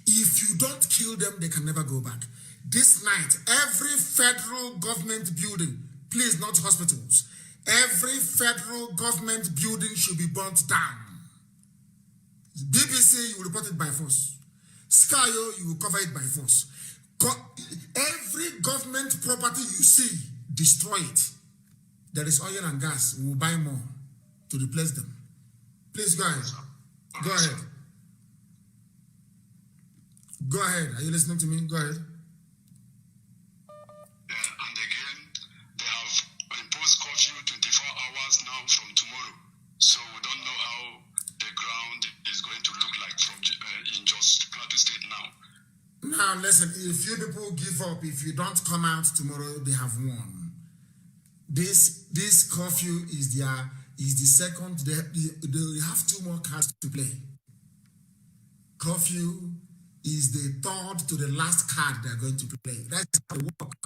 If you don't kill them, they can never go back. This night, every federal government building, please not hospitals, every federal government building should be burnt down. BBC, you will report it by force. Skyo, you will cover it by force. Every government property you see, destroy it. There is oil and gas. We will buy more to replace them. Please go ahead. Go ahead. Go ahead. Are you listening to me? Go ahead. And again, they have imposed curfew 24 hours now from tomorrow. So we don't know how the ground is going to look like from in just Plateau State now. Now listen, if you people give up, if you don't come out tomorrow, they have won. This curfew is the second. They have 2 more cards to play. Curfew is the 3rd to the last card they're going to play. That's how it works.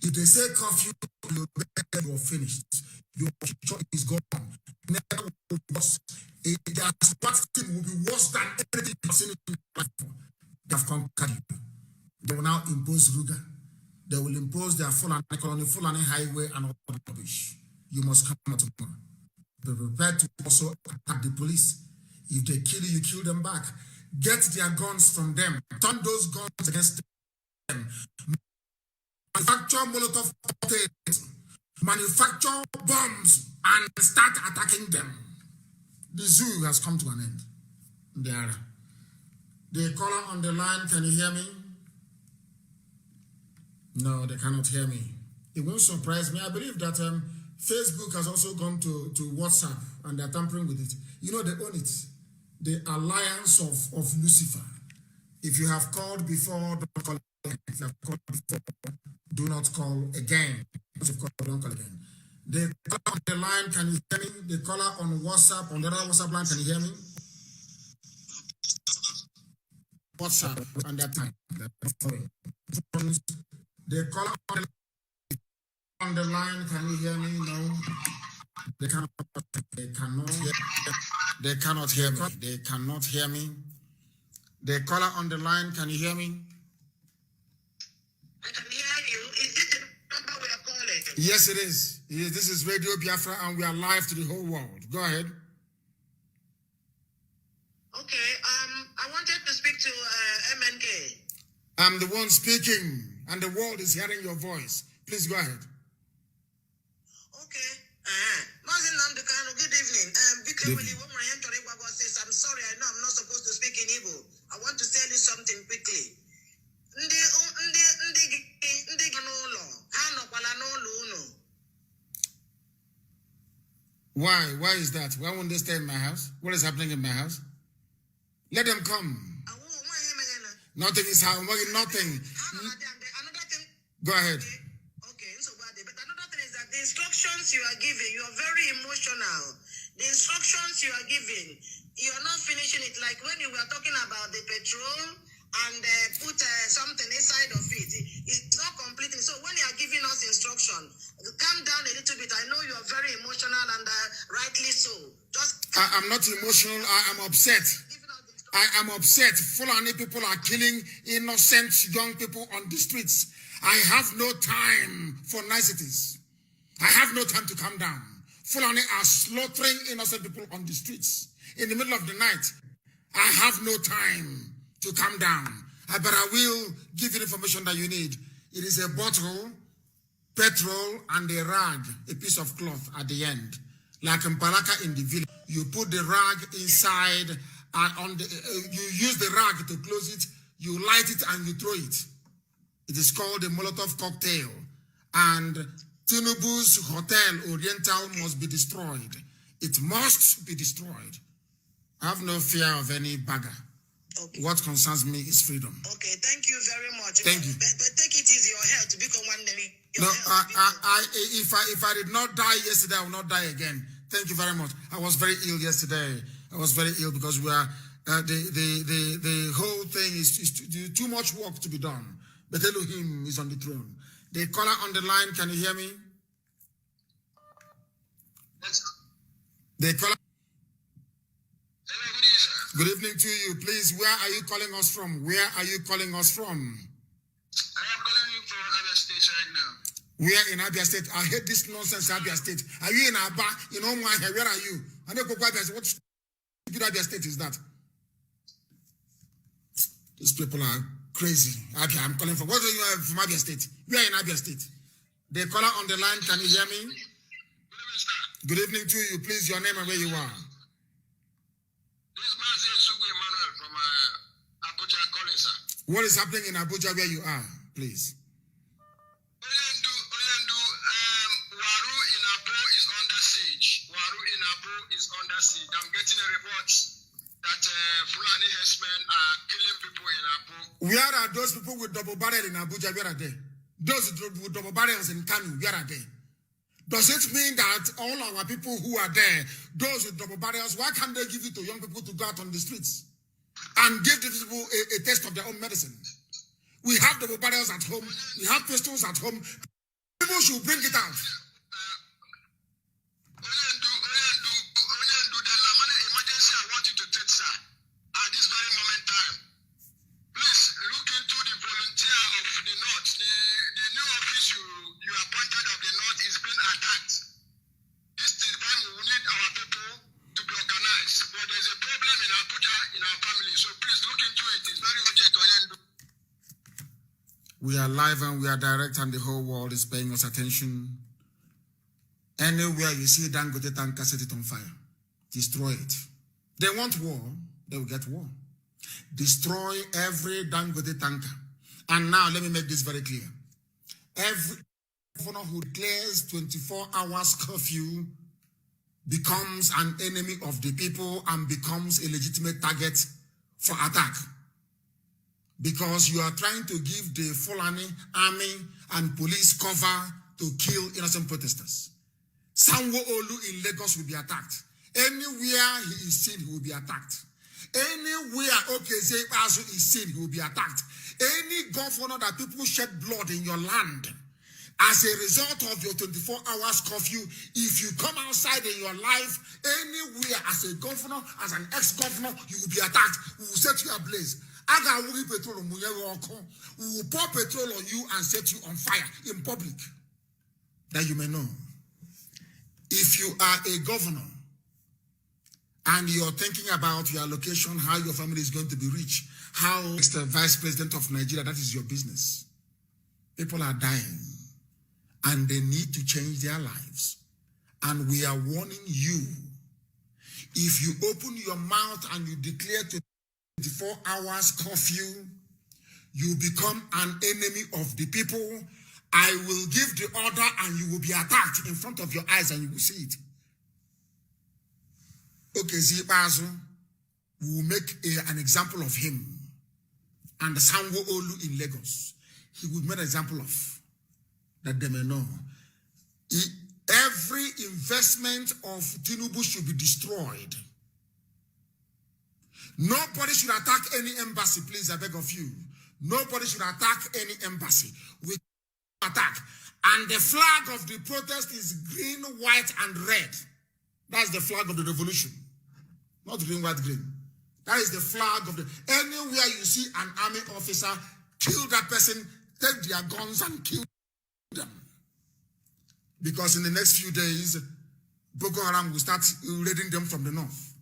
If they say curfew, you're finished. Your choice is gone. Never will be worse. Their thing will be worse than anything you've seen in life before. They have conquered you. They will now impose Ruga. They will impose their Fulani colony, Fulani highway, and all the rubbish. You must come out tomorrow. Be prepared to also attack the police. If they kill you, you kill them back. Get their guns from them. Turn those guns against them. Manufacture Molotov cocktails. Manufacture bombs and start attacking them. The zoo has come to an end. There. The caller on the line, can you hear me? No, they cannot hear me. It won't surprise me. I believe that Facebook has also gone to WhatsApp and they're tampering with it. You know, they own it. The alliance of Lucifer. If you have called before, don't call again. If you have called before, do not call again. If you've called, don't call again. The caller on the line, can you hear me? The caller on WhatsApp, on the other WhatsApp line, can you hear me? WhatsApp on that time. The caller on the line, can you hear me? No. They cannot hear. They cannot hear me. They cannot hear me. The caller on the line, can you hear me? I can hear you. Is this the number we are calling? Yes, it is. This is Radio Biafra and we are live to the whole world. Go ahead. Okay, I wanted to speak to MNK. I'm the one speaking and the world is hearing your voice. Please go ahead. Okay. Mazi Nnamdi, good evening. I'm sorry, I know I'm not supposed to speak in Igbo. I want to tell you something quickly. Why? Why is that? Why won't they stay in my house? What is happening in my house? Let them come. Nothing is happening. Nothing. Go ahead. Okay, so but another thing is that the instructions you are giving, you are very emotional. The instructions you are giving, you are not finishing it. Like when you were talking about the petrol and put something inside of it. It's not completing. So when you are giving us instruction, calm down a little bit. I know you are very emotional and rightly so. I'm not emotional. I am upset. I am upset. Fulani people are killing innocent young people on the streets. I have no time for niceties. I have no time to calm down. Fulani are slaughtering innocent people on the streets in the middle of the night. I have no time to calm down. But I will give you the information that you need. It is a bottle, petrol, and a rag, a piece of cloth at the end. Like in Palaka in the village, you put the rag inside, you use the rag to close it, you light it and you throw it. It is called a Molotov cocktail. And Tinubu's Hotel Oriental must be destroyed. It must be destroyed. I have no fear of any bagger. Okay. What concerns me is freedom. Okay, thank you very much. Thank you. But take it easy, your health to become one day. No, if I did not die yesterday, I will not die again. Thank you very much. I was very ill yesterday. I was very ill because we are the whole thing is too much work to be done. But Elohim is on the throne. The caller on the line, can you hear me? Yes. The caller. Hello, good evening, sir. Good evening to you. Please, where are you calling us from? Where are you calling us from? I am calling you from Abia State right now. Where in Abia State? I hate this nonsense, Abia State. Are you in Aba? In Omwa? Where are you? I know Abia State. What stupid Abia State is that? These people are crazy. Abia, I'm calling from. What do you have from Abia State? We are in Abia State. The caller on the line, can you hear me? Good evening, sir. Good evening to you. Please, your name and where you are. This is Mazi Emmanuel from Abuja calling, sir. What is happening in Abuja where you are, please? Waru in Abu is under siege. Waru in Abu is under siege. I'm getting a report that Fulani herdsmen are killing people in Abu. Where are those people with double barrel in Abuja? Where are they? Those with double barrels in Kanus, where are they? Does it mean that all our people who are there, those with double barrels, why can't they give it to young people to go out on the streets and give these people a taste of their own medicine? We have double barrels at home. We have pistols at home. People should bring it out. Emergency I want you to take, sir, at this very moment time. Please look into the volunteer of the North. The new office you appointed of the North is being attacked. This is the time we need our people to be organized. But there's a problem in Abuja, in our family. So please look into it. It's very urgent. We are live and we are direct and the whole world is paying us attention. Anywhere you see Dangote tanker, set it on fire. Destroy it. They want war, they will get war. Destroy every Dangote tanker. And now let me make this very clear. Every governor who declares 24 hours curfew becomes an enemy of the people and becomes a legitimate target for attack. Because you are trying to give the Fulani army and police cover to kill innocent protesters. Sanwo-Olu in Lagos will be attacked. Anywhere he is seen, he will be attacked. Anywhere Okeze Azu is seen, he will be attacked. Any governor that people shed blood in your land, as a result of your 24 hours curfew, if you come outside in your life, anywhere as a governor, as an ex-governor, you will be attacked. We will set you ablaze. We will pour petrol on you and set you on fire in public. That you may know. If you are a governor and you're thinking about your location, how your family is going to be rich, how the vice president of Nigeria, that is your business. People are dying and they need to change their lives. And we are warning you, if you open your mouth and you declare 24 hours curfew, you become an enemy of the people. I will give the order and you will be attacked in front of your eyes and you will see it. Okay, Zibazu, we will make an example of him. And Sanwo-Olu in Lagos, he will make an example of, that they may know. Every investment of Tinubu should be destroyed. Nobody should attack any embassy, please, I beg of you. Nobody should attack any embassy. We attack. And the flag of the protest is green, white, and red. That's the flag of the revolution. Not green, white, green. That is the flag of the... Anywhere you see an army officer, kill that person, take their guns and kill them. Because in the next few days, Boko Haram will start raiding them from the north.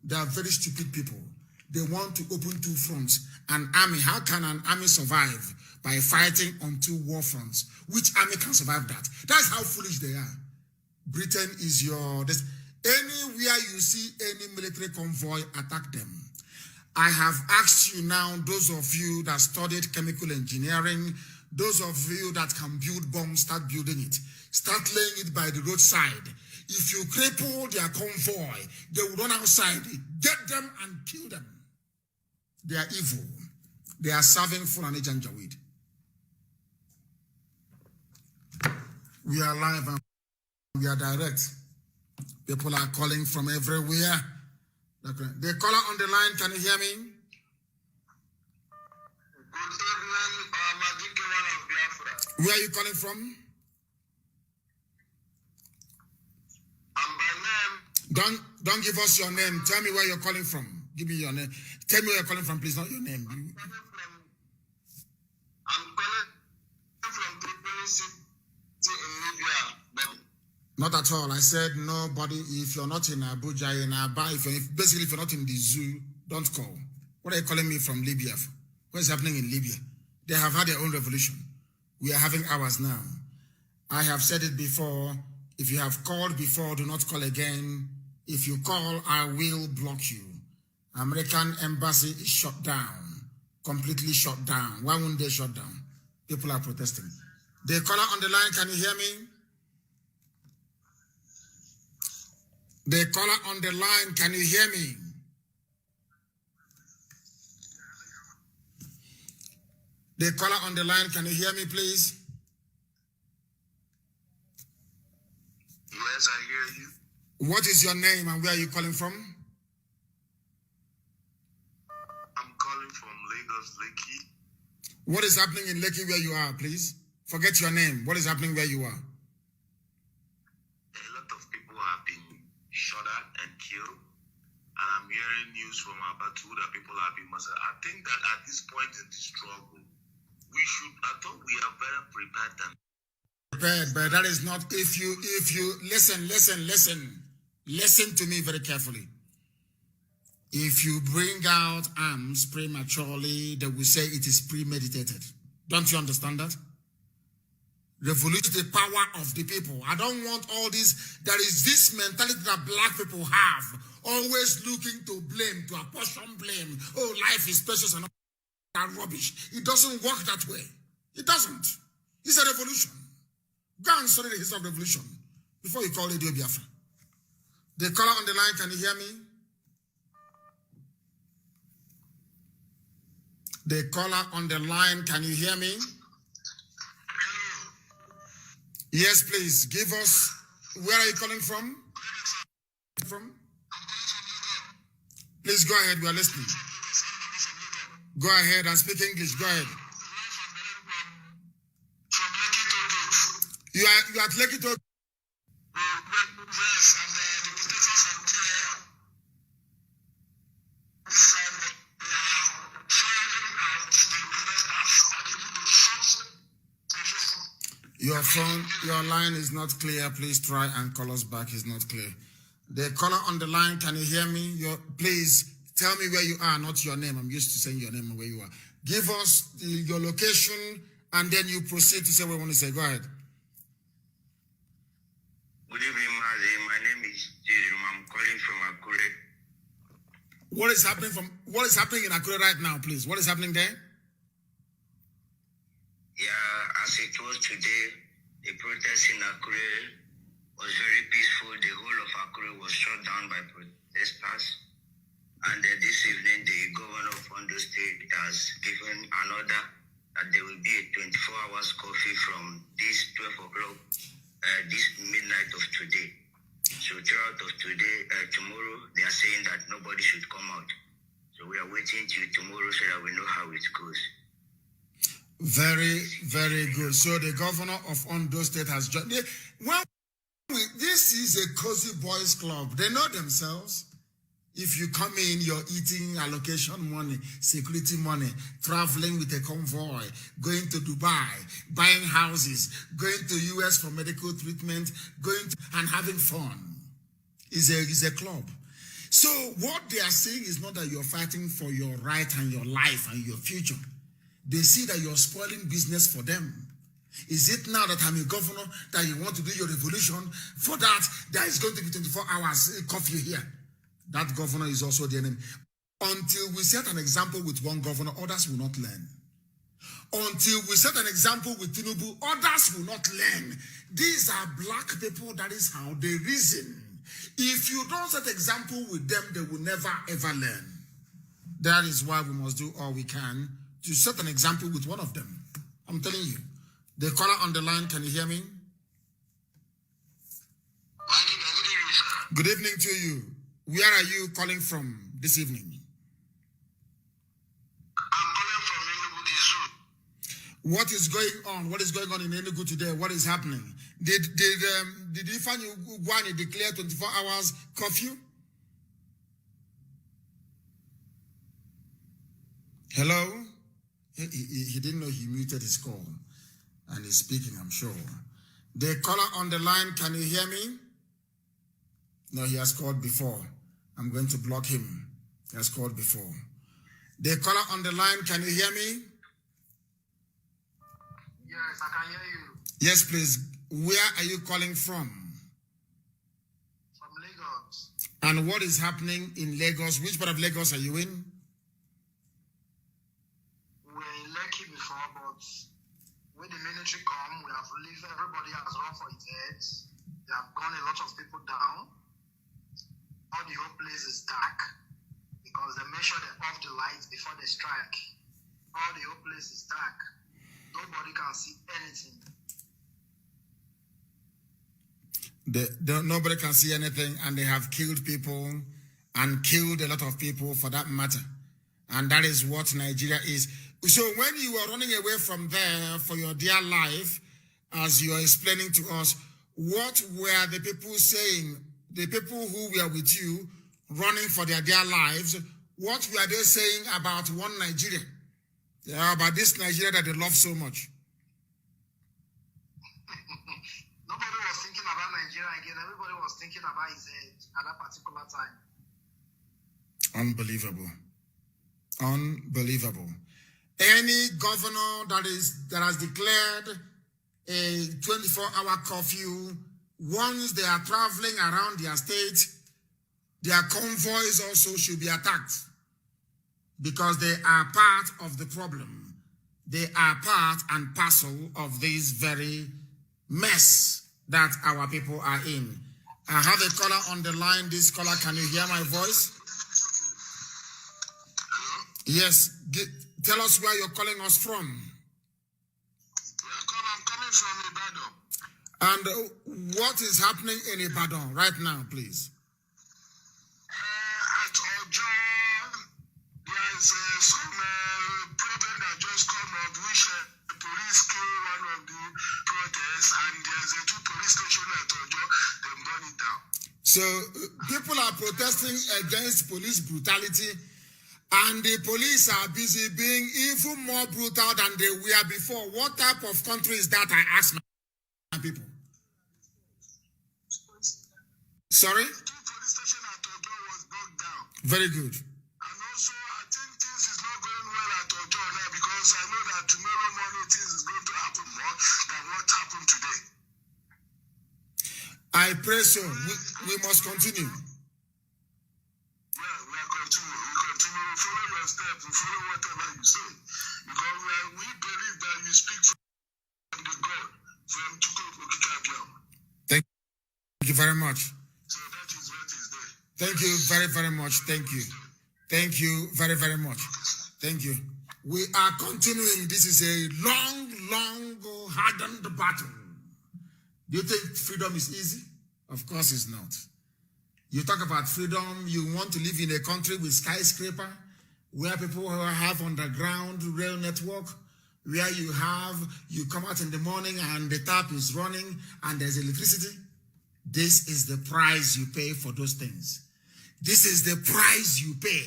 They are very stupid people. They want to open two fronts. An army, how can an army survive? By fighting on two war fronts. Which army can survive that? That's how foolish they are. Britain is your... Anywhere you see any military convoy, attack them. I have asked you now, those of you that studied chemical engineering, those of you that can build bombs, start building it. Start laying it by the roadside. If you cripple their convoy, they will run outside. Get them and kill them. They are evil. They are serving Fulani Janjaweed. We are live and we are direct. People are calling from everywhere. The caller on the line, can you hear me? Good evening, Mazi of Biafra. Where are you calling from? By name. Don't give us your name. Tell me where you're calling from. Give me your name. Tell me where you're calling from, please, not your name. I'm calling from Tripoli City in Libya. Not at all. I said nobody. If you're not in Abuja, in Aba, if you're not in the zoo, don't call. What are you calling me from Libya? What is happening in Libya? They have had their own revolution. We are having ours now. I have said it before. If you have called before, do not call again. If you call, I will block you. American embassy is shut down. Completely shut down. Why won't they shut down? People are protesting. The caller on the line, can you hear me? The caller on the line, can you hear me? The caller on the line, can you hear me, please? Yes, I hear you. What is your name and where are you calling from? I'm calling from Lagos, Lekki. What is happening in Lekki where you are, please? Forget your name. What is happening where you are? A lot of people have been shot at and killed. And I'm hearing news from Abatu that people have been massacred. I think that at this point in the struggle, I thought we are very prepared and Prepared, but that is not, if you listen to me very carefully. If you bring out arms prematurely, they will say it is premeditated. Don't you understand that? Revolution is the power of the people. I don't want all this. There is this mentality that black people have, always looking to blame, to apportion blame. Oh, life is precious and all that rubbish. It doesn't work that way. It doesn't. It's a revolution. Go and study the history of revolution before you call it Biafra. The caller on the line, can you hear me? The caller on the line, can you hear me? Yes, please. Give us, where are you calling from? Please go ahead, we are listening. Go ahead and speak English, go ahead. You are at Lekki to... yes, and the protesters are there. Your phone, your line is not clear. Please try and call us back. It's not clear. The caller on the line, can you hear me? Please tell me where you are, not your name. I'm used to saying your name and where you are. Give us your location, and then you proceed to say what you want to say. Go ahead. Good evening, Mazi. My name is Jerome. I'm calling from Akure. What is happening in Akure right now, please? What is happening there? Yeah, as it was today, the protest in Akure was very peaceful. The whole of Akure was shut down by protesters. And this evening, the governor of Ondo State has given an order that there will be a 24 hours coffee from this 12 o'clock, this midnight of today. So throughout of today, tomorrow, they are saying that nobody should come out. So we are waiting till tomorrow so that we know how it goes. Very, very good. So the governor of Ondo State has joined. This is a cozy boys club. They know themselves. If you come in, you're eating allocation money, security money, traveling with a convoy, going to Dubai, buying houses, going to US for medical treatment, and having fun. Is a club. So what they are saying is not that you're fighting for your right and your life and your future. They see that you're spoiling business for them. Is it now that I'm a governor that you want to do your revolution? For that, there is going to be 24 hours curfew here. That governor is also the enemy. Until we set an example with one governor, others will not learn. Until we set an example with Tinubu, others will not learn. These are black people. That is how they reason. If you don't set example with them, they will never ever learn. That is why we must do all we can to set an example with one of them. I'm telling you. The caller on the line, can you hear me? Good evening to you. Where are you calling from this evening? I'm calling from Enugu. What is going on? What is going on in Enugu today? What is happening? Did Ifeanyi Ugwuanyi declare 24 hours curfew? Hello? He didn't know he muted his call. And he's speaking, I'm sure. The caller on the line, can you hear me? No, he has called before. I'm going to block him. He has called before. The caller on the line, can you hear me? Yes, I can hear you. Yes, please. Where are you calling from? From Lagos. And what is happening in Lagos? Which part of Lagos are you in? We're in Lekki before, but when the military come, we have relieved everybody has run for its heads. They have gone a lot of people down. All the whole place is dark because they make sure they off the lights before they strike. All the whole place is dark. Nobody can see anything. Nobody can see anything, and they have killed people and killed a lot of people for that matter. And that is what Nigeria is. So when you were running away from there for your dear life, as you are explaining to us, what were the people saying? The people who were with you running for their dear lives, what were they saying about one Nigeria? Yeah, about this Nigeria that they love so much. Nobody was thinking about Nigeria again. Everybody was thinking about his head at that particular time. Unbelievable. Unbelievable. Any governor that has declared a 24-hour curfew, once they are traveling around their state, their convoys also should be attacked because they are part of the problem. They are part and parcel of this very mess that our people are in. I have a caller on the line. This caller, can you hear my voice? Hello? Yes. Tell us where you're calling us from. I'm coming from Ibadan. And what is happening in Ibadan right now, please? At Ojo, there's some problem that just come up, which the police killed one of the protests, and there's a 2 police stations at Ojo, they burn it down. So people are protesting against police brutality, and the police are busy being even more brutal than they were before. What type of country is that, I ask my people? Sorry? The 2 police stations at Ojo was broke down. Very good. And also, I think things is not going well at Ojo now because I know that tomorrow morning things is going to happen more than what happened today. I pray so. We must continue. Yeah, we are continuing. We continue. We follow your steps. We follow whatever you say. Because we believe that you speak from the God, from Chukwukikabiam. Thank you very much. So that is what is there. Thank you very, very much. Thank you. Thank you very, very much. Thank you. We are continuing. This is a long, hardened battle. Do you think freedom is easy? Of course it's not. You talk about freedom, you want to live in a country with skyscraper, where people have underground rail network, where you come out in the morning and the tap is running and there's electricity. This is the price you pay for those things. This is the price you pay.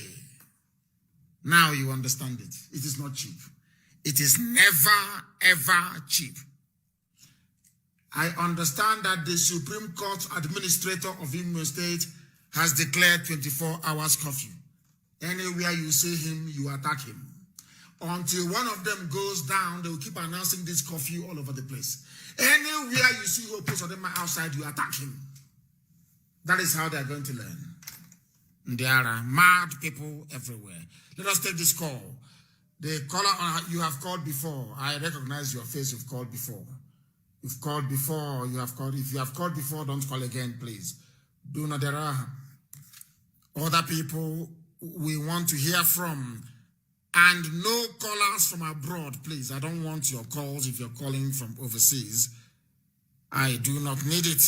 Now you understand it. It is not cheap. It is never, ever cheap. I understand that the Supreme Court Administrator of Imo State has declared 24 hours curfew. Anywhere you see him, you attack him. Until one of them goes down, they will keep announcing this curfew all over the place. Anywhere you see who posts on them outside, you attack him. That is how they are going to learn. There are mad people everywhere. Let us take this call. The caller you have called before. I recognize your face. You've called before. You've called before. You have called. If you have called before, don't call again, please. Do not. There are other people we want to hear from. And no callers from abroad, please. I don't want your calls if you're calling from overseas. I do not need it.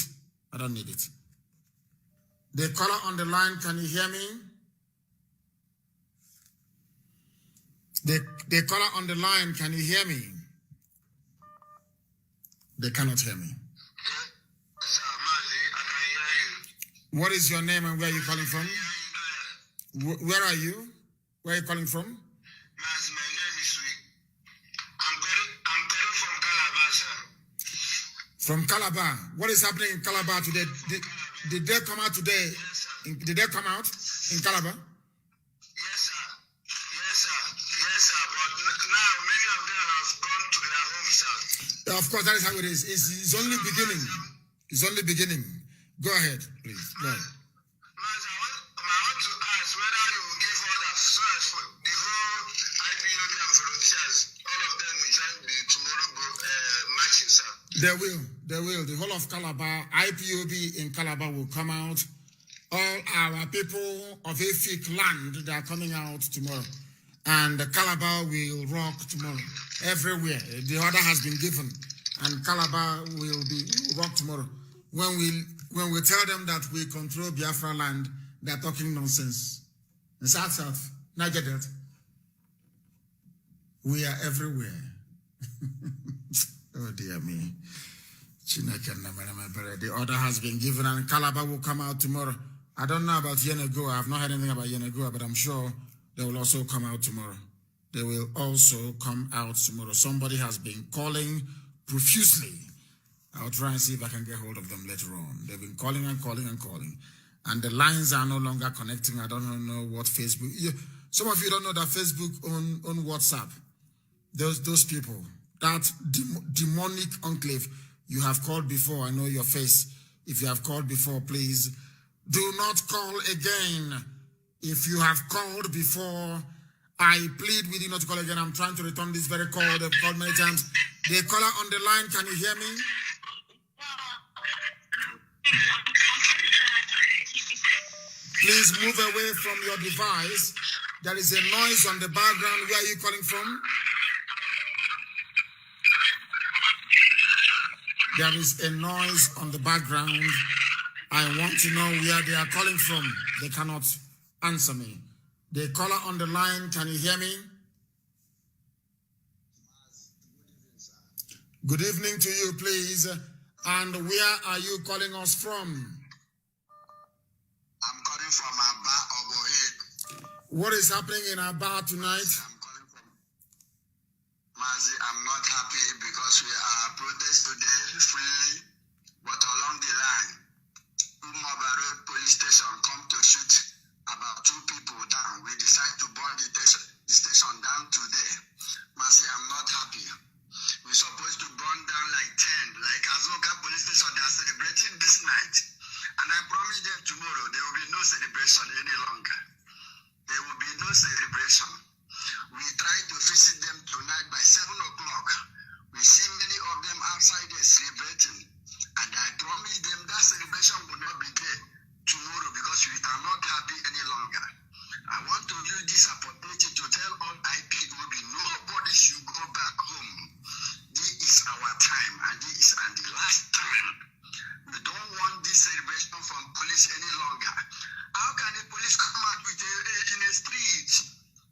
I don't need it. The caller on the line, can you hear me? The caller on the line, can you hear me? They cannot hear me. Sir, Mazi, I can hear you. What is your name and where are you calling from? Where are you? Where are you calling from? Mazi, my name is Rick. I'm calling from Calabar, sir. From Calabar. What is happening in Calabar today? Did they come out today? Yes, sir. Did they come out in Calabar? Yes, sir. Yes, sir. Yes, sir. But now many of them have gone to their homes, sir. Of course, that is how it is. It's only beginning. It's only beginning. Go ahead, please. Go ahead. Mazi, I want to ask whether you will give orders so as for the whole IPOB and volunteers, all of them will join the tomorrow marching, sir. They will. They will. The whole of Calabar, IPOB in Calabar will come out. All our people of Efik land, they are coming out tomorrow. And Calabar will rock tomorrow. Everywhere. The order has been given. And Calabar will rock tomorrow. When we tell them that we control Biafra land, they are talking nonsense. In South, Niger Delta. We are everywhere. Oh dear me. The order has been given and Calabar will come out tomorrow. I don't know about Yenagoa. I have not heard anything about Yenagoa, but I'm sure they will also come out tomorrow. They will also come out tomorrow. Somebody has been calling profusely. I'll try and see if I can get hold of them later on. They've been calling and calling and calling. And the lines are no longer connecting. I don't know what Facebook... Some of you don't know that Facebook on WhatsApp. Those people, that demonic enclave, you have called before. I know your face. If you have called before, please do not call again. If you have called before, I plead with you not to call again. I'm trying to return this very call. They've called many times. The caller on the line, can you hear me? Please move away from your device. There is a noise on the background. Where are you calling from? There is a noise on the background. I want to know where they are calling from. They cannot answer me. The caller on the line, can you hear me? Good evening to you, please. And where are you calling us from? I'm calling from Aba, Obohid. What is happening in Aba tonight? I'm calling from Mazi. I'm not happy because we are protesting today freely, but along the line, Umaba Road Police Station come to shoot about 2 people down. We decide to burn the station down today. Mazi, I'm not happy. We're supposed to burn down like 10, like Azoka Police Station. They are celebrating this night. And I promise them tomorrow there will be no celebration any longer. There will be no celebration. We try to visit them tonight by 7 o'clock. We see many of them outside there celebrating. And I promise them that celebration will not be there tomorrow because we are not happy any longer. I want to use this opportunity to tell all IPOB, nobody should go back home. This is our time and this is the last time. We don't want this celebration from police any longer. How can the police come out with in a street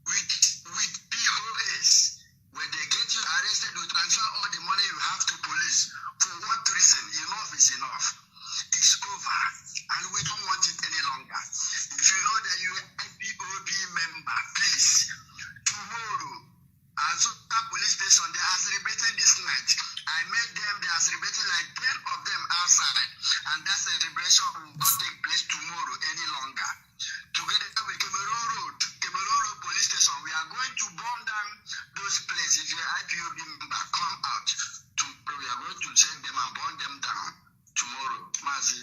with POS? When they get you arrested celebration will not take place tomorrow any longer. Together with Cameroon Road Police Station, we are going to burn down those places. If your IPOB member come out tomorrow, we are going to send them and burn them down tomorrow. Mazi,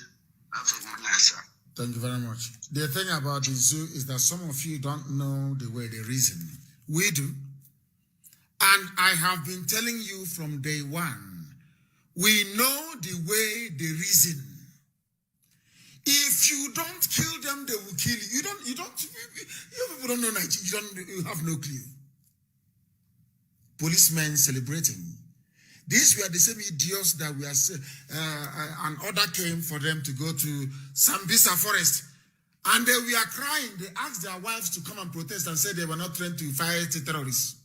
have a good night, sir. Thank you very much. The thing about the zoo is that some of you don't know the way they reason. We do. And I have been telling you from day one, we know the way they reason. If you don't kill them, they will kill you. You people don't know Nigeria. You have no clue. Policemen celebrating. These were the same idiots that we are. An order came for them to go to Sambisa forest, and they were crying. They asked their wives to come and protest and said they were not trained to fight terrorists,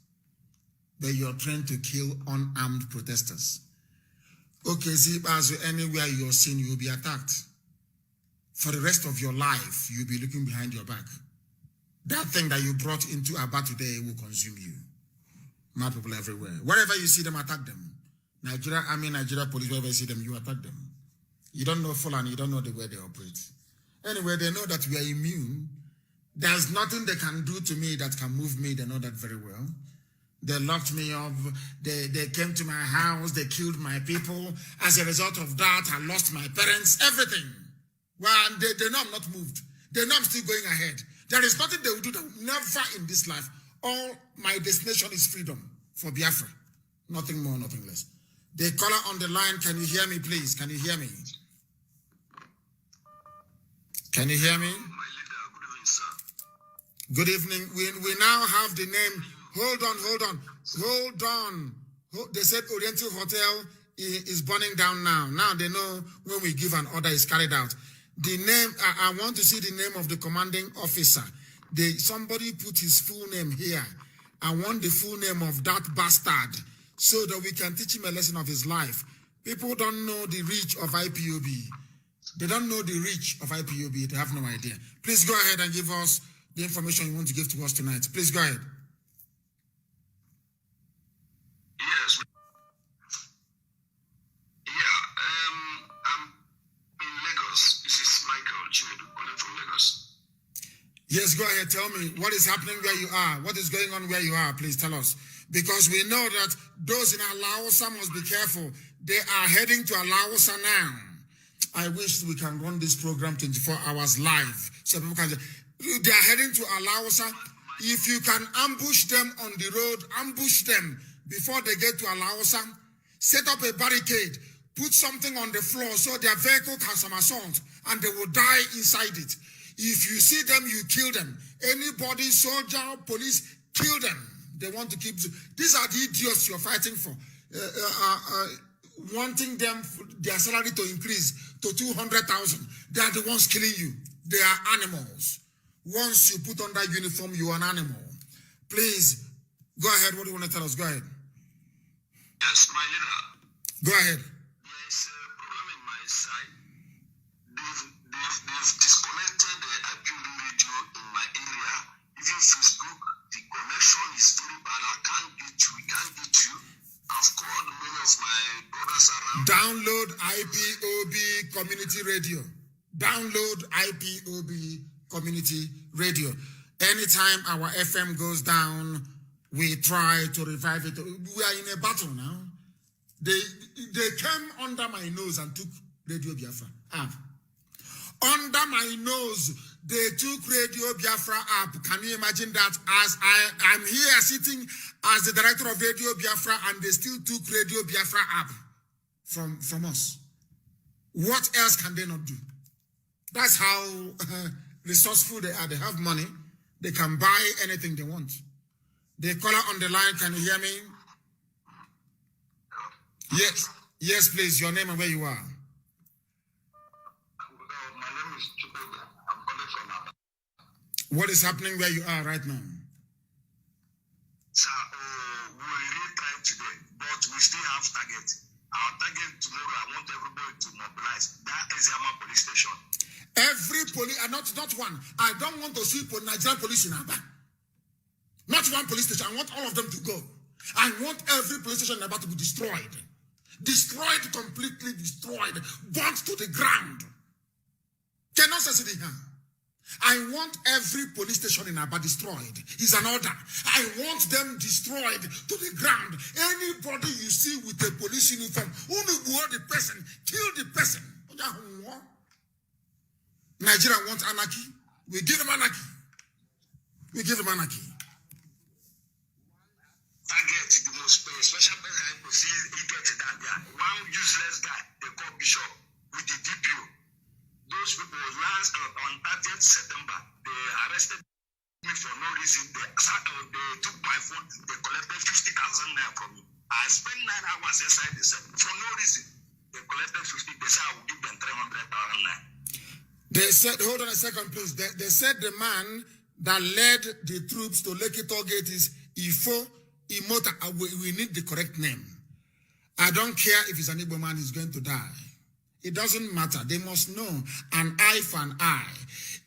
but you are trained to kill unarmed protesters. Okay, see, as anywhere you're seen, you'll be attacked. For the rest of your life, you'll be looking behind your back. That thing that you brought into Aba today will consume you. Mad people everywhere. Wherever you see them, attack them. Nigeria Army, Nigeria Police, wherever you see them, you attack them. You don't know Fulani, you don't know the way they operate. Anyway, they know that we are immune. There's nothing they can do to me that can move me. They know that very well. They locked me up. They came to my house. They killed my people. As a result of that, I lost my parents, everything. Well, they know I'm not moved. They know I'm still going ahead. There is nothing they will do that will never in this life. All my destination is freedom for Biafra. Nothing more, nothing less. The caller on the line, can you hear me, please? Can you hear me? Can you hear me? My leader, good evening, sir. Good evening. We now have the name. Hold on. They said Oriental Hotel is burning down now. Now they know when we give an order is carried out. The name, I want to see the name of the commanding officer. Somebody put his full name here. I want the full name of that bastard so that we can teach him a lesson of his life. People don't know the reach of IPOB. They don't know the reach of IPOB. They have no idea. Please go ahead and give us the information you want to give to us tonight. Please go ahead. Yes. I'm in Lagos. This is Michael Chinedu calling from Lagos. Yes, go ahead. Tell me what is happening where you are. What is going on where you are? Please tell us. Because we know that those in Alaosa must be careful. They are heading to Alaosa now. I wish we can run this program 24 hours live. So people can. They are heading to Alaosa. If you can ambush them on the road, ambush them before they get to Alaosa. Set up a barricade. Put something on the floor so their vehicle can somersault and they will die inside it. If you see them, you kill them. Anybody, soldier, police, kill them. They want to keep... These are the idiots you're fighting for. Wanting them, their salary to increase to 200,000. They are the ones killing you. They are animals. Once you put on that uniform, you are an animal. Please, go ahead. What do you want to tell us? Go ahead. Yes, my leader. Go ahead. There is a problem in my side. They've disconnected the IPOB radio in my area. Even Facebook, the connection is very bad. I can't get you. We can't get you. I've called many of my brothers around. Download IPOB Community Radio. Download IPOB Community Radio. Anytime our FM goes down, we try to revive it. We are in a battle now. They came under my nose and took Radio Biafra app. Under my nose, they took Radio Biafra app. Can you imagine that? As I'm here sitting as the director of Radio Biafra, and they still took Radio Biafra app from us. What else can they not do? That's how resourceful they are. They have money. They can buy anything they want. The caller on the line, can you hear me? Yes. Yes, please. Your name and where you are. My name is Chukwuka. I'm calling from Aba. What is happening where you are right now? Sir, we really tried today, but we still have target. Our target tomorrow, I want everybody to mobilize. That is Yama police station. Every police, not one. I don't want to see Nigerian police in Aba. Not one police station. I want all of them to go. I want every police station in Aba to be destroyed. Destroyed, completely destroyed. Burnt to the ground. I want every police station in Aba destroyed. It's an order. I want them destroyed to the ground. Anybody you see with a police uniform, the person, kill the person. Nigeria wants anarchy. We give them anarchy. We give them anarchy. Target the most special person I could see that guy. One useless guy, they call Bishop with the DPO. Those people last on 30th September, they arrested me for no reason. They took my phone, they collected 50,000 naira from me. I spent 9 hours inside the cell for no reason. They collected 50. They said I will give them 300,000 naira. They said, hold on a second, please. They said the man that led the troops to Lekki Toll Gate is Ifo Imota. We need the correct name. I don't care if it's an Igbo man, he's going to die. It doesn't matter. They must know an eye for an eye.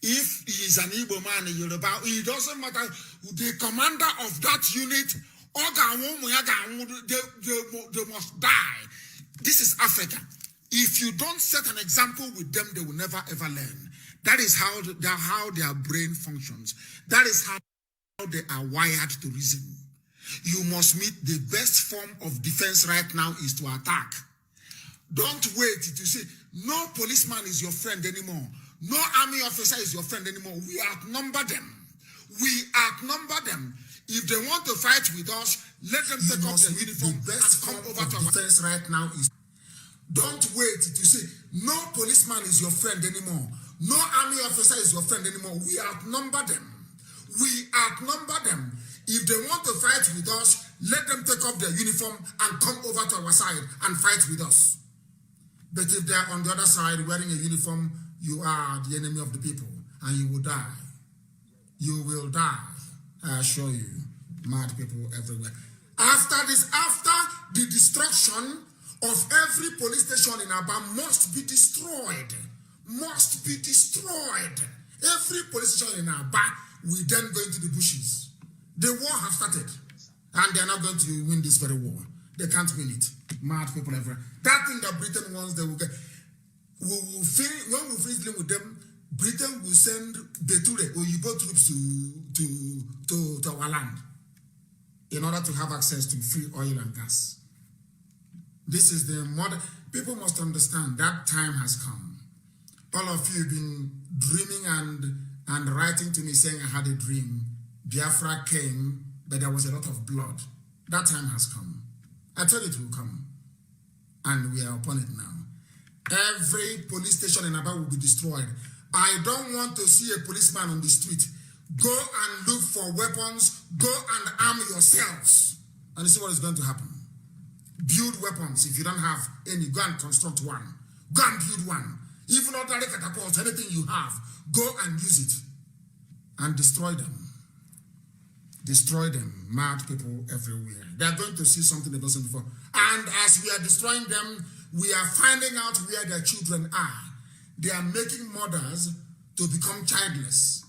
If he is an Igbo man, it doesn't matter. The commander of that unit, they must die. This is Africa. If you don't set an example with them, they will never ever learn. That is how their brain functions. That is how they are wired to reason. You must meet the best form of defense right now is to attack. Don't wait to say, no policeman is your friend anymore. No army officer is your friend anymore. We outnumber them. We outnumber them. If they want to fight with us, let them take off their uniform and come over to our defense right now is. Don't wait to say, no policeman is your friend anymore. No army officer is your friend anymore. We outnumber them. We outnumber them. If they want to fight with us, let them take off their uniform and come over to our side and fight with us. But if they're on the other side wearing a uniform, you are the enemy of the people and you will die. You will die. I assure you, mad people everywhere. After the destruction of every police station in Aba must be destroyed. Must be destroyed. Every police station in Aba, we then go into the bushes. The war has started. And they're not going to win this very war. They can't win it. Mad people everywhere. That thing that Britain wants, they will get. When we finish dealing with them, Britain will send Beture or Yugo troops to our land in order to have access to free oil and gas. This is the modern. People must understand that time has come. All of you have been dreaming and writing to me saying I had a dream. Biafra came, but there was a lot of blood. That time has come. I tell you it will come. And we are upon it now. Every police station in Aba will be destroyed. I don't want to see a policeman on the street. Go and look for weapons. Go and arm yourselves. And you see what is going to happen. Build weapons. If you don't have any, go and construct one. Go and build one. Even ordinary catapults, anything you have, go and use it. And destroy them. Destroy them. Mad people everywhere. They are going to see something they've not seen before. And as we are destroying them, we are finding out where their children are. They are making mothers to become childless.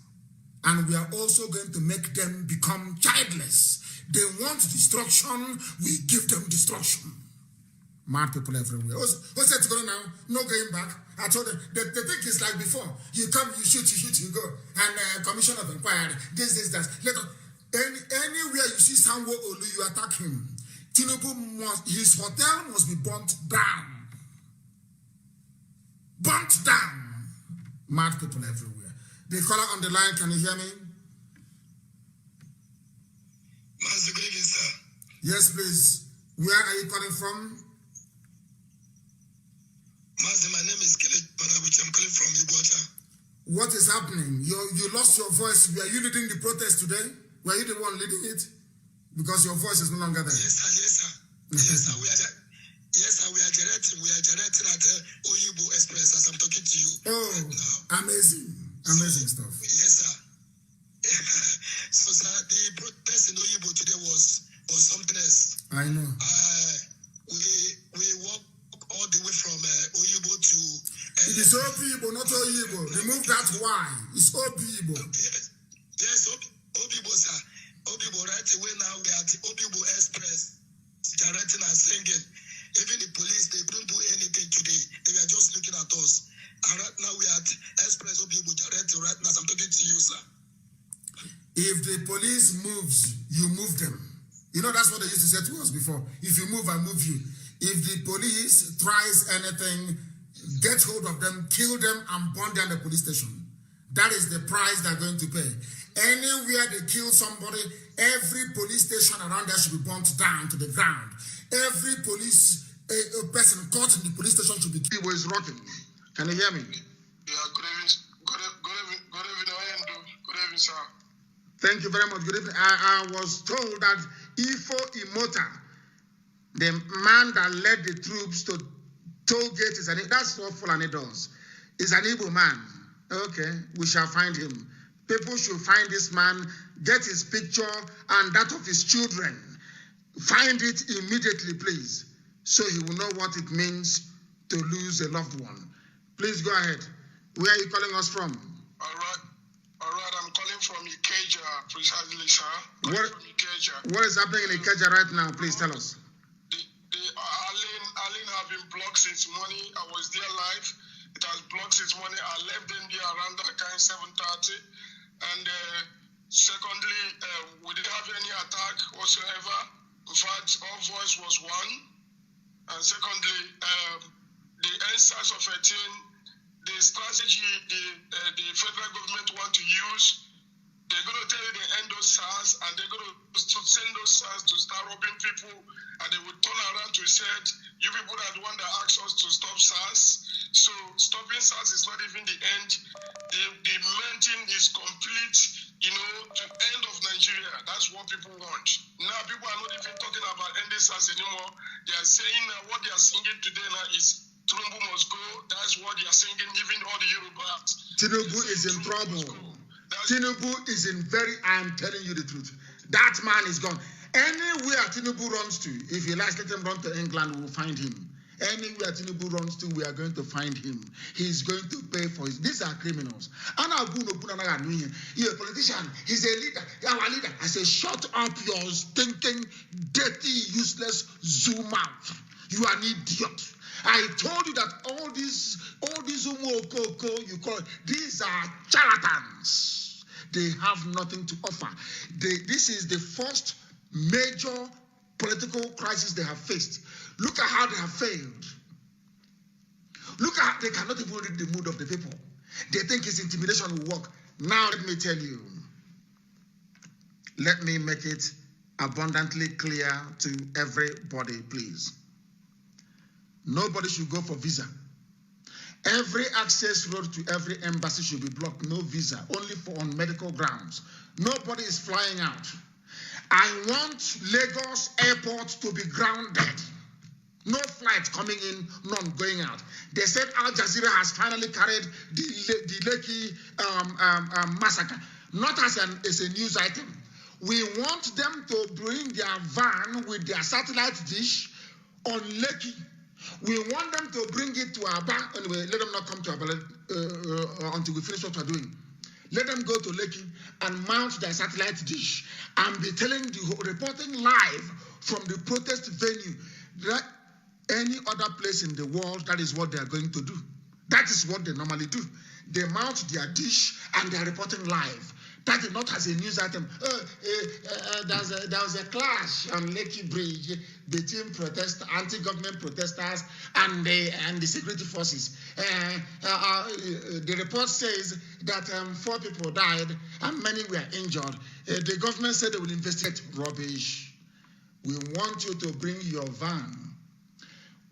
And we are also going to make them become childless. They want destruction, we give them destruction. Mad people everywhere. What's that going now? No going back. I told them, the thing is like before. You come, you shoot, you go. And commission of inquiry, this, that. Anywhere you see Sanwo Olu, you attack him. Tinubu his hotel must be burnt down. Burnt down. Mad people everywhere. The caller on the line, can you hear me? Mazi, good evening, sir. Yes, please. Where are you calling from? Mazi, my name is Kelly Banabuchi. I'm calling from Ibuacha. What is happening? You lost your voice. Were you leading the protest today? Were you the one leading it? Because your voice is no longer there. Yes, sir. Yes, sir. We are generating at Oyibo Express as I'm talking to you. Oh, right, amazing. Amazing stuff. Yes, sir. So, sir, the protest in Oyibo today was something else. I know. We walk all the way from Oyibo to. It is Obibo, not Oyibo. Remove that Y. It's Obibo. Yes, Obibo, sir. Obibo, right away now we are at the Obibo Express, generating and singing. Even the police, they couldn't do anything today. They were just looking at us. And right now we are at Express Obibu Director. Right now, I'm talking to you, sir. If the police moves, you move them. You know, that's what they used to say to us before. If you move, I move you. If the police tries anything, get hold of them, kill them, and burn down the police station. That is the price they're going to pay. Anywhere they kill somebody, every police station around there should be burnt down to the ground. Every police person caught in the police station should be killed. Is rotting. Can you hear me? Yeah, good evening. Good evening, sir. Thank you very much. Good evening. I was told that Ifo Imota, the man that led the troops to toll gate, that's what Fulani does. Is an Igbo man. Okay, we shall find him. People should find this man, get his picture and that of his children. Find it immediately, please, so he will know what it means to lose a loved one. Please go ahead. Where are you calling us from? All right, I'm calling from Ikeja, precisely, sir. What is happening in Ikeja right now? Please tell us. The Allen have been blocked since morning. I was there live. It has blocked since morning. I left them there around that kind 7:30. And secondly, we didn't have any attack whatsoever. In fact, our voice was one. And secondly, the NSAS of 18, the strategy the federal government want to use, they're going to tell you they end those SARS, and they're going to send those SARS to start robbing people, and they will turn around to say, you people are the one that asked us to stop SARS. So stopping SARS is not even the end. The main thing is complete, to end of Nigeria. That's what people want. Now people are not even talking about ending SARS anymore. They are saying what they are singing today now is Tinubu must go. That's what they are singing, even all the Yorubas. Tinubu is in trouble. Tinubu is in I'm telling you the truth. That man is gone. Anywhere Tinubu runs to, if he likes, let him run to England, we will find him. Anywhere Tinubu runs to, we are going to find him. He's going to pay for it. These are criminals. He's a politician. He's a leader. Our leader. I say, shut up your stinking, dirty, useless zoom out. You are an idiot. I told you that all these you call it, these are charlatans. They have nothing to offer. This is the first major political crisis they have faced. Look at how they have failed. Look at how they cannot even read the mood of the people. They think his intimidation will work. Now let me tell you. Let me make it abundantly clear to everybody, please. Nobody should go for visa. Every access road to every embassy should be blocked. No visa, only on medical grounds. Nobody is flying out. I want Lagos airport to be grounded. No flight coming in, none going out. They said Al Jazeera has finally carried the Lekki massacre, not as a news item. We want them to bring their van with their satellite dish on Lekki. We want them to bring it to Aba. Anyway, let them not come to Aba until we finish what we're doing. Let them go to Lekki and mount their satellite dish and be reporting live from the protest venue. That any other place in the world, that is what they are going to do. That is what they normally do. They mount their dish and they are reporting live. That is not as a news item. There was a clash on Lekki Bridge between anti-government protesters and the security forces. The report says that 4 people died and many were injured. The government said they will investigate. Rubbish. We want you to bring your van.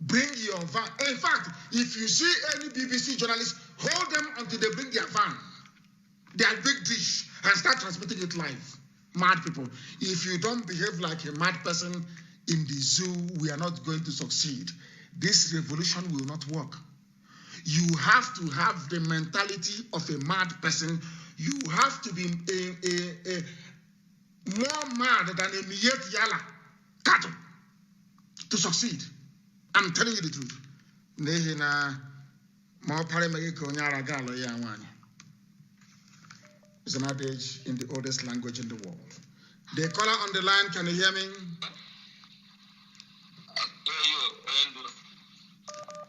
Bring your van. In fact, if you see any BBC journalist, hold them until they bring their van, their big dish, and start transmitting it live. Mad people. If you don't behave like a mad person in the zoo, we are not going to succeed. This revolution will not work. You have to have the mentality of a mad person. You have to be more mad than a Miyet Yala cattle to succeed. I'm telling you the truth. It's an adage in the oldest language in the world. The caller on the line, can you hear me?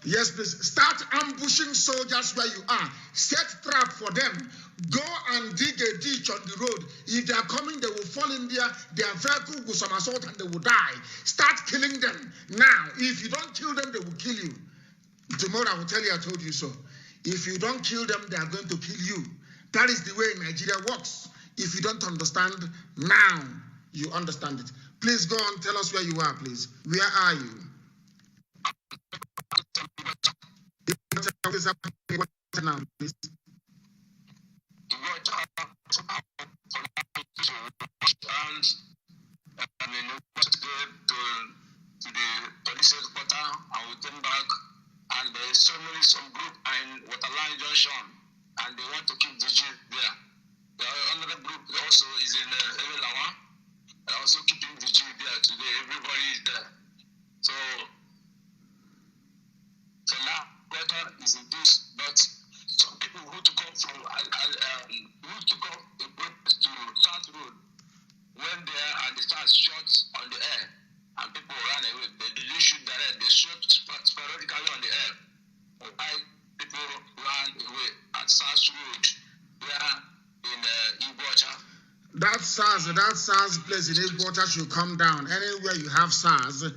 Yes, please. Start ambushing soldiers where you are. Set trap for them. Go and dig a ditch on the road. If they are coming, they will fall in there. Their vehicle will somersault and they will die. Start killing them now. If you don't kill them, they will kill you. Tomorrow I will tell you I told you so. If you don't kill them, they are going to kill you. That is the way Nigeria works. If you don't understand now, you understand it. Please go on. Tell us where you are, please. Where are you? What is happening now, please? To the police headquarters, and we came back, and there's some group in Waterline Junction, and they want to keep the Jeep there. The other group also is in Ewelawa. They're also keeping the Jeep there today. Everybody is there. So for now, weather is in peace, but some people who took off from who took off a boat to South Road went there and they started shots on the air, and people ran away. They didn't shoot direct; they shot sporadically on the air. Why people ran away at South Road, where in Igbocha. That SARS place in Igbocha should come down. Anywhere you have SARS, I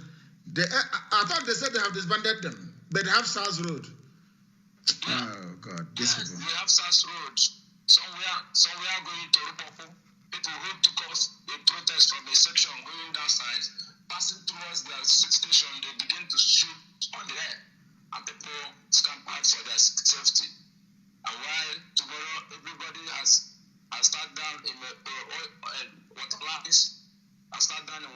thought they said they have disbanded them, but they have SARS Road. Yeah. Oh God, this people. They have SARS Road. Somewhere going to Rupopo. People who took us a protest from a section going that side, passing towards their station, they begin to shoot on the air, and people scampered for their safety. And while tomorrow everybody has sat down in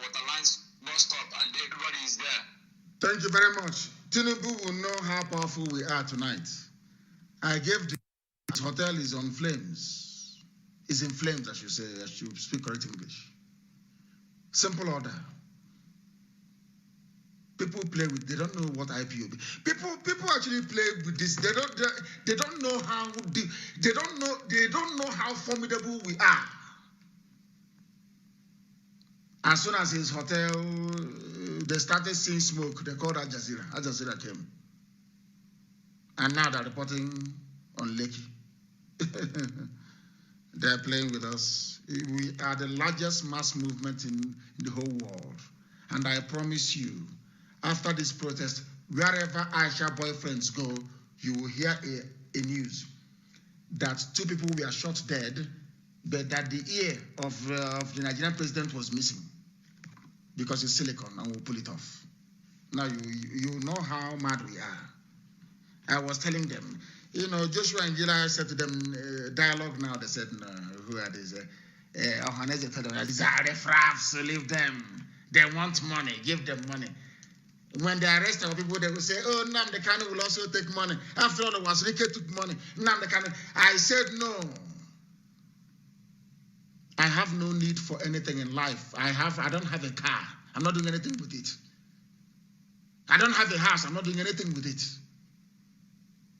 Waterlines, bus stop, and everybody is there. Thank you very much. Tinubu will know how powerful we are tonight. I gave the hotel is on flames. Is in flames, I should say. I should speak correct English. Simple order. People play with. They don't know what IPOB. People actually play with this. They don't know how. They don't know how formidable we are. As soon as his hotel, they started seeing smoke. They called Al Jazeera. Al Jazeera came, and now they're reporting on Lekki. They're playing with us. We are the largest mass movement in the whole world, and I promise you, after this protest, wherever Aisha boyfriends go, you will hear a news that 2 people were shot dead, but that the ear of the Nigerian president was missing because it's silicone and we'll pull it off. Now you know how mad we are. I was telling them, Joshua and Gila said to them, dialogue now, they said, no, who are these? Ohaneze told them, these are refraps, so leave them. They want money, give them money. When they arrest our people, they will say, oh, Nnamdi Kanus will also take money. After all, Wazirike took money. Nnamdi Kanus. I said no. I have no need for anything in life. I don't have a car. I'm not doing anything with it. I don't have a house. I'm not doing anything with it.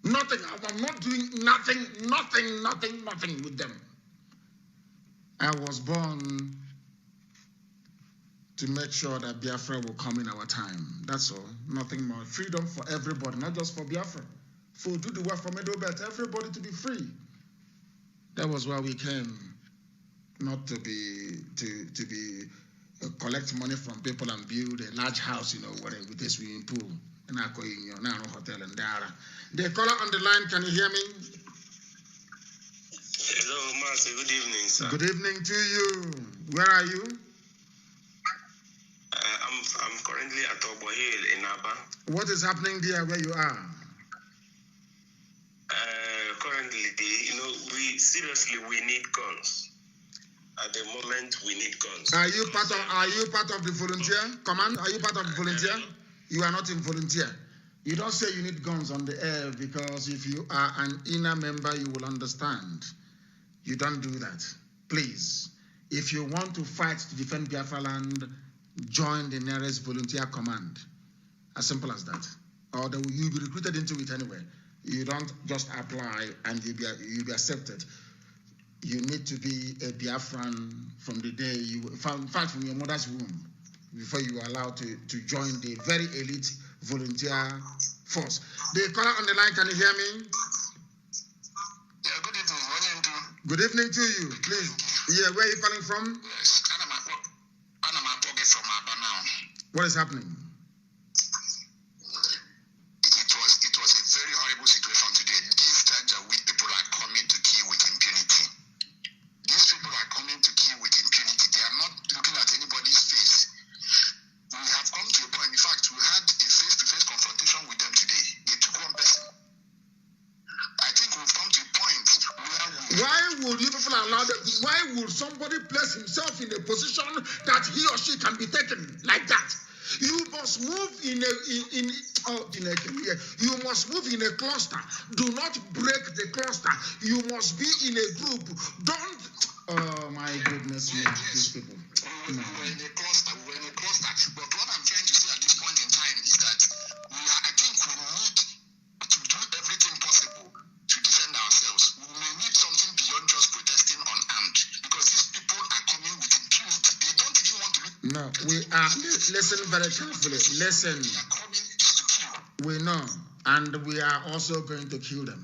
Nothing. I'm not doing nothing with them. I was born to make sure that Biafra will come in our time. That's all. Nothing more. Freedom for everybody, not just for Biafra. For do the work for Medobet, everybody to be free. That was why we came. Not to collect money from people and build a large house, with a swimming pool. And I call hotel and Dara. The caller on the line, can you hear me? Hello, Mazi. Good evening, sir. Good evening to you. Where are you? I'm currently at Obo Hill in Aba. What is happening there where you are? Currently, we need guns. At the moment, we need guns. Are you part of the volunteer command? Are you part of the volunteer? You are not in volunteer. You don't say you need guns on the air, because if you are an inner member, you will understand. You don't do that. Please, if you want to fight to defend Biafra land, join the nearest volunteer command. As simple as that. Or you'll be recruited into it anyway. You don't just apply and you'll be accepted. You need to be a Biafran from the day from your mother's womb, before you are allowed to join the very elite volunteer force. The caller on the line, can you hear me? Yeah, good evening. What do you do? Good evening to you, please. Yeah, where are you calling from? Yes, I'm from Abana. What is happening? It was a very horrible situation today. These Janjaweed people are coming to kill with impunity. These people are coming to kill with impunity. They are not looking at anybody's face. We have come to a point. In fact, we had a face-to-face confrontation with them today. They took one person. I think we've come to a point where Why would you people allow that? Why would somebody place himself in a position that he or she can be taken like that? You must move in a you must move in a cluster. Do not break the cluster. You must be in a group. Don't. Oh my goodness me, these people. we're in a cluster. But what I'm trying to say at this point in time is that I think we need to do everything possible to defend ourselves. We may need something beyond just protesting unarmed, because these people are coming with impunity. They don't even want to look. No, we are. Listen very carefully. Listen. They are coming just to kill. We know, and we are also going to kill them.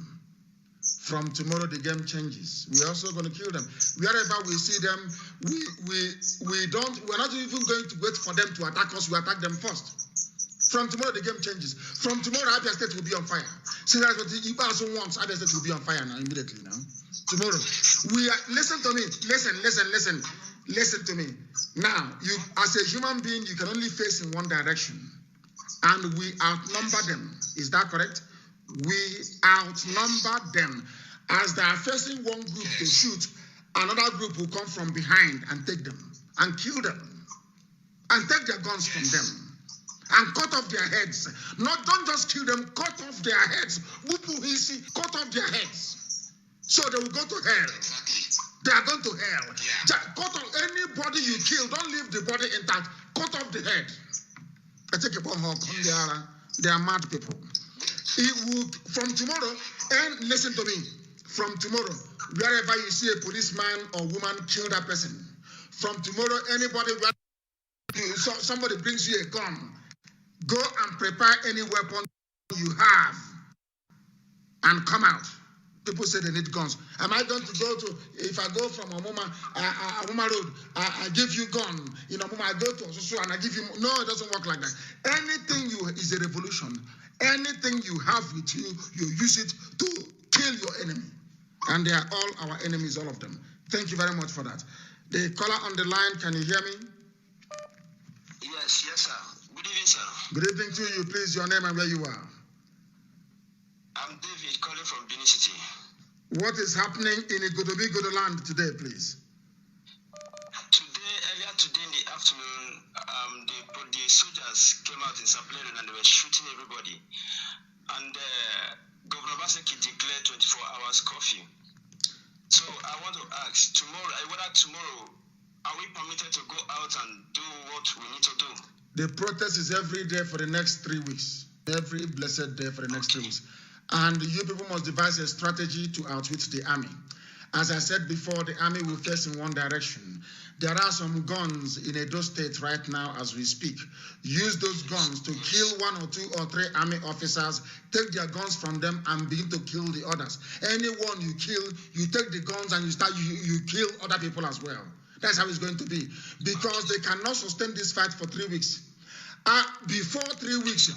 From tomorrow, the game changes. We're also going to kill them. Wherever we see them, we're not even going to wait for them to attack us. We attack them first. From tomorrow, the game changes. From tomorrow, Abia State will be on fire. See, that's what the also wants. Abia State will be on fire now, immediately now. Tomorrow. Listen to me. Listen to me. Now, you, as a human being, you can only face in one direction. And we outnumber them. Is that correct? We outnumber them. As they are facing one group to shoot, another group will come from behind and take them and kill them and take their guns from them and cut off their heads. Don't just kill them, cut off their heads. Cut off their heads. So they will go to hell. They are going to hell. Cut off anybody you kill. Don't leave the body intact. Cut off the head. I take a bomb. They are mad people. It will, from tomorrow, and listen to me, from tomorrow, wherever you see a policeman or woman, kill that person. From tomorrow, somebody brings you a gun, go and prepare any weapon you have and come out. People say they need guns. Am I going to go to, if I go from Omuma Road, I give you gun, I go to Osusu and I give you, no, it doesn't work like that. Anything is a revolution. Anything you have with you, you use it to kill your enemy. And they are all our enemies, all of them. Thank you very much for that. The caller on the line, can you hear me? Yes, sir. Good evening, sir. Good evening to you. Please, your name and where you are. I'm David, calling from Benin City. What is happening in Igodobi land today, please? Earlier today in the afternoon, the soldiers came out in Saplerin and they were shooting everybody. And Governor Baseki declared 24 hours curfew. So I want to ask, tomorrow, are we permitted to go out and do what we need to do? The protest is every day for the next 3 weeks. Every blessed day for the next 3 weeks. And you people must devise a strategy to outwit the army. As I said before, the army will face in one direction. There are some guns in Edo State right now as we speak. Use those guns to kill 1 or 2 or 3 army officers, take their guns from them and begin to kill the others. Anyone you kill, you take the guns and you kill other people as well. That's how it's going to be. Because they cannot sustain this fight for 3 weeks. Before 3 weeks,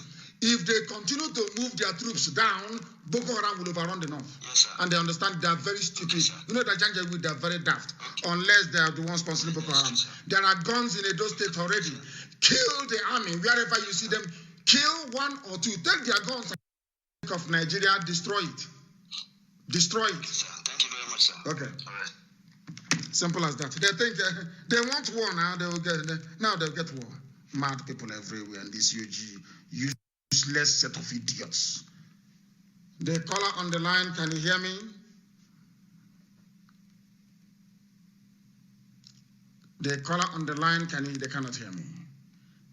if they continue to move their troops down, Boko Haram will overrun the north. Yes, sir. And they understand they are very stupid. Yes, you know that Janjaweed, they are very daft, unless they are the ones sponsoring Boko Haram. There are guns in Edo State already. Kill the army wherever you see them. Kill 1 or 2. Take their guns of Nigeria, destroy it. Destroy it. Yes, sir. Thank you very much, sir. Okay. All right. Simple as that. They think they want war now. They'll get war. Mad people everywhere, and this useless set of idiots. The caller on the line, can you hear me? The caller on the line, they cannot hear me.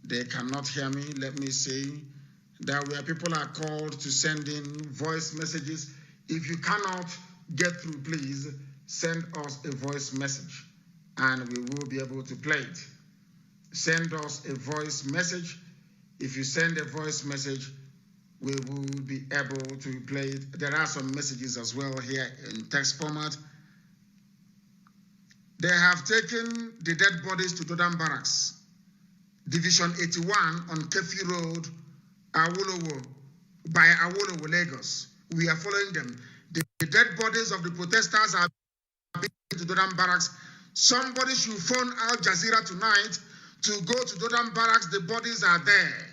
They cannot hear me. Let me see. There were people are called to send in voice messages. If you cannot get through, please send us a voice message and we will be able to play it. Send us a voice message If you send a voice message, we will be able to play it. There are some messages as well here in text format. They have taken the dead bodies to Dodan Barracks, Division 81 on Kefi Road, Awolowo, by Awolowo, Lagos. We are following them. The dead bodies of the protesters are being to Dodan Barracks. Somebody should phone Al Jazeera tonight to go to Dodan Barracks. The bodies are there.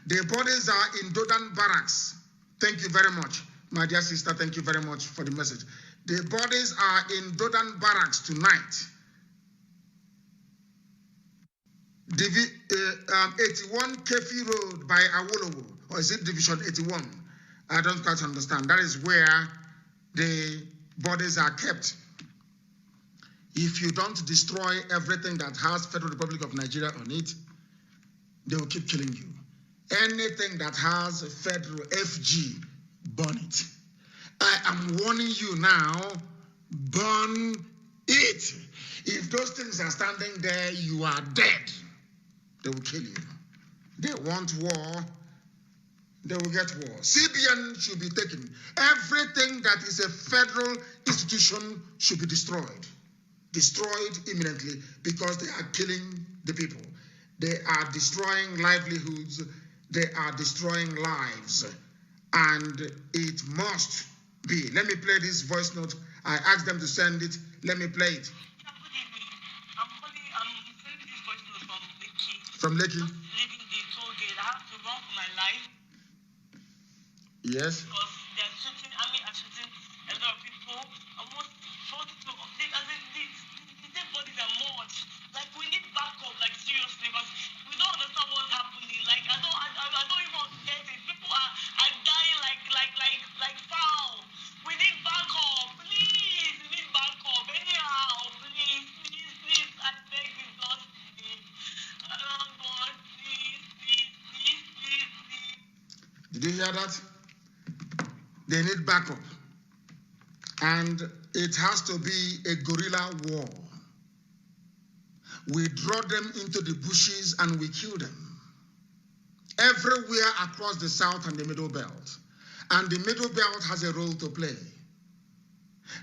The bodies are in Dodan Barracks. Thank you very much, my dear sister. Thank you very much for the message. The bodies are in Dodan Barracks tonight. 81 Kefi Road by Awolowo, or is it Division 81? I don't quite understand. That is where the bodies are kept. If you don't destroy everything that has Federal Republic of Nigeria on it, they will keep killing you. Anything that has Federal FG, burn it. I am warning you now, burn it. If those things are standing there, you are dead. They will kill you. They want war, they will get war. CBN should be taken. Everything that is a federal institution should be destroyed. Destroyed imminently, because they are killing the people. They are destroying livelihoods. They are destroying lives. And it must be. Let me play this voice note. I asked them to send it. Let me play it. Good evening. I'm sending this voice note from Lekki. From Lekki? Just leaving the toll gate. I have to run for my life. Yes. Because they're shooting, are shooting a lot of people. Almost 40 people. The dead bodies are much. Like, we need backup, like, seriously, because we don't understand what's happening. Like, I don't even get it. People are dying like foul. We need backup, please. We need backup. Anyhow, please. I beg you, God, please. Oh, God, please. Did you hear that? They need backup. And it has to be a guerrilla war. We draw them into the bushes and we kill them. Everywhere across the South and the Middle Belt. And the Middle Belt has a role to play.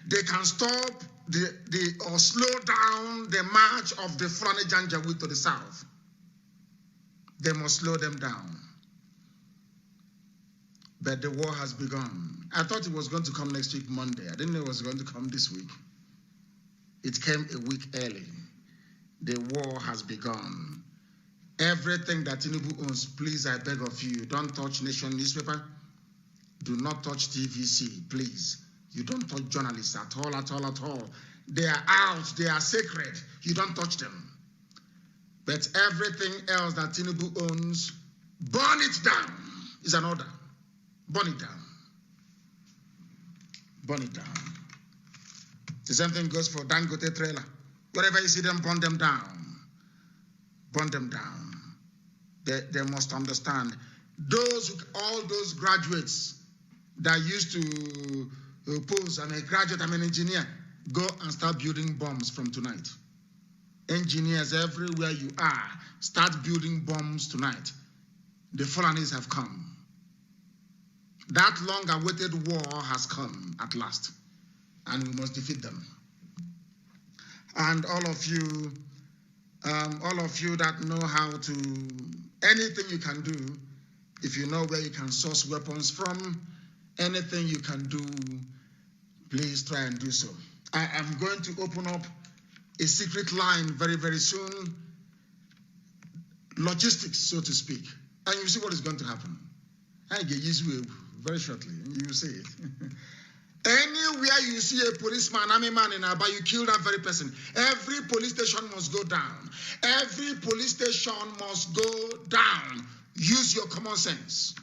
They can stop or slow down the march of the Fulani Janjaweed to the South. They must slow them down. But the war has begun. I thought it was going to come next week, Monday. I didn't know it was going to come this week. It came a week early. The war has begun. Everything that Tinubu owns, please, I beg of you, don't touch Nation newspaper. Do not touch TVC, please. You don't touch journalists at all. They are out, they are sacred. You don't touch them. But everything else that Tinubu owns, burn it down, is an order. Burn it down. Burn it down. The same thing goes for Dangote trailer. Wherever you see them, burn them down. Burn them down. They must understand. All those graduates that used to pose, I'm a graduate, I'm an engineer, go and start building bombs from tonight. Engineers everywhere you are, start building bombs tonight. The Fulanis have come. That long-awaited war has come at last, and we must defeat them. And all of you that know how to, anything you can do, if you know where you can source weapons from, anything you can do, please try and do so. I am going to open up a secret line very, very soon, logistics, so to speak, and you see what is going to happen. I get used to it very shortly, and you will see it. Anywhere you see a policeman, army man in Aba, you kill that very person. Every police station must go down. Every police station must go down. Use your common sense.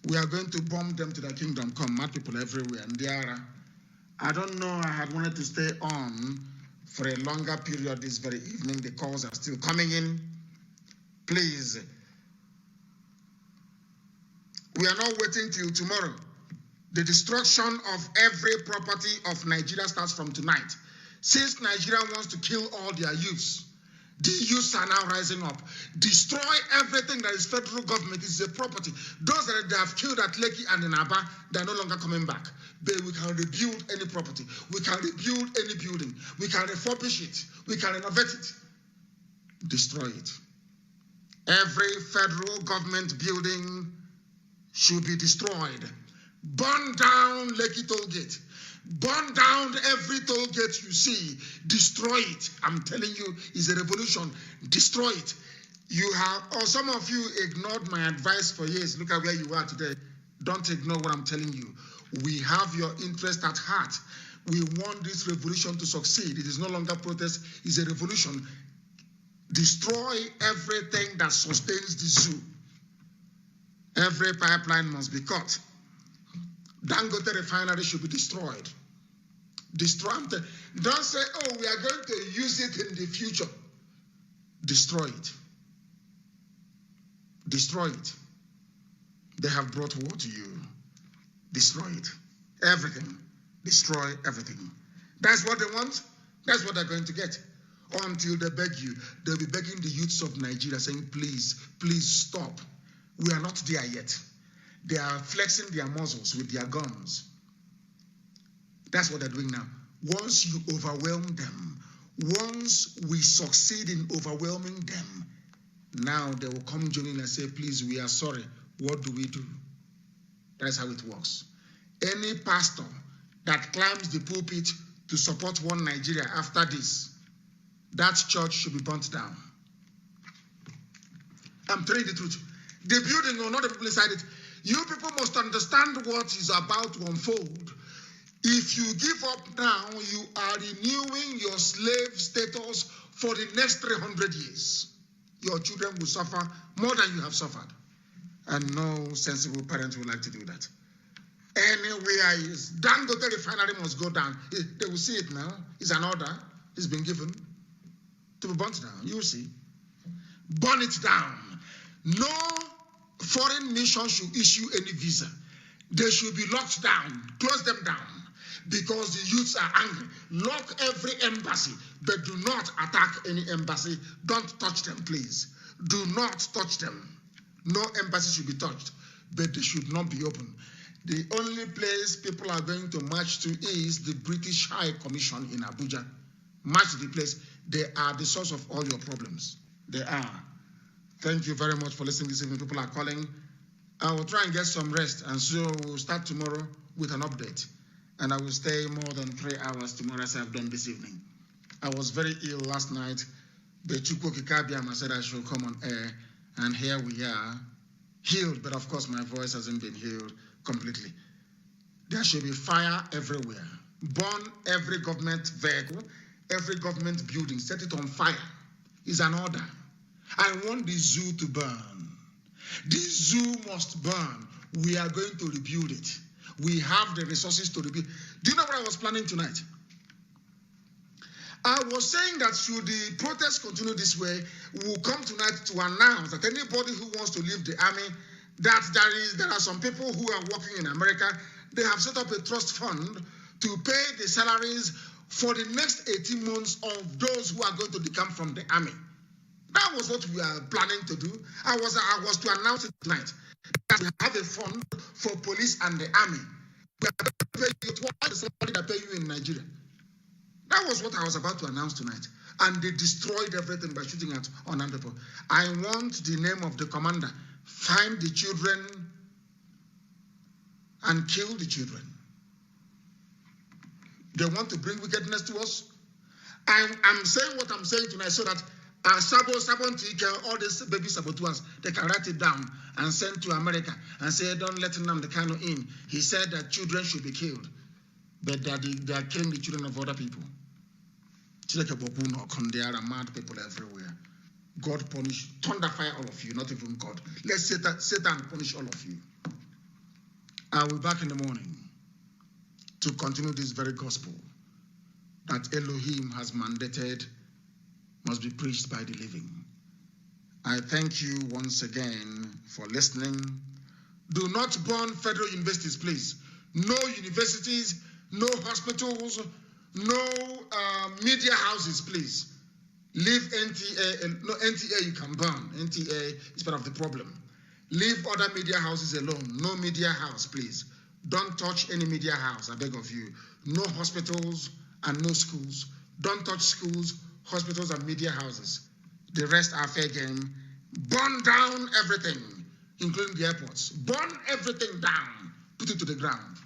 We are going to bomb them to their kingdom. Come, mad people everywhere. And I don't know, I had wanted to stay on for a longer period this very evening. The calls are still coming in. Please. We are not waiting till tomorrow. The destruction of every property of Nigeria starts from tonight. Since Nigeria wants to kill all their youths, The youths are now rising up. Destroy everything that is federal government. It's a property. Those that they have killed at Lekki and in Aba, they are no longer coming back. But we can rebuild any property. We can rebuild any building. We can refurbish it. We can renovate it. Destroy it. Every federal government building should be destroyed. Burn down Lekki toll gate. Burn down every toll gate you see. Destroy it. I'm telling you, it's a revolution. Destroy it. You have, or some of you ignored my advice for years. Look at where you are today. Don't ignore what I'm telling you. We have your interest at heart. We want this revolution to succeed. It is no longer protest, it's a revolution. Destroy everything that sustains the zoo. Every pipeline must be cut. Dangote refinery should be destroyed. Destroy them. Don't say, oh, we are going to use it in the future. Destroy it. Destroy it. They have brought war to you. Destroy it. Everything. Destroy everything. That's what they want. That's what they're going to get. Until they beg you, they'll be begging the youths of Nigeria saying, please, please stop. We are not there yet. They are flexing their muscles with their guns. That's what they're doing now. Once you overwhelm them, once we succeed in overwhelming them, now they will come joining and say, please, we are sorry. What do we do? That's how it works. Any pastor that climbs the pulpit to support one Nigeria after this, that church should be burnt down. I'm telling you the truth. The building or not the people inside it, you people must understand what is about to unfold. If you give up now, you are renewing your slave status for the next 300 years. Your children will suffer more than you have suffered. And no sensible parent would like to do that. Anywhere is Dangote refinery must go down. They will see it now. It's an order. It's been given to be burnt down. You will see. Burn it down. No foreign mission should issue any visa. They should be locked down. Close them down. Because the youths are angry. Lock every embassy, but do not attack any embassy. Don't touch them, please. Do not touch them. No embassy should be touched, but they should not be open. The only place people are going to march to is the British High Commission in Abuja. March to the place. They are the source of all your problems. They are. Thank you very much for listening this evening. People are calling. I will try and get some rest, and so we'll start tomorrow with an update. And I will stay more than 3 hours tomorrow as I've done this evening. I was very ill last night. Bechuko Kikabiama said I should come on air, and here we are, healed, but of course my voice hasn't been healed completely. There should be fire everywhere. Burn every government vehicle, every government building, set it on fire. It's an order. I want the zoo to burn. The zoo must burn. We are going to rebuild it. We have the resources to rebuild. Do you know what I was planning tonight? I was saying that should the protests continue this way, we'll come tonight to announce that anybody who wants to leave the army, that there are some people who are working in America, they have set up a trust fund to pay the salaries for the next 18 months of those who are going to decamp from the army. That was what we are planning to do. I was to announce it tonight. That we have a fund for police and the army. We are going to pay you twice the salary that pay you in Nigeria. That was what I was about to announce tonight. And they destroyed everything by shooting at unarmed people. I want the name of the commander. Find the children and kill the children. They want to bring wickedness to us. I'm saying what I'm saying tonight so that all these baby saboteurs, they can write it down and send to America and say, don't let Nnamdi Kanus in. He said that children should be killed, but that they are killing the children of other people. There are mad people everywhere. God punish, thunder fire all of you, not even God. Let Satan punish all of you. I will be back in the morning to continue this very gospel that Elohim has mandated must be preached by the living. I thank you once again for listening. Do not burn federal universities, please. No universities, no hospitals, no media houses, please. Leave NTA, no, NTA you can burn. NTA is part of the problem. Leave other media houses alone. No media house, please. Don't touch any media house, I beg of you. No hospitals and no schools. Don't touch schools, hospitals, and media houses. The rest are fair game. Burn down everything, including the airports. Burn everything down. Put it to the ground.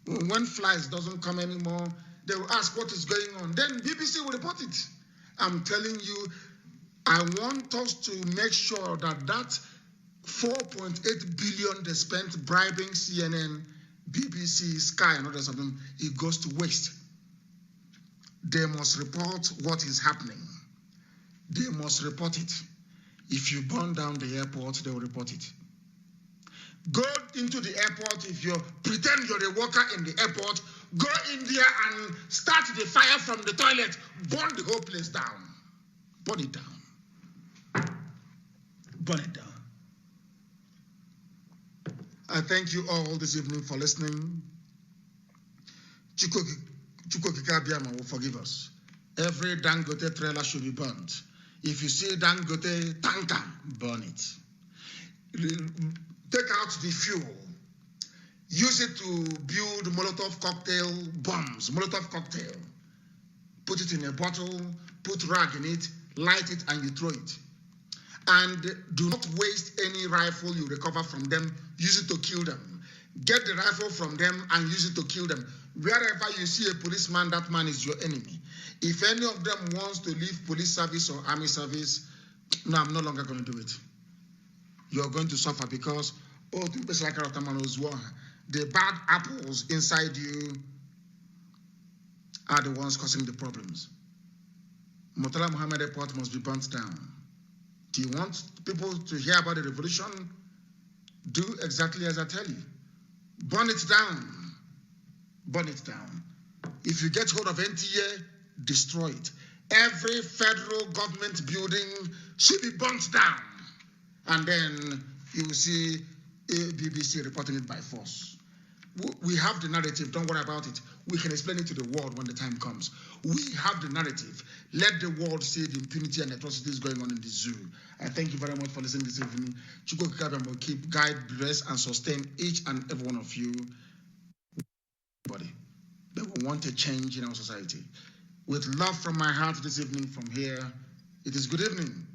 When flights doesn't come anymore, they will ask what is going on. Then BBC will report it. I'm telling you, I want us to make sure that that 4.8 billion they spent bribing CNN, BBC, Sky, and others of them, it goes to waste. They must report what is happening. They must report it. If you burn down the airport, they will report it. Go into the airport. If you pretend you're a worker in the airport, go in there and start the fire from the toilet. Burn the whole place down. Burn it down. Burn it down. I thank you all this evening for listening. Chukwokika will forgive us. Every Dangote trailer should be burnt. If you see Dangote tanker, burn it. Take out the fuel. Use it to build Molotov cocktail bombs. Molotov cocktail. Put it in a bottle, put rag in it, light it, and you throw it. And do not waste any rifle you recover from them. Use it to kill them. Get the rifle from them and use it to kill them. Wherever you see a policeman, that man is your enemy. If any of them wants to leave police service or army service, no, I'm no longer going to do it. You're going to suffer because, the bad apples inside you are the ones causing the problems. Murtala Muhammad Airport must be burnt down. Do you want people to hear about the revolution? Do exactly as I tell you. Burn it down. Burn it down. If you get hold of NTA, destroy it. Every federal government building should be burnt down. And then you will see BBC reporting it by force. We have the narrative. Don't worry about it. We can explain it to the world when the time comes. We have the narrative. Let the world see the impunity and atrocities going on in the zoo. I thank you very much for listening this evening. Chukwokika will keep, guide, bless, and sustain each and every one of you. That will want a change in our society. With love from my heart this evening from here, it is good evening.